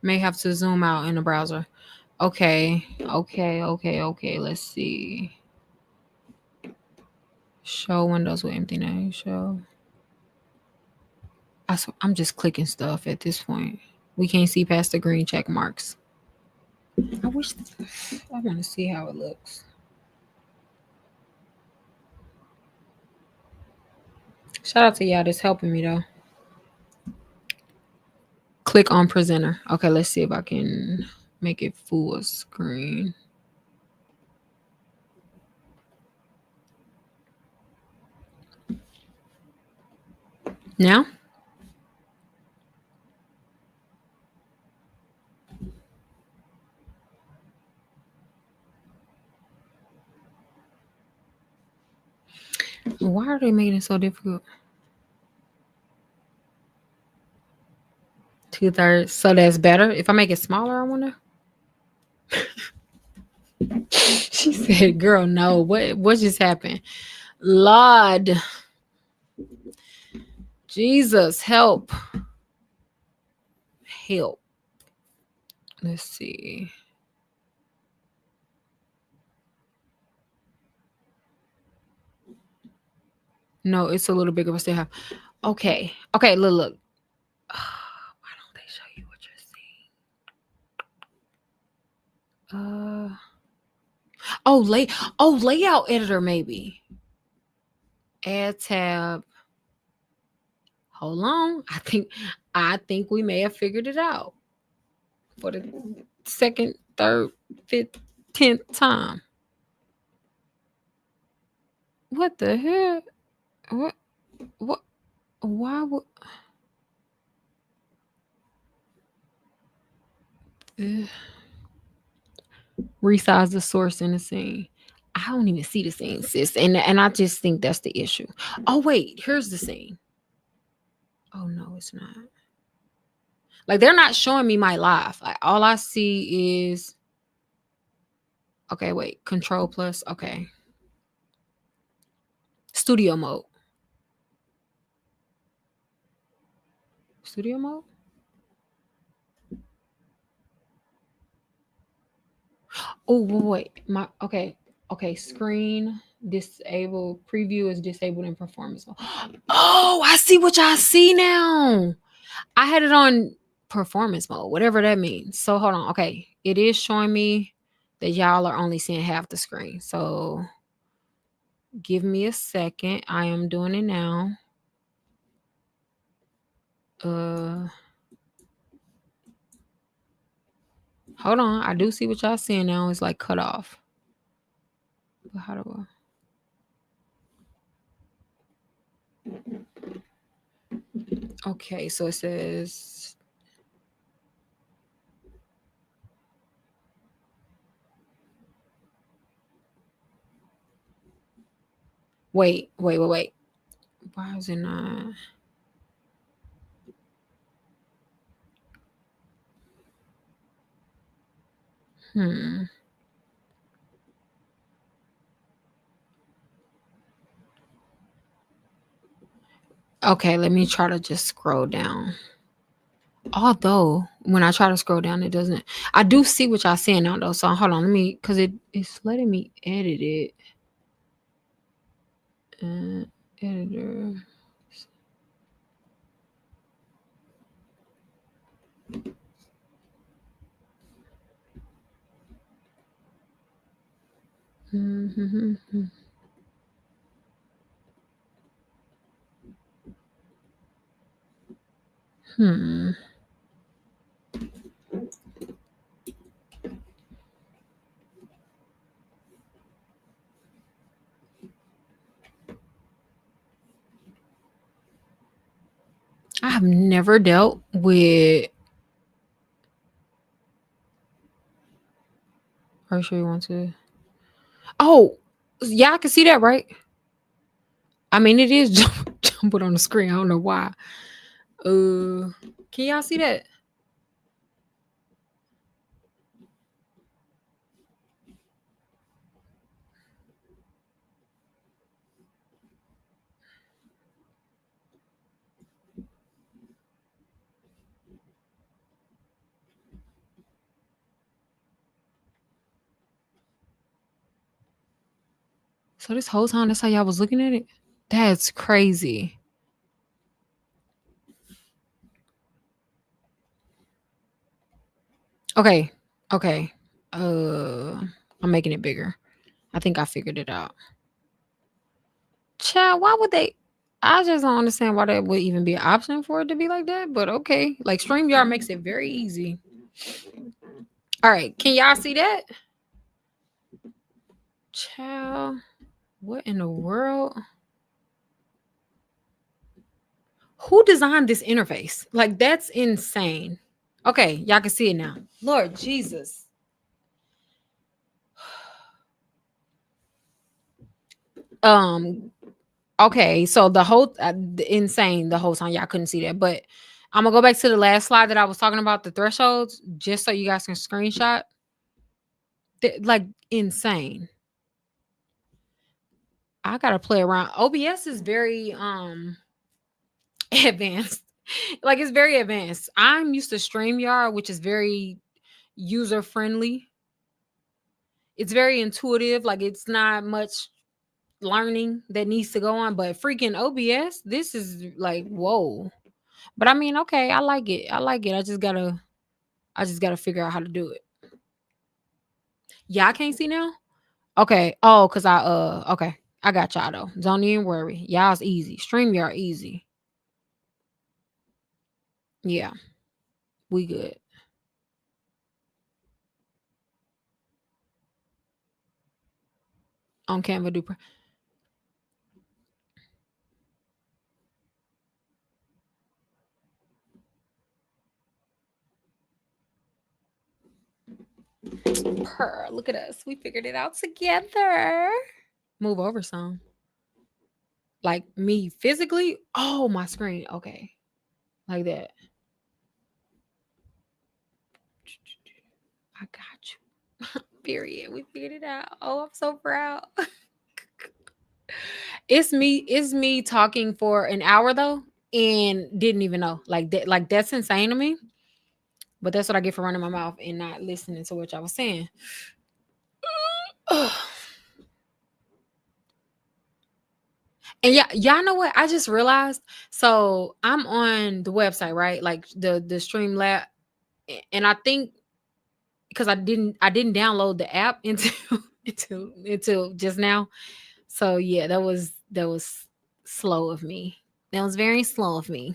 may have to zoom out in the browser. Okay. Let's see. Show windows with empty name. Show. I'm just clicking stuff at this point. We can't see past the green check marks. I want to see how it looks. Shout out to y'all that's helping me though. Click on presenter. Okay, let's see if I can make it full screen. Now? Why are they making it so difficult? 2/3. So that's better. If I make it smaller, I wonder. She said, "Girl, no. What just happened? Lord, Jesus, help, help." Let's see. No, it's a little bigger, but still have. Okay. Look. Why don't they show you what you're seeing? Layout editor maybe. Add tab. Hold on. I think we may have figured it out for the second, third, fifth, 10th time. What the hell? What? Why would? Resize the source in the scene. I don't even see the scene, sis, and I just think that's the issue. Oh wait, here's the scene. Oh no, it's not. Like they're not showing me my live. Like all I see is. Okay, wait. Control plus. Okay. Studio mode. Studio mode. Oh wait. Okay. Screen disabled. Preview is disabled in performance. Oh, I see what y'all see now. I had it on. performance mode, whatever that means. So hold on. Okay. It is showing me that y'all are only seeing half the screen. So give me a second. I am doing it now. Hold on. I do see what y'all seeing now. It's like cut off. But how do I? Okay, so it says wait. Why is it not? Okay, let me try to just scroll down. Although when I try to scroll down, it doesn't. I do see what y'all saying now though. So hold on, let me because it's letting me edit it. Editor. Mm-hmm. I have never dealt with. Are you sure you want to? Oh, yeah, I can see that, right? I mean, it is jumping on the screen. I don't know why. Can y'all see that? So this whole time, that's how y'all was looking at it? That's crazy. Okay. Okay. I'm making it bigger. I think I figured it out. Child, why would they? I just don't understand why that would even be an option for it to be like that. But okay, like StreamYard makes it very easy. All right, can y'all see that? Child, what in the world? Who designed this interface? Like that's insane. Okay, y'all can see it now. Lord Jesus. Um. Okay, so the whole insane the whole time y'all couldn't see that, but I'm gonna go back to the last slide that I was talking about the thresholds, just so you guys can screenshot. Like insane. I gotta play around. OBS is very advanced. Like it's very advanced. I'm used to StreamYard, which is very user friendly. It's very intuitive. Like it's not much learning that needs to go on, but freaking OBS, this is like whoa. But I mean, okay, I like it. I like it. I just gotta figure out how to do it. Yeah, I can't see now. Okay. Oh, cause okay. I got y'all though. Don't even worry. Y'all's easy. StreamYard easy. Yeah, we good. On Canva do per. Look at us. We figured it out together. Move over some. Like me physically. Oh, my screen. Okay. Like that. I got you. Period. We figured it out. Oh, I'm so proud. It's me talking for an hour though and didn't even know. Like that, like that's insane to me. But that's what I get for running my mouth and not listening to what y'all was saying. And yeah, y'all know what? I just realized. So I'm on the website, right? Like the Stream Lab, and I think because I didn't download the app until until just now. So yeah, that was slow of me. That was very slow of me.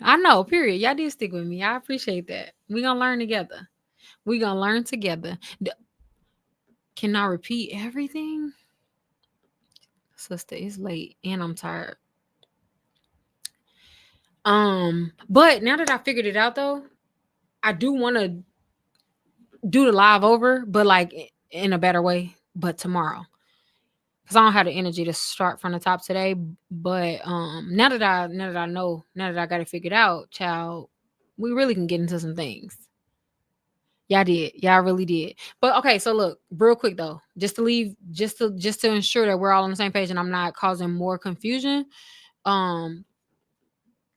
I know, period. Y'all did stick with me. I appreciate that. We gonna learn together. We gonna learn together. Can I repeat everything? Sister, it's late and I'm tired. But now that I figured it out though, I do want to do the live over, but like in a better way, but tomorrow. Cause I don't have the energy to start from the top today. But now that I got it figured out, child, we really can get into some things. Y'all did. Y'all really did. But okay, so look, real quick though, just to ensure that we're all on the same page and I'm not causing more confusion. Um,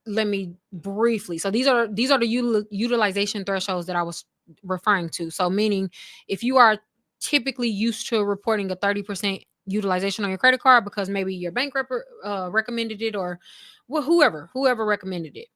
let me briefly. So these are the utilization thresholds that I was referring to. So meaning if you are typically used to reporting a 30% utilization on your credit card because maybe your bank recommended it, or well, whoever recommended it.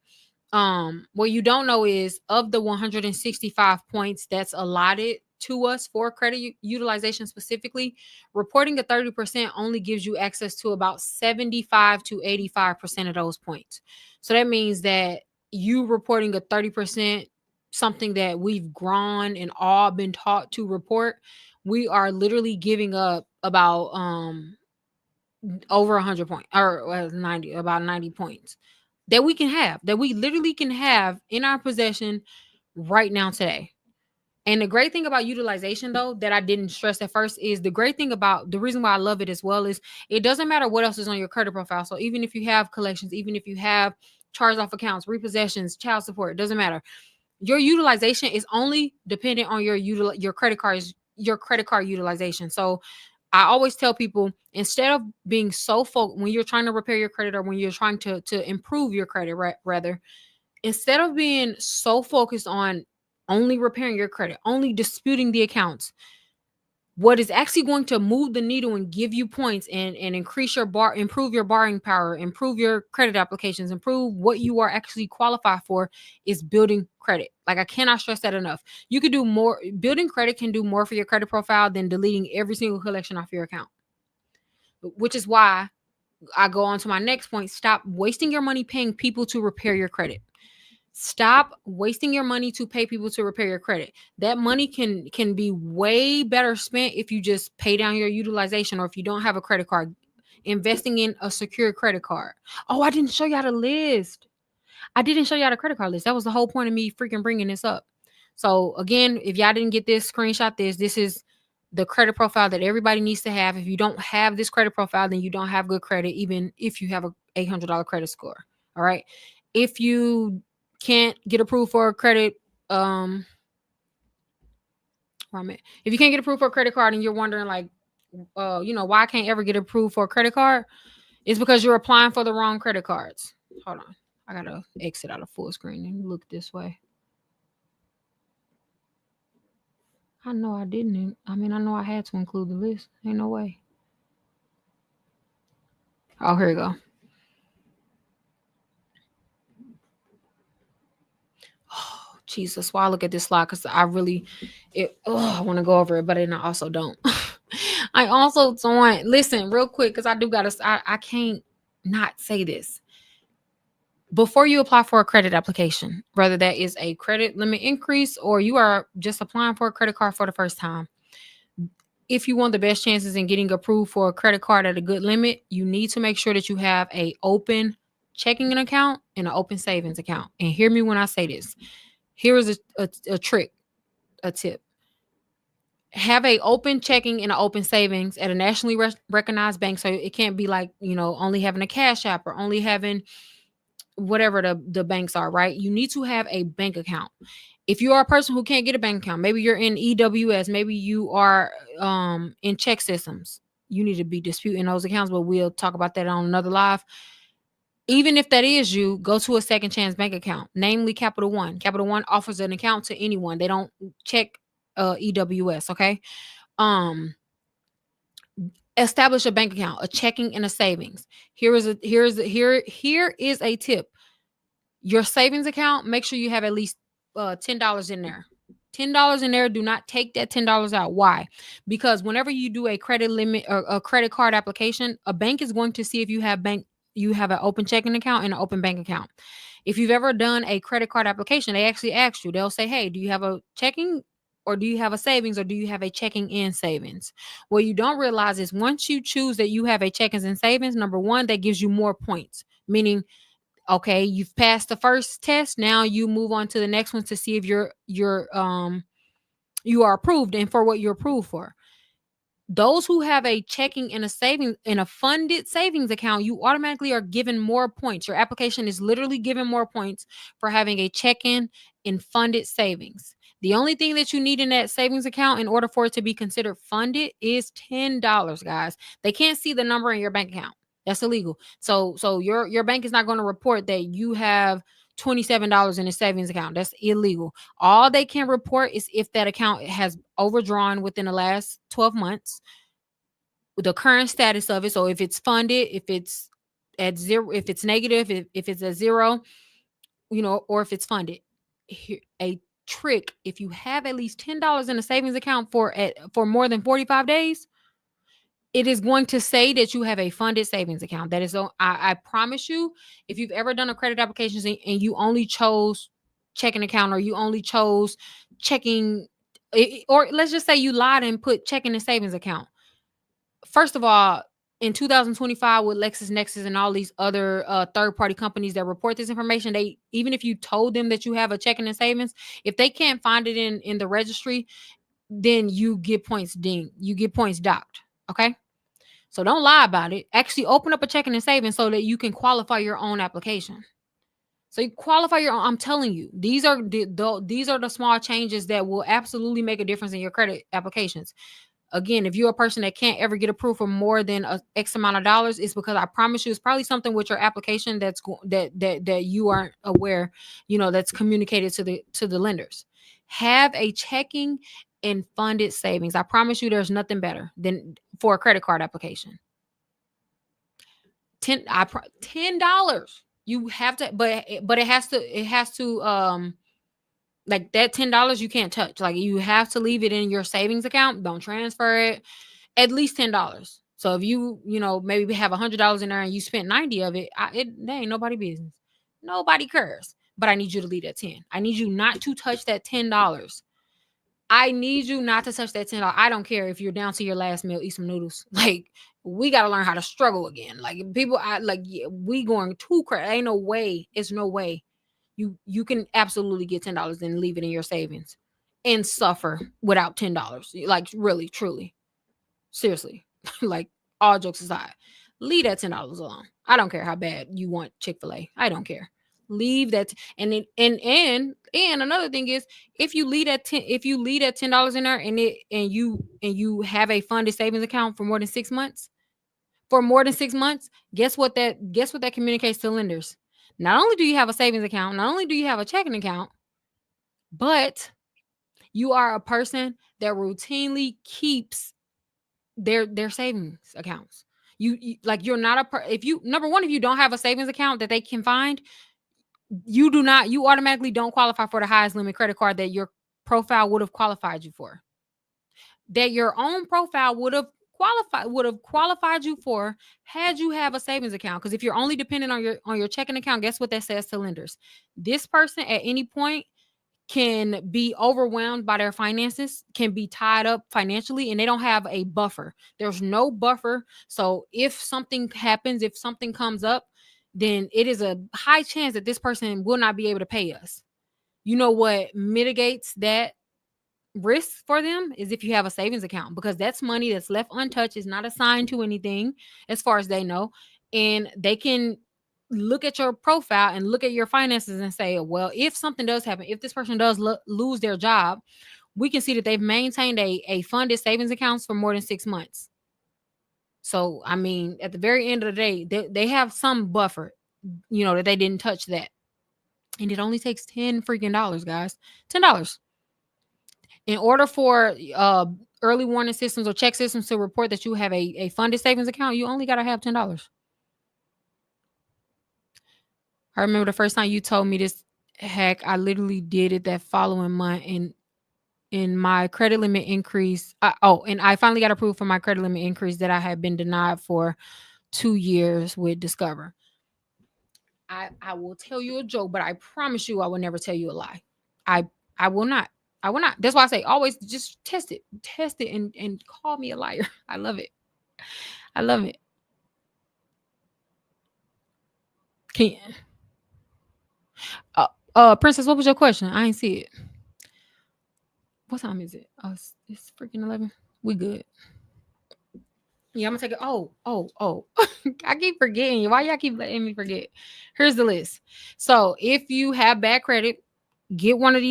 What you don't know is of the 165 points that's allotted to us for credit utilization specifically, reporting a 30% only gives you access to about 75 to 85% of those points. So that means that you reporting a 30%, something that we've grown and all been taught to report, we are literally giving up about over 100 points, or 90, about 90 points that we can have, that we literally can have in our possession right now today. And the great thing about utilization though, that I didn't stress at first, is the great thing about the reason why I love it as well is it doesn't matter what else is on your credit profile. So even if you have collections, even if you have charged off accounts, repossessions, child support, it doesn't matter. Your utilization is only dependent on your credit card utilization. So I always tell people, instead of being so focused when you're trying to repair your credit, or when you're trying to improve your credit, rather, instead of being so focused on only repairing your credit, only disputing the accounts, what is actually going to move the needle and give you points and increase your improve your borrowing power, improve your credit applications, improve what you are actually qualified for, is building credit. Like, I cannot stress that enough. You could do more. Building credit can do more for your credit profile than deleting every single collection off your account, which is why I go on to my next point. Stop wasting your money paying people to repair your credit. Stop wasting your money to pay people to repair your credit. That money can be way better spent if you just pay down your utilization, or if you don't have a credit card, investing in a secure credit card. Oh, I didn't show y'all the list. I didn't show y'all the credit card list. That was the whole point of me freaking bringing this up. So again, if y'all didn't get this, screenshot this. This is the credit profile that everybody needs to have. If you don't have this credit profile, then you don't have good credit, even if you have a $800 credit score. All right. If you can't get approved for a credit, where I'm at. If you can't get approved for a credit card and you're wondering like, why I can't ever get approved for a credit card, it's because you're applying for the wrong credit cards. Hold on. I gotta exit out of full screen and look this way. I know I didn't. I mean, I know I had to include the list. Ain't no way. Oh, here we go. Oh, Jesus. Why I look at this slide? Because I really, I want to go over it, but then I also don't. I also don't. Listen, real quick, because I do got to, I can't not say this. Before you apply for a credit application, whether that is a credit limit increase or you are just applying for a credit card for the first time, if you want the best chances in getting approved for a credit card at a good limit, you need to make sure that you have a open checking account and an open savings account. And hear me when I say this. Here is a trick, a tip. Have a open checking and an open savings at a nationally recognized bank. So it can't be like, only having a cash app or only having whatever the banks are, right? You need to have a bank account. If you are a person who can't get a bank account, maybe you're in EWS, maybe you are in check systems, you need to be disputing those accounts, but we'll talk about that on another live. Even if that is you, go to a second chance bank account, namely Capital One. Capital One offers an account to anyone. They don't check EWS, okay? Um Establish a bank account, a checking and a savings. Here is a tip. Your savings account, make sure you have at least $10 in there. $10 in there. Do not take that $10 out. Why? Because whenever you do a credit limit or a credit card application, a bank is going to see if you have an open checking account and an open bank account. If you've ever done a credit card application, they actually ask you, they'll say, hey, do you have a checking or do you have a savings or do you have a checking and savings? What you don't realize is once you choose that you have a checkings and savings, number one, that gives you more points, meaning, okay, you've passed the first test, now you move on to the next one to see if you are approved and for what you're approved for. Those who have a checking and a savings and a funded savings account, you automatically are given more points. Your application is literally given more points for having a check-in and funded savings. The only thing that you need in that savings account in order for it to be considered funded is $10, guys. They can't see the number in your bank account. That's illegal. So your bank is not going to report that you have $27 in a savings account. That's illegal. All they can report is if that account has overdrawn within the last 12 months, the current status of it. So if it's funded, if it's at zero, if it's negative, if it's at zero, or if it's funded. A trick: if you have at least $10 in a savings account for more than 45 days, it is going to say that you have a funded savings account. That is, I promise you, if you've ever done a credit application and you only chose checking account or you only chose checking, or let's just say you lied and put checking and savings account. First of all, in 2025 with LexisNexis and all these other third-party companies that report this information, they, even if you told them that you have a checking and savings, if they can't find it in the registry, then you get points dinged. You get points docked. Okay. So don't lie about it. Actually open up a checking and savings so that you can qualify your own application. So you qualify your own. I'm telling you, these are the small changes that will absolutely make a difference in your credit applications. Again, if you're a person that can't ever get approved for more than a X amount of dollars, it's because I promise you, it's probably something with your application that you aren't aware, that's communicated to the lenders. Have a checking and funded savings. I promise you, there's nothing better than for a credit card application. $10. You have to, but it has to like that $10 you can't touch. Like you have to leave it in your savings account. Don't transfer it. At least $10. So if maybe have $100 in there and you spent 90 of it, that ain't nobody business. Nobody cares. But I need you to leave that 10. I need you not to touch that $10. I need you not to touch that $10. I don't care if you're down to your last meal, eat some noodles. Like, we got to learn how to struggle again. Like, people, yeah, we going too crazy. Ain't no way. It's no way. You can absolutely get $10 and leave it in your savings and suffer without $10. Like, really, truly. Seriously. Like, all jokes aside. Leave that $10 alone. I don't care how bad you want Chick-fil-A. I don't care. Leave that. And another thing is, if you leave that $10 in there and you have a funded savings account for more than 6 months, guess what that communicates to lenders? Not only do you have a savings account, not only do you have a checking account, but you are a person that routinely keeps their savings accounts. You like, you're not if you, number one, if you don't have a savings account that they can find, you automatically don't qualify for the highest limit credit card that your profile would have qualified you for. That your own profile would have qualified you for had you have a savings account. Because if you're only dependent on your checking account, guess what that says to lenders? This person at any point can be overwhelmed by their finances, can be tied up financially, and they don't have a buffer. There's no buffer. So if something happens, if something comes up, then it is a high chance that this person will not be able to pay us. You know what mitigates that risk for them is if you have a savings account, because that's money that's left untouched, is not assigned to anything as far as they know, and they can look at your profile and look at your finances and say, well, if something does happen, if this person does lose their job, we can see that they've maintained a funded savings accounts for more than 6 months. So I mean, at the very end of the day, they have some buffer, that they didn't touch that. And it only takes $10 freaking dollars, guys. $10. In order for early warning systems or check systems to report that you have a funded savings account, you only got to have $10. I remember the first time you told me this hack, I literally did it that following month, and my credit limit increase. And I finally got approved for my credit limit increase that I had been denied for 2 years with Discover. I will tell you a joke, but I promise you I will never tell you a lie. I I will not. I will not. That's why I say always just test it. Test it and call me a liar. I love it. I love it. Can Princess, what was your question? I ain't see it. What time is it? Oh, it's freaking 11. We good. Yeah, I'm gonna take it. Oh. I keep forgetting. Why y'all keep letting me forget? Here's the list. So if you have bad credit, get one or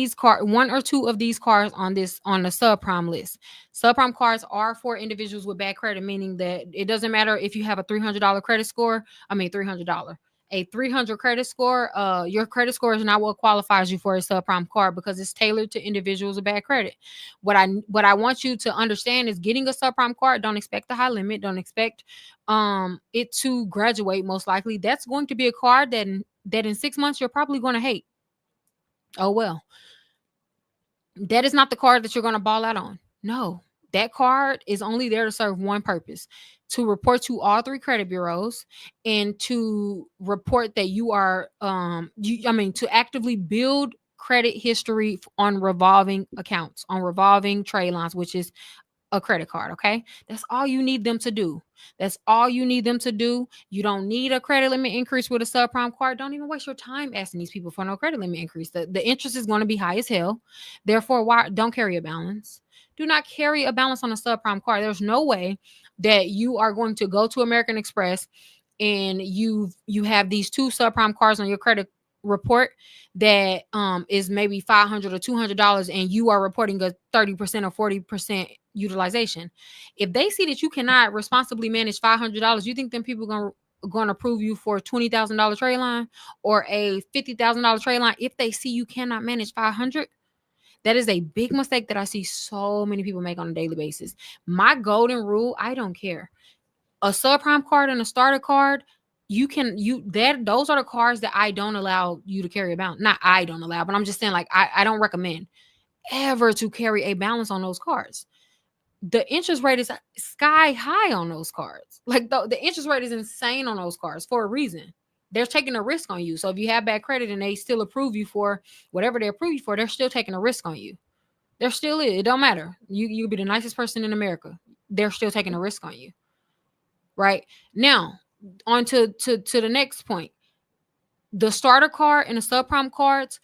two of these cards on the subprime list. Subprime cards are for individuals with bad credit, meaning that it doesn't matter if you have a $300 credit score. I mean, $300. A 300 credit score, your credit score is not what qualifies you for a subprime card because it's tailored to individuals with bad credit. What I want you to understand is getting a subprime card, don't expect the high limit, don't expect it to graduate. Most likely that's going to be a card that in 6 months you're probably going to hate. Oh well, that is not the card that you're going to ball out on. No, that card is only there to serve one purpose: to report to all three credit bureaus and to report that you are to actively build credit history on revolving accounts, on revolving trade lines, which is a credit card. Okay, that's all you need them to do. That's all you need them to do. You don't need a credit limit increase with a subprime card. Don't even waste your time asking these people for no credit limit increase. The interest is going to be high as hell. Therefore, why don't carry a balance? Do not carry a balance on a subprime card. There's no way that you are going to go to American Express and you have these two subprime cards on your credit report that is maybe $500 or $200, and you are reporting a 30% or 40% utilization. If they see that you cannot responsibly manage $500, you think them people going to approve you for a $20,000 trade line or a $50,000 trade line if they see you cannot manage 500? That is a big mistake that I see so many people make on a daily basis. My golden rule, I don't care. A subprime card and a starter card, those are the cards that I don't allow you to carry a balance. Not I don't allow, but I'm just saying, like, I don't recommend ever to carry a balance on those cards. The interest rate is sky high on those cards. Like the interest rate is insane on those cards for a reason. They're taking a risk on you. So if you have bad credit and they still approve you for whatever they approve you for, they're still taking a risk on you. There still is. It don't matter. You be the nicest person in America. They're still taking a risk on you. Right now, on to the next point. The starter card and the subprime cards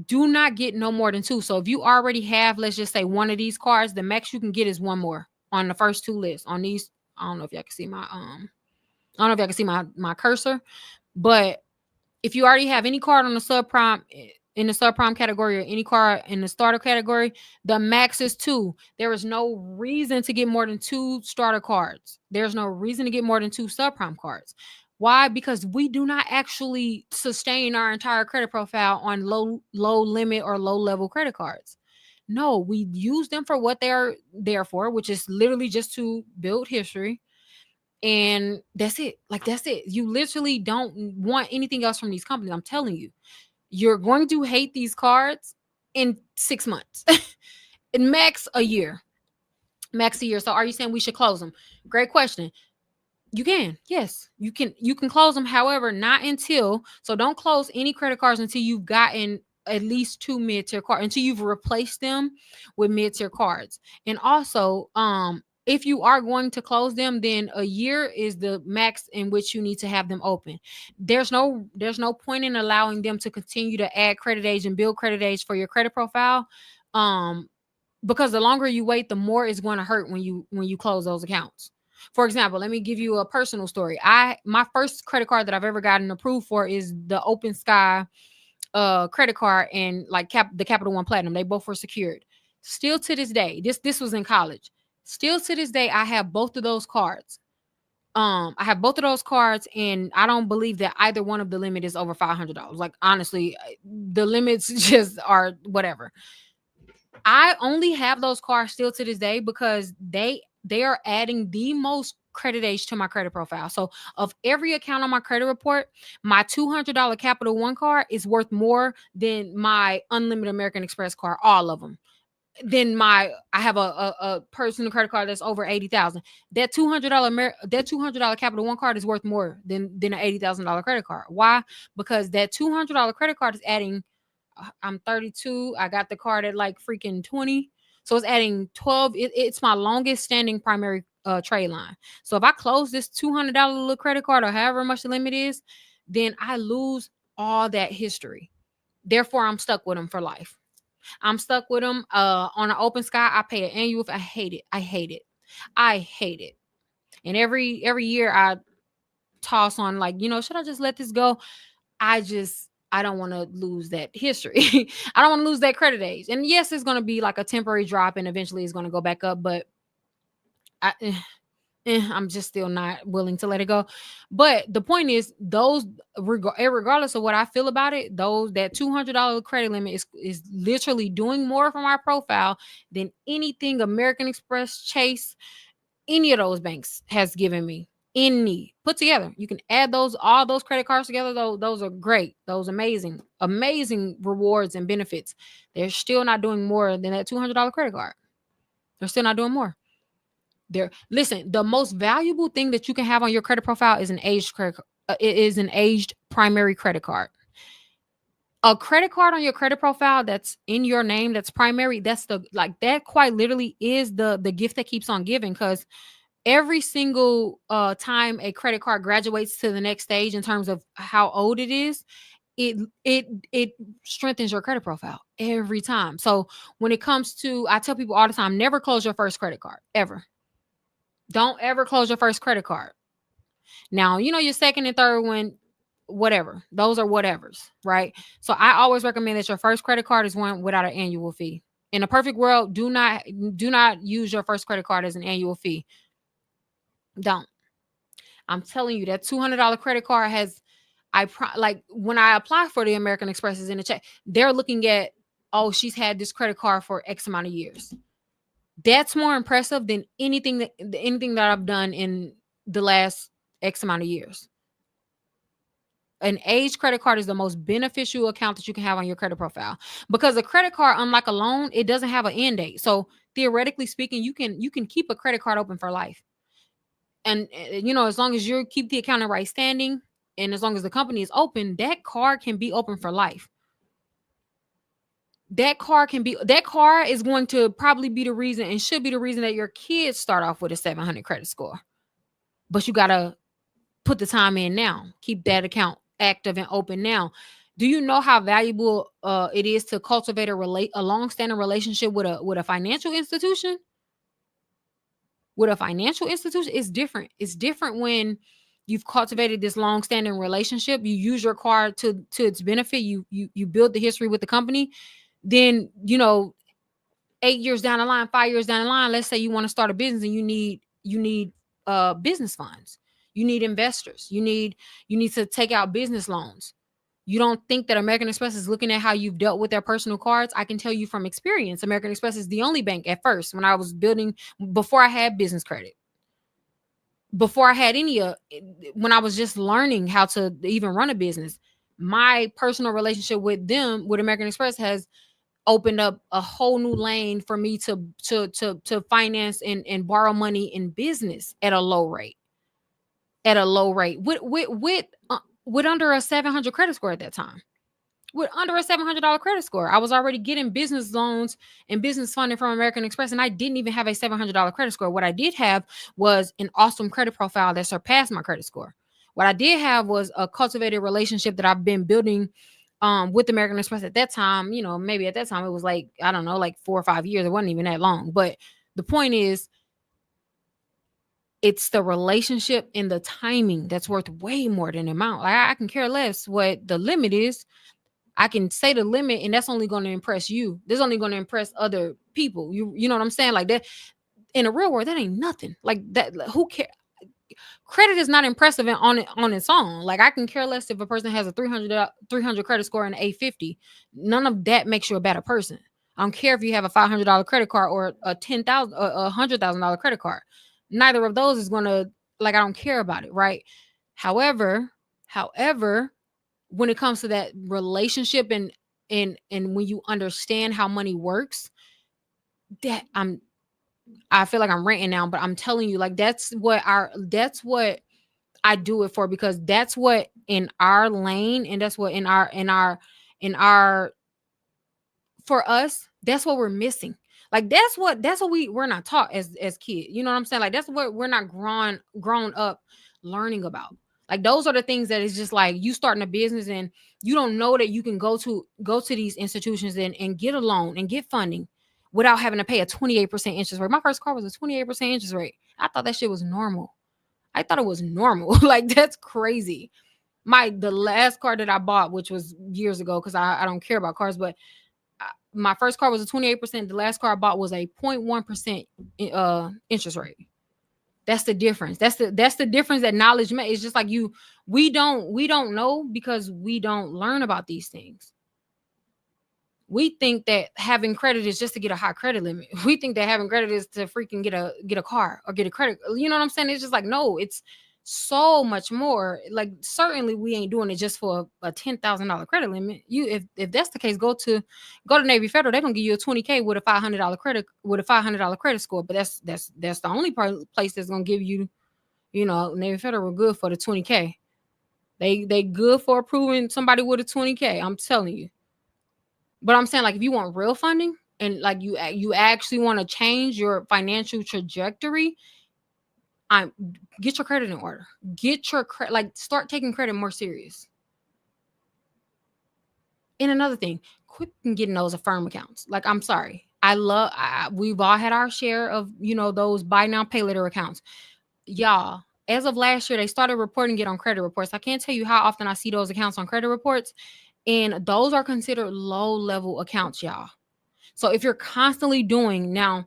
do not get no more than two. So if you already have, let's just say, one of these cards, the max you can get is one more on the first two lists. On these, I don't know if y'all can see my cursor, but if you already have any card on the subprime in the subprime category or any card in the starter category, the max is two. There is no reason to get more than two starter cards. There's no reason to get more than two subprime cards. Why? Because we do not actually sustain our entire credit profile on low limit or low level credit cards. No, we use them for what they're there for, which is literally just to build history. And that's it. Like, that's it. You literally don't want anything else from these companies. I'm telling you, you're going to hate these cards in 6 months. And max a year. So are you saying we should close them? Great question. You can. Yes, you can close them. However, not until, so don't close any credit cards until you've gotten at least two mid-tier cards, until you've replaced them with mid-tier cards. And also, if you are going to close them, then a year is the max in which you need to have them open. There's no point in allowing them to continue to add credit age and build credit age for your credit profile. Because the longer you wait, the more it's going to hurt when you close those accounts. For example, let me give you a personal story. My first credit card that I've ever gotten approved for is the Open Sky credit card and like the Capital One Platinum. They both were secured. Still to this day, this was in college. Still to this day, I have both of those cards. I have both of those cards, and I don't believe that either one of the limit is over $500. Like, honestly, the limits just are whatever. I only have those cards still to this day because they are adding the most credit age to my credit profile. So of every account on my credit report, my $200 Capital One card is worth more than my unlimited American Express card, all of them. Then I have a personal credit card that's over 80,000. That $200 Capital One card is worth more than an $80,000 credit card. Why? Because that $200 credit card is adding. I'm 32. I got the card at like freaking 20. So it's adding 12. It's my longest standing primary trade line. So if I close this $200 little credit card or however much the limit is, then I lose all that history. Therefore, I'm stuck with them for life. I'm stuck with them. On an open sky, I pay an annual. I hate it. I hate it. I hate it. And every year I toss on like, should I just let this go? I don't want to lose that history. I don't want to lose that credit age. And yes, it's going to be like a temporary drop and eventually it's going to go back up, but I'm just still not willing to let it go. But the point is, those regardless of what I feel about it, that $200 credit limit is literally doing more for my profile than anything American Express, Chase, any of those banks has given me. Any put together, you can add all those credit cards together. Those are great. Those amazing rewards and benefits. They're still not doing more than that $200 credit card. They're still not doing more. Listen, the most valuable thing that you can have on your credit profile is an aged credit. It is an aged primary credit card. A credit card on your credit profile that's in your name, that's primary. That's that quite literally is the gift that keeps on giving, because every single time a credit card graduates to the next stage in terms of how old it is, it strengthens your credit profile every time. So when it comes to, I tell people all the time, never close your first credit card, ever. Don't ever close your first credit card. Now, your second and third one, whatever. Those are whatevers, right? So I always recommend that your first credit card is one without an annual fee. In a perfect world, do not use your first credit card as an annual fee. Don't. I'm telling you, that $200 credit card has, like when I apply for the American Expresses in the check, they're looking at, oh, she's had this credit card for X amount of years. That's more impressive than anything that I've done in the last X amount of years. An age credit card is the most beneficial account that you can have on your credit profile, because a credit card, unlike a loan, it doesn't have an end date. So theoretically speaking, you can keep a credit card open for life. And as long as you keep the account in right standing, and as long as the company is open, that card can be open for life. That card is going to probably be the reason, and should be the reason, that your kids start off with a 700 credit score. But you got to put the time in now. Keep that account active and open now. Do you know how valuable it is to cultivate a long-standing relationship with a financial institution? With a financial institution, it's different. It's different when you've cultivated this long-standing relationship. You use your card to its benefit. You build the history with the company. Then 8 years down the line, 5 years down the line, let's say you want to start a business and you need business funds. You need investors. You need to take out business loans. You don't think that American Express is looking at how you've dealt with their personal cards? I can tell you from experience, American Express is the only bank at first, when I was building, before I had business credit, before I had when I was just learning how to even run a business, my personal relationship with them, with American Express, has opened up a whole new lane for me to finance and borrow money in business at a low rate. With under a 700 credit score at that time. With under a $700 credit score, I was already getting business loans and business funding from American Express, and I didn't even have a $700 credit score. What I did have was an awesome credit profile that surpassed my credit score. What I did have was a cultivated relationship that I've been building with American Express at that time. Maybe at that time it was like, I don't know, like 4 or 5 years. It wasn't even that long. But the point is, it's the relationship and the timing that's worth way more than the amount. Like, I can care less what the limit is. I can say the limit, and that's only going to impress you. This is only going to impress other people. You know what I'm saying? Like that, in the real world, that ain't nothing. Like that, who cares? Credit is not impressive on its own. Like, I can care less if a person has a 300 credit score and an 850. None of that makes you a better person. I don't care if you have a $500 credit card or a 10,000 a $100,000 credit card. Neither of those is going to, like, I don't care about it, right? However, when it comes to that relationship and when you understand how money works, that I feel like I'm ranting now, but I'm telling you, like, that's what I do it for, because that's what in our lane, and that's what in our for us, that's what we're missing. Like, that's what we're not taught as kids. You know what I'm saying? Like, that's what we're not grown up learning about. Like, those are the things that is just like, you starting a business and you don't know that you can go to these institutions and get a loan and get funding without having to pay a 28% interest rate. My first car was a 28% interest rate. I thought that shit was normal. I thought it was normal. Like, that's crazy. The last car that I bought, which was years ago, because I don't care about cars, but my first car was a 28%. The last car I bought was a 0.1% interest rate. That's the difference. That's the difference that knowledge makes. It's just like, we don't know because we don't learn about these things. We think that having credit is just to get a high credit limit. We think that having credit is to freaking get a car or get a credit. You know what I'm saying? It's just like, no, it's so much more. Like, certainly we ain't doing it just for a $10,000 credit limit. If that's the case, go to Navy Federal. They're gonna give you a 20K with a $500 credit score. But that's the only place that's gonna give you, Navy Federal good for the 20K. They good for approving somebody with a 20K. I'm telling you. But I'm saying, like, if you want real funding and like you actually want to change your financial trajectory, I'm get your credit in order. Get your credit, like, start taking credit more serious. And another thing, quit getting those Affirm accounts. Like, I'm sorry. We've all had our share of, those buy now, pay later accounts. Y'all, as of last year, they started reporting it on credit reports. I can't tell you how often I see those accounts on credit reports. And those are considered low level accounts, y'all. So if you're constantly doing, now,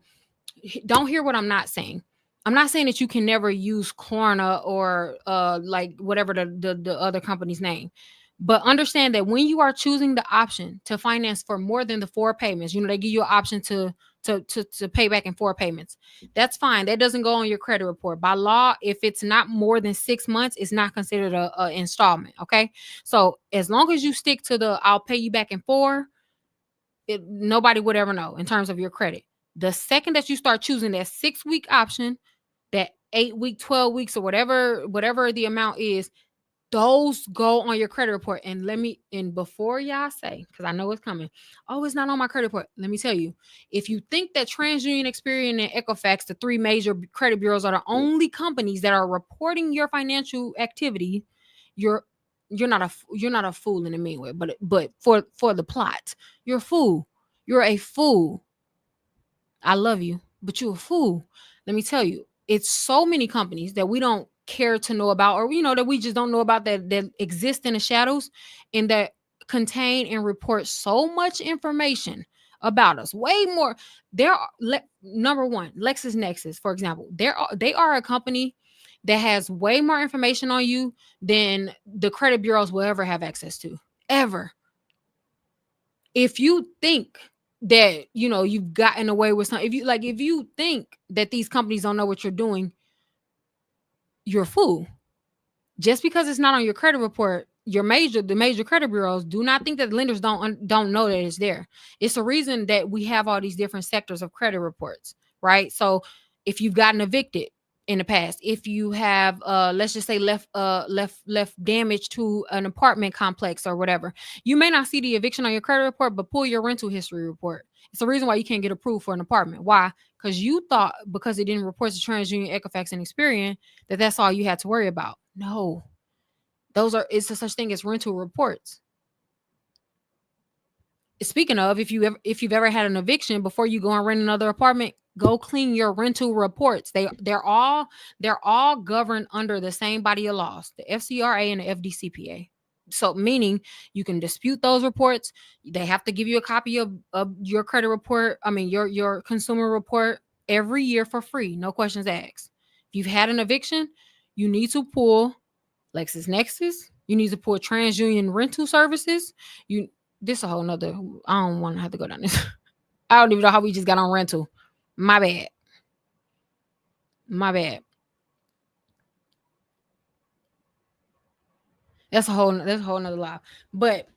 don't hear what I'm not saying. I'm not saying that you can never use Klarna or like whatever the other company's name. But understand that when you are choosing the option to finance for more than the 4 payments, they give you an option to pay back in 4 payments. That's fine. That doesn't go on your credit report. By law, if it's not more than 6 months, it's not considered a installment. Okay. So as long as you stick to the I'll pay you back in 4, nobody would ever know in terms of your credit. The second that you start choosing that 6-week option, that 8-week, 12 weeks, or whatever the amount is, those go on your credit report. And before y'all say, because I know it's coming, oh, it's not on my credit report. Let me tell you, if you think that TransUnion, Experian, and Equifax, the 3 major credit bureaus, are the only companies that are reporting your financial activity, you're not a fool in a mean way, but for the plot, you're a fool. You're a fool. I love you, but you're a fool. Let me tell you, it's so many companies that we don't care to know about, or that we just don't know about, that exist in the shadows and that contain and report so much information about us. Way more. Number one, LexisNexis, for example, they are a company that has way more information on you than the credit bureaus will ever have access to. Ever. If you think that you've gotten away with something, if you think that these companies don't know what you're doing, you're a fool. Just because it's not on your credit report, the major credit bureaus do not think that lenders don't know that it's there. It's the reason that we have all these different sectors of credit reports, right? So if you've gotten evicted in the past, if you have let's just say left damage to an apartment complex or whatever, you may not see the eviction on your credit report, but pull your rental history report. It's the reason why you can't get approved for an apartment. Why? Because you thought, because it didn't report to TransUnion, Equifax, and Experian, that's all you had to worry about. No, it's a such thing as rental reports. Speaking of, if you've ever had an eviction, before you go and rent another apartment, go clean your rental reports. They're all governed under the same body of laws, the FCRA and the FDCPA. So meaning you can dispute those reports. They have to give you a copy of your credit report. I mean your consumer report every year for free, no questions asked. If you've had an eviction, you need to pull LexisNexis. You need to pull TransUnion Rental Services. This a whole nother. I don't want to have to go down this. I don't even know how we just got on rental. My bad. My bad. That's a whole nother life. But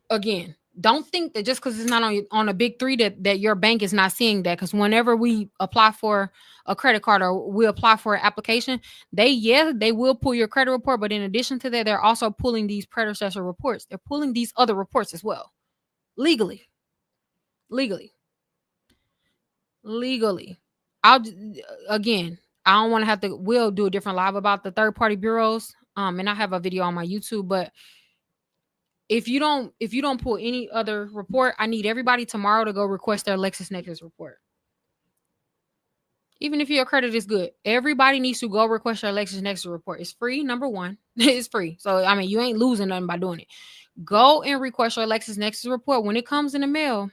again, don't think that just because it's not on a big three that your bank is not seeing that. Because whenever we apply for a credit card or we apply for an application, they will pull your credit report. But in addition to that, they're also pulling these predecessor reports. They're pulling these other reports as well. Legally. Legally. Legally. I'll again, I don't want to have to we'll do a different live about the third party bureaus. And I have a video on my YouTube, but if you don't pull any other report, I need everybody tomorrow to go request their LexisNexis report. Even if your credit is good, everybody needs to go request their LexisNexis report. It's free. Number one, it's free. So I mean, you ain't losing nothing by doing it. Go and request your LexisNexis report when it comes in the mail.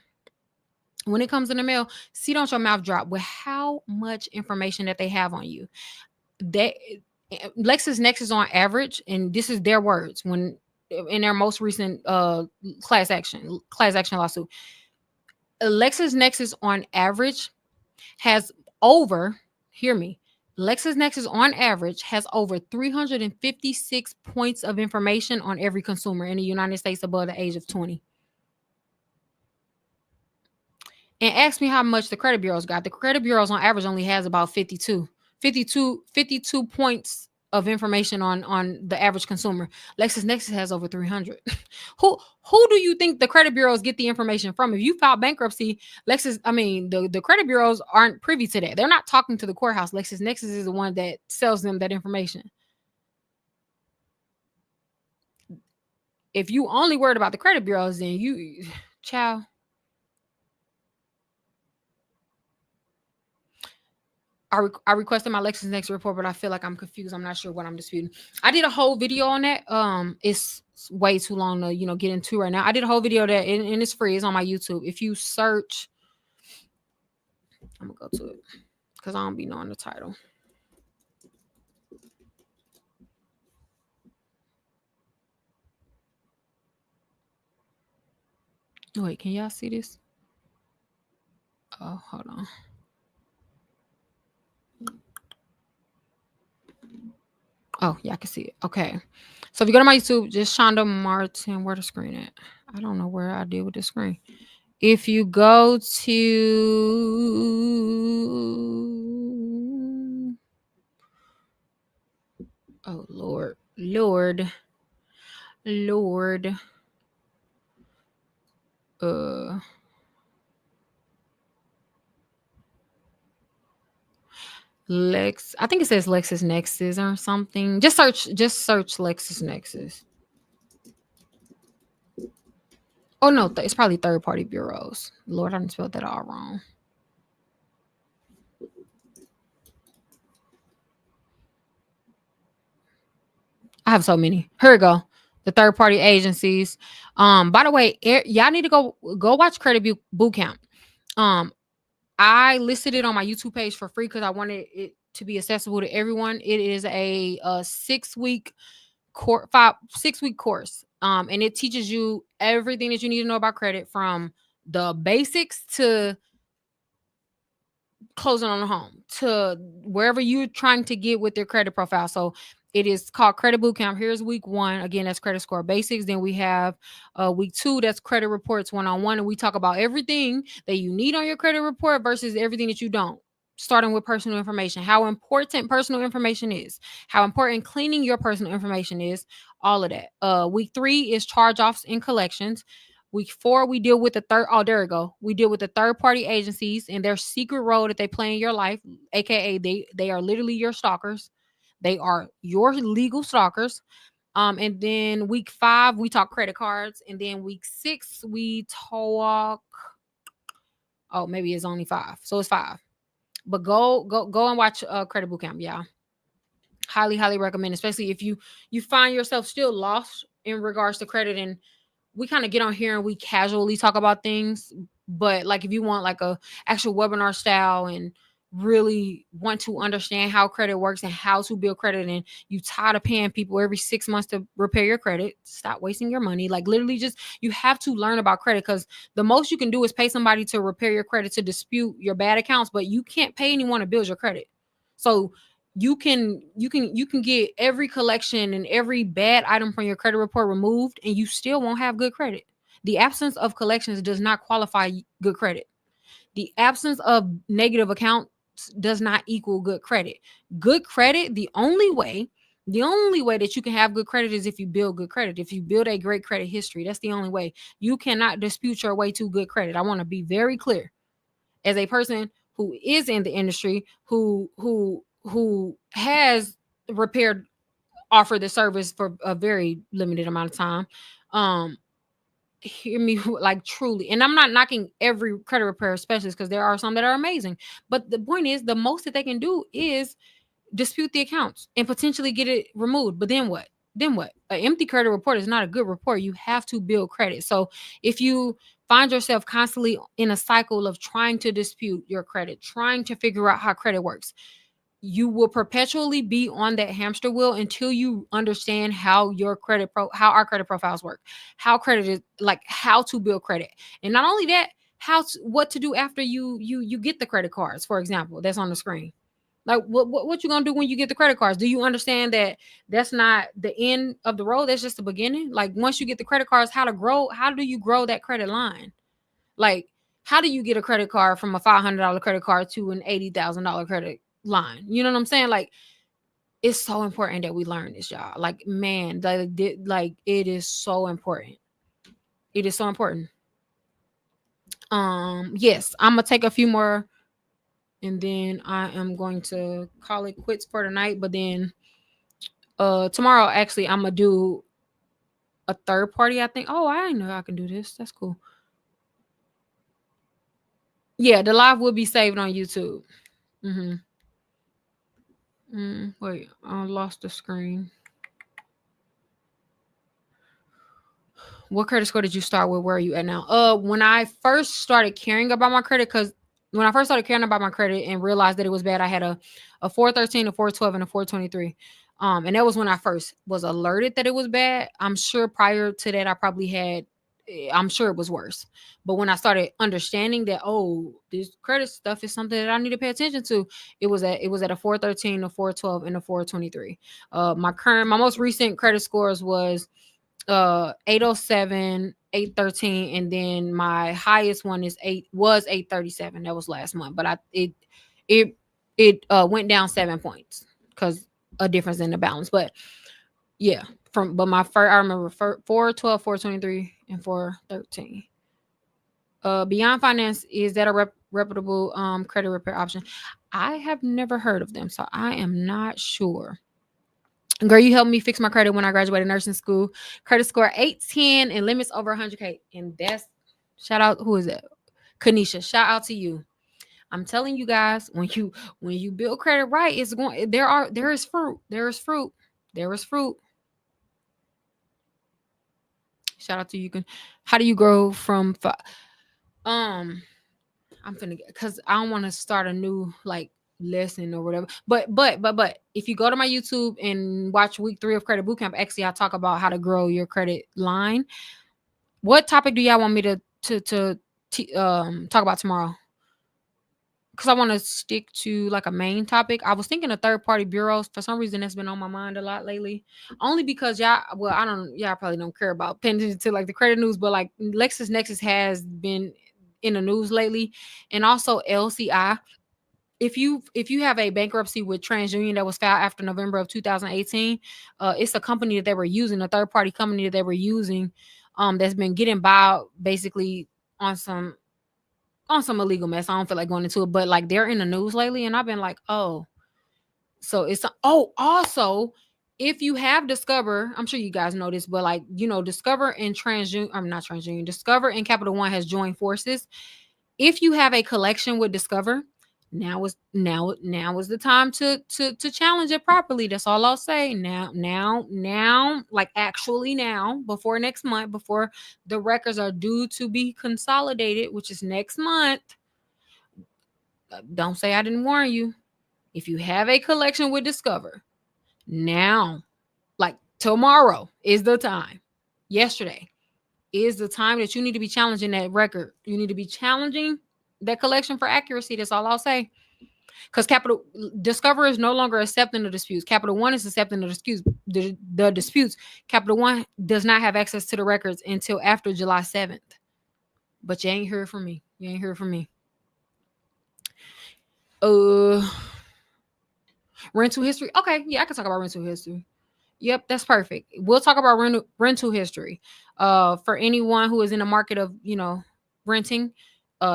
When it comes in the mail, see don't your mouth drop with how much information that they have on you. They LexisNexis on average, and this is their words when in their most recent class action lawsuit, LexisNexis on average has over, hear me, LexisNexis on average has over 356 points of information on every consumer in the United States above the age of 20. And ask me how much the credit bureaus got. The credit bureaus on average only has about 52 points of information on the average consumer. LexisNexis has over 300. Who do you think the credit bureaus get the information from? If you file bankruptcy, the credit bureaus aren't privy to that. They're not talking to the courthouse. LexisNexis is the one that sells them that information. If you only worried about the credit bureaus, then you, child. I requested my LexisNexis report, but I feel like I'm confused. I'm not sure what I'm disputing. I did a whole video on that. It's way too long to get into right now. I did a whole video that and it's free. It's on my YouTube. If you search, I'm gonna go to it because I don't be knowing the title. Wait, can y'all see this? Oh, hold on. Oh, yeah, I can see it. Okay. So if you go to my YouTube, just Shonda Martin, where the screen at? I don't know where I did with the screen. If you go to, oh Lord, I think it says LexisNexis or something. Just search LexisNexis. Oh no, it's probably third party bureaus. Lord, I didn't spell that all wrong. I have so many. Here we go. The third party agencies. By the way, y'all need to go watch Credit Boot Camp. I listed it on my YouTube page for free because I wanted it to be accessible to everyone. It is a 6-week course, 6-week course. And it teaches you everything that you need to know about credit, from the basics to closing on a home to wherever you're trying to get with their credit profile. So it is called Credit Bootcamp. Here's week 1. Again, that's credit score basics. Then we have week 2, that's credit reports 1-on-1. And we talk about everything that you need on your credit report versus everything that you don't. Starting with personal information, how important personal information is, how important cleaning your personal information is, all of that. Week 3 is charge-offs and collections. Week 4, we deal with the third. Oh, there we go. We deal with the third-party agencies and their secret role that they play in your life, aka they are literally your stalkers. They are your legal stalkers. And then week 5, we talk credit cards, and then week 6, we talk. Oh, maybe it's only 5, so it's 5. But go and watch Credit Bootcamp, yeah. Highly recommend, especially if you find yourself still lost in regards to credit. And we kind of get on here and we casually talk about things, but like if you want like a actual webinar style and really want to understand how credit works and how to build credit, and you tired of paying people every 6 months to repair your credit, stop wasting your money. Like literally just, you have to learn about credit, because the most you can do is pay somebody to repair your credit, to dispute your bad accounts, but you can't pay anyone to build your credit. So you can get every collection and every bad item from your credit report removed, and you still won't have good credit. The absence of collections does not qualify good credit. The absence of negative accounts does not equal good credit. Good credit, the only way that you can have good credit is if you build good credit. If you build a great credit history, that's the only way. You cannot dispute your way to good credit. I want to be very clear. As a person who is in the industry, who has repaired, offered the service for a very limited amount of time, um hear me like truly, and I'm not knocking every credit repair specialist, because there are some that are amazing, but the point is, the most that they can do is dispute the accounts and potentially get it removed. But then what? An empty credit report is not a good report. You have to build credit. So if you find yourself constantly in a cycle of trying to dispute your credit, trying to figure out how credit works, you will perpetually be on that hamster wheel until you understand how how our credit profiles work, how credit is, like how to build credit. And not only that, what to do after you get the credit cards, for example, that's on the screen. Like what you gonna do when you get the credit cards? Do you understand that that's not the end of the road? That's just the beginning. Like once you get the credit cards, how do you grow that credit line? Like, how do you get a credit card from a $500 credit card to an $80,000 credit line? You know what I'm saying? Like, it's so important that we learn this, y'all. Like, man, like it is so important. It is so important. Yes, I'm gonna take a few more, and then I am going to call it quits for tonight. But then, tomorrow, actually, I'm gonna do a third party. I think. Oh, I didn't know I can do this. That's cool. Yeah, the live will be saved on YouTube. Mm-hmm. Wait, I lost the screen. What credit score did you start with? Where are you at now? When I first started caring about my credit, because when I first started caring about my credit and realized that it was bad, I had a 413, a 412, and a 423. And that was when I first was alerted that it was bad. I'm sure prior to that, I'm sure it was worse. But when I started understanding that, oh, this credit stuff is something that I need to pay attention to, it was at a 413, a 412, and a 423. My most recent credit scores was 807, 813, and then my highest one was 837. That was last month, but it went down 7 points because a difference in the balance. But yeah, but my first, I remember 412, 423, and 413. Beyond Finance, is that a reputable credit repair option? I have never heard of them, so I am not sure. Girl, you helped me fix my credit when I graduated nursing school. Credit score 810 and limits over 100K. And that's, shout out, who is that? Kanisha. Shout out to you. I'm telling you guys, when you build credit right, it's going there is fruit. There is fruit. There is fruit. Shout out to you. How do you grow from um I'm finna get, because I don't want to start a new like lesson or whatever. But if you go to my YouTube and watch week 3 of Credit Bootcamp, actually I talk about how to grow your credit line. What topic do y'all want me to talk about tomorrow? Because I want to stick to like a main topic. I was thinking of third party bureaus. For some reason, that's been on my mind a lot lately. Only because y'all probably don't care about paying attention to like the credit news, but like LexisNexis has been in the news lately, and also LCI. If you have a bankruptcy with TransUnion that was filed after November of 2018, it's a company that they were using, a third party company that they were using, that's been getting by basically on some illegal mess. I don't feel like going into it, but like they're in the news lately, and I've been like, oh, so also, if you have Discover, I'm sure you guys know this, but like Discover and TransUnion, I'm not TransUnion, Discover and Capital One has joined forces. If you have a collection with Discover, now is the time to challenge it properly. That's all I'll say. Now, like actually now, before next month, before the records are due to be consolidated, which is next month. Don't say I didn't warn you. If you have a collection with Discover, now, like tomorrow is the time. Yesterday is the time that you need to be challenging that record. You need to be challenging that collection for accuracy. That's all I'll say. Because Capital Discover is no longer accepting the disputes. Capital One is accepting the disputes. Capital One does not have access to the records until after July 7th. But you ain't heard from me. You ain't heard from me. Rental history. Okay, yeah, I can talk about rental history. Yep, that's perfect. We'll talk about rental history. For anyone who is in the market of, renting,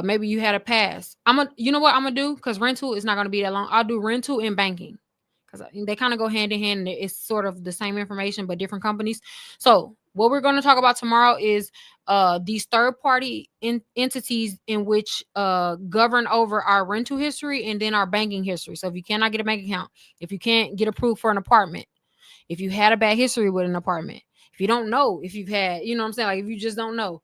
maybe you had a pass. You know what I'm gonna do? Because rental is not gonna be that long. I'll do rental and banking because they kind of go hand in hand. And it's sort of the same information, but different companies. So what we're going to talk about tomorrow is these third party entities in which govern over our rental history and then our banking history. So if you cannot get a bank account, if you can't get approved for an apartment, if you had a bad history with an apartment, if you don't know if you've had, you know what I'm saying? Like if you just don't know,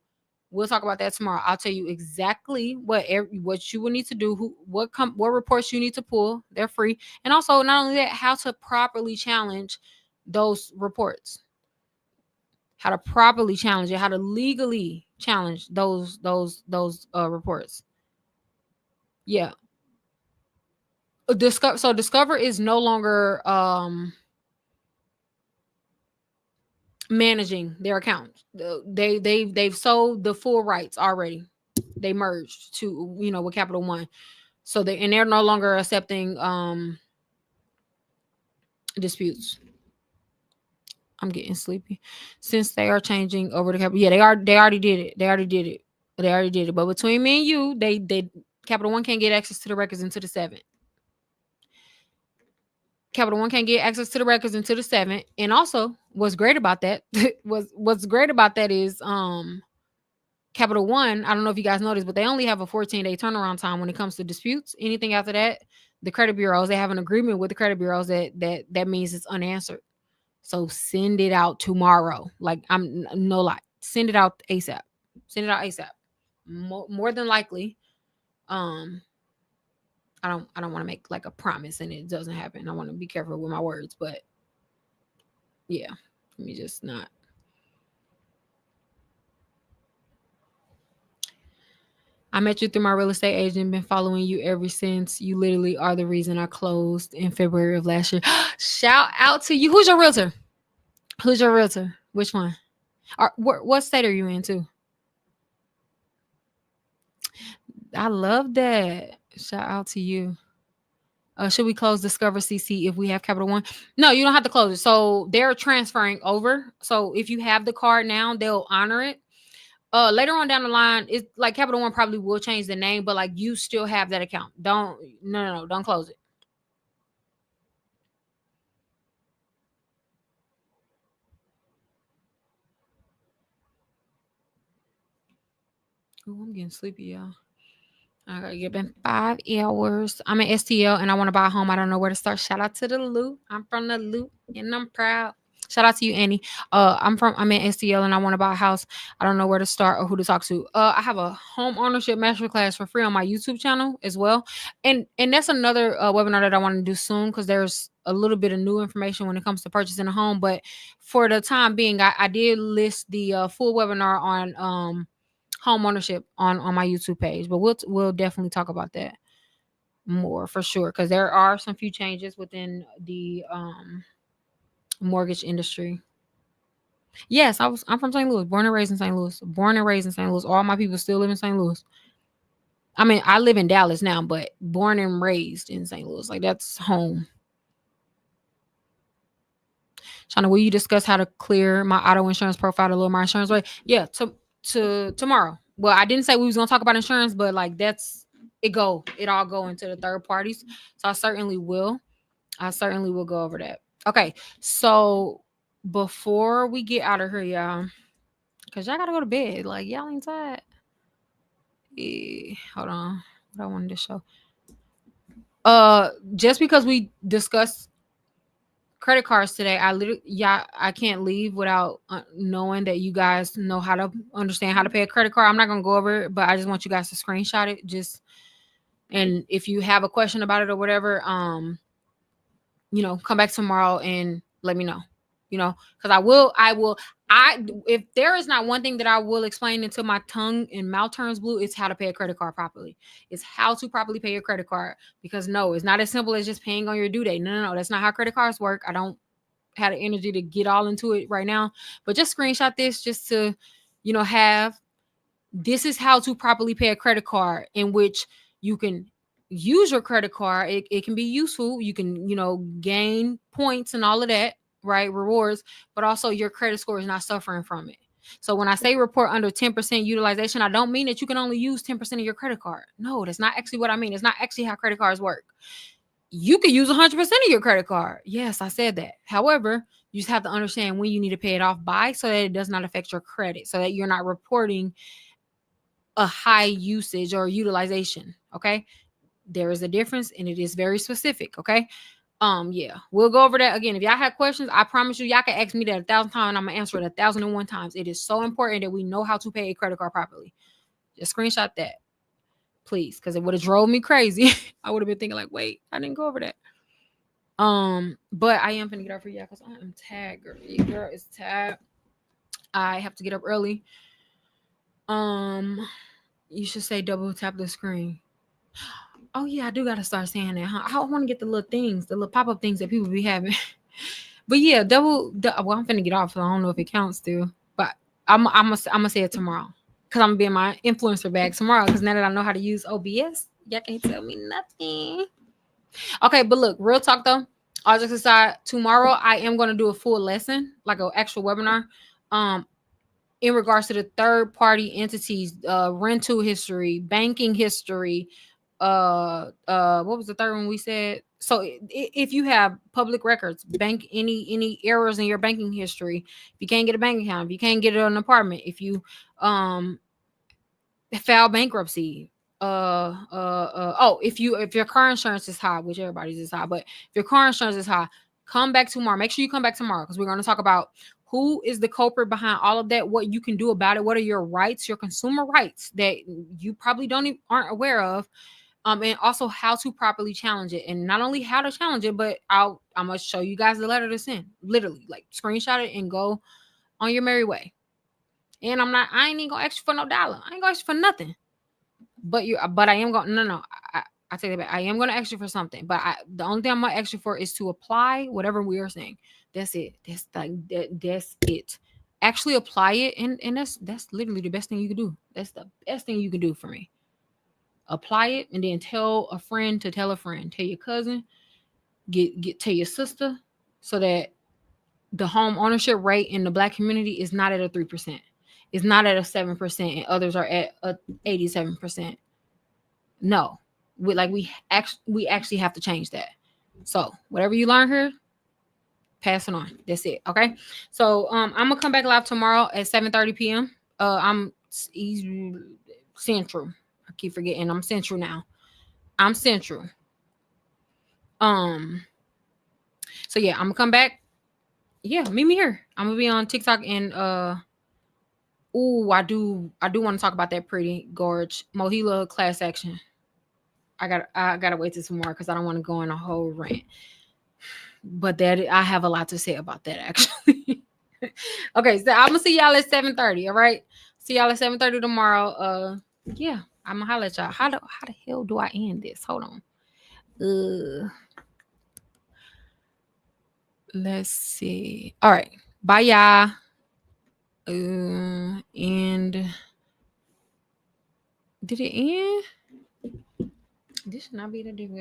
we'll talk about that tomorrow. I'll tell you exactly what you will need to do, what reports you need to pull. They're free. And also not only that, how to properly challenge those reports. How to properly challenge it, how to legally challenge those reports. Yeah. Discover is no longer managing their accounts. They've sold the full rights already. They merged to with Capital One, so they're no longer accepting disputes. I'm getting sleepy since they are changing over to Capital. Yeah, they already did it. They already did it. But between me and you, they Capital One can't get access to the records until the 7th. Capital One can't get access to the records until the 7th. And also, what's great about that is Capital One, I don't know if you guys noticed, but they only have a 14-day turnaround time when it comes to disputes. Anything after that, the credit bureaus, they have an agreement with the credit bureaus that means it's unanswered. So send it out tomorrow. Like, I'm no lie. Send it out ASAP. Send it out ASAP. More than likely, I don't want to make like a promise and it doesn't happen. I want to be careful with my words, but yeah, let me just not. I met you through my real estate agent, been following you ever since. You literally are the reason I closed in February of last year. Shout out to you. Who's your realtor? Which one? What state are you in too? I love that. Shout out to you. Should we close Discover CC if we have Capital One? No, you don't have to close it. So they're transferring over. So if you have the card now, they'll honor it. Later on down the line, it's like Capital One probably will change the name, but like you still have that account. No, don't close it. Ooh, I'm getting sleepy, y'all. I gotta get in 5 hours. I'm in STL and I want to buy a home. I don't know where to start. Shout out to the loop. I'm from the loop and I'm proud. Shout out to you, Annie. I'm in STL and I want to buy a house. I don't know where to start or who to talk to. I have a home ownership masterclass for free on my YouTube channel as well. And that's another webinar that I want to do soon because there's a little bit of new information when it comes to purchasing a home. But for the time being, I did list the full webinar on home ownership on my YouTube page, but we'll definitely talk about that more for sure because there are some few changes within the mortgage industry. Yes, I'm from St. Louis, born and raised in St. Louis. All my people still live in St. Louis. I mean, I live in Dallas now, but born and raised in St. Louis, like that's home. Shauna, will you discuss how to clear my auto insurance profile to lower my insurance rate? Yeah, to tomorrow. Well, I didn't say we was gonna talk about insurance, but like that's it all go into the third parties. So I certainly will go over that. Okay, so before we get out of here, y'all, because y'all gotta go to bed. Like y'all ain't tired. Hold on. What I wanted to show. Just because we discussed credit cards today, I can't leave without knowing that you guys know how to understand how to pay a credit card. I'm not gonna go over it, but I just want you guys to screenshot it. Just And if you have a question about it or whatever, come back tomorrow and let me know. Because if there is not one thing that I will explain until my tongue and mouth turns blue, it's how to pay a credit card properly. It's how to properly pay your credit card. Because no, it's not as simple as just paying on your due date. No, that's not how credit cards work. I don't have the energy to get all into it right now, but just screenshot this just to, have. This is how to properly pay a credit card, in which you can use your credit card. It can be useful. You can, gain points and all of that, right? Rewards, but also your credit score is not suffering from it. So when I say report under 10% utilization, I don't mean that you can only use 10% of your credit card. No, that's not actually what I mean. It's not actually how credit cards work. You could use 100% of your credit card. Yes, I said that. However, you just have to understand when you need to pay it off by, so that it does not affect your credit, so that you're not reporting a high usage or utilization. Okay. There is a difference, and it is very specific. Okay. Yeah, we'll go over that again. If y'all have questions, I promise you, y'all can ask me that 1,000 times and I'm gonna answer it 1,001 times. It is so important that we know how to pay a credit card properly. Just screenshot that, please, because it would have drove me crazy. I would have been thinking like, wait, I didn't go over that. But I am gonna get up for y'all because I am tagged. Girl is tagged. I have to get up early. You should say double tap the screen. Oh yeah, I do gotta start saying that. Huh? I want to get the little things, the little pop-up things that people be having. But yeah, well, I'm finna get off, so I don't know if it counts still. But I'm gonna say it tomorrow, because I'm gonna be in my influencer bag tomorrow. Because now that I know how to use OBS, y'all can't tell me nothing. Okay, but look, real talk though. All jokes aside, tomorrow I am gonna do a full lesson, like an actual webinar. In regards to the third party entities, rental history, banking history, what was the third one we said? So if you have public records, any errors in your banking history, if you can't get a bank account, if you can't get an apartment, if you file bankruptcy, if your car insurance is high, which everybody's is high, but if your car insurance is high, come back tomorrow. Make sure you come back tomorrow, because we're going to talk about who is the culprit behind all of that, what you can do about it, what are your rights, your consumer rights that you probably aren't aware of, and also how to properly challenge it. And not only how to challenge it, but I'm gonna show you guys the letter to send. Literally, like, screenshot it and go on your merry way. And I ain't even gonna ask you for no dollar. I ain't gonna ask you for nothing. But I am going. No. I take that back. I am gonna ask you for something. But the only thing I'm gonna ask you for is to apply whatever we are saying. That's it. That's it. Actually apply it, and that's literally the best thing you can do. That's the best thing you can do for me. Apply it, and then tell a friend to tell a friend. Tell your cousin. Tell your sister, so that the home ownership rate in the Black community is not at a 3%. It's not at a 7%, and others are at a 87%. No, we actually have to change that. So whatever you learn here, pass it on. That's it. Okay. So I'm gonna come back live tomorrow at 7:30 p.m. I'm Central. I keep forgetting I'm Central now. I'm Central. So yeah, I'm gonna come back. Yeah, meet me here. I'm gonna be on TikTok, and I do want to talk about that pretty gorge Mohila class action. I gotta wait till tomorrow, because I don't want to go on a whole rant. But I have a lot to say about that, actually. Okay, so I'm gonna see y'all at 7:30. All right, see y'all at 7:30 tomorrow. Yeah, I'm gonna holler at y'all. How the hell do I end this? Hold on. Let's see. All right, bye y'all. And did it end? This should not be the difficult.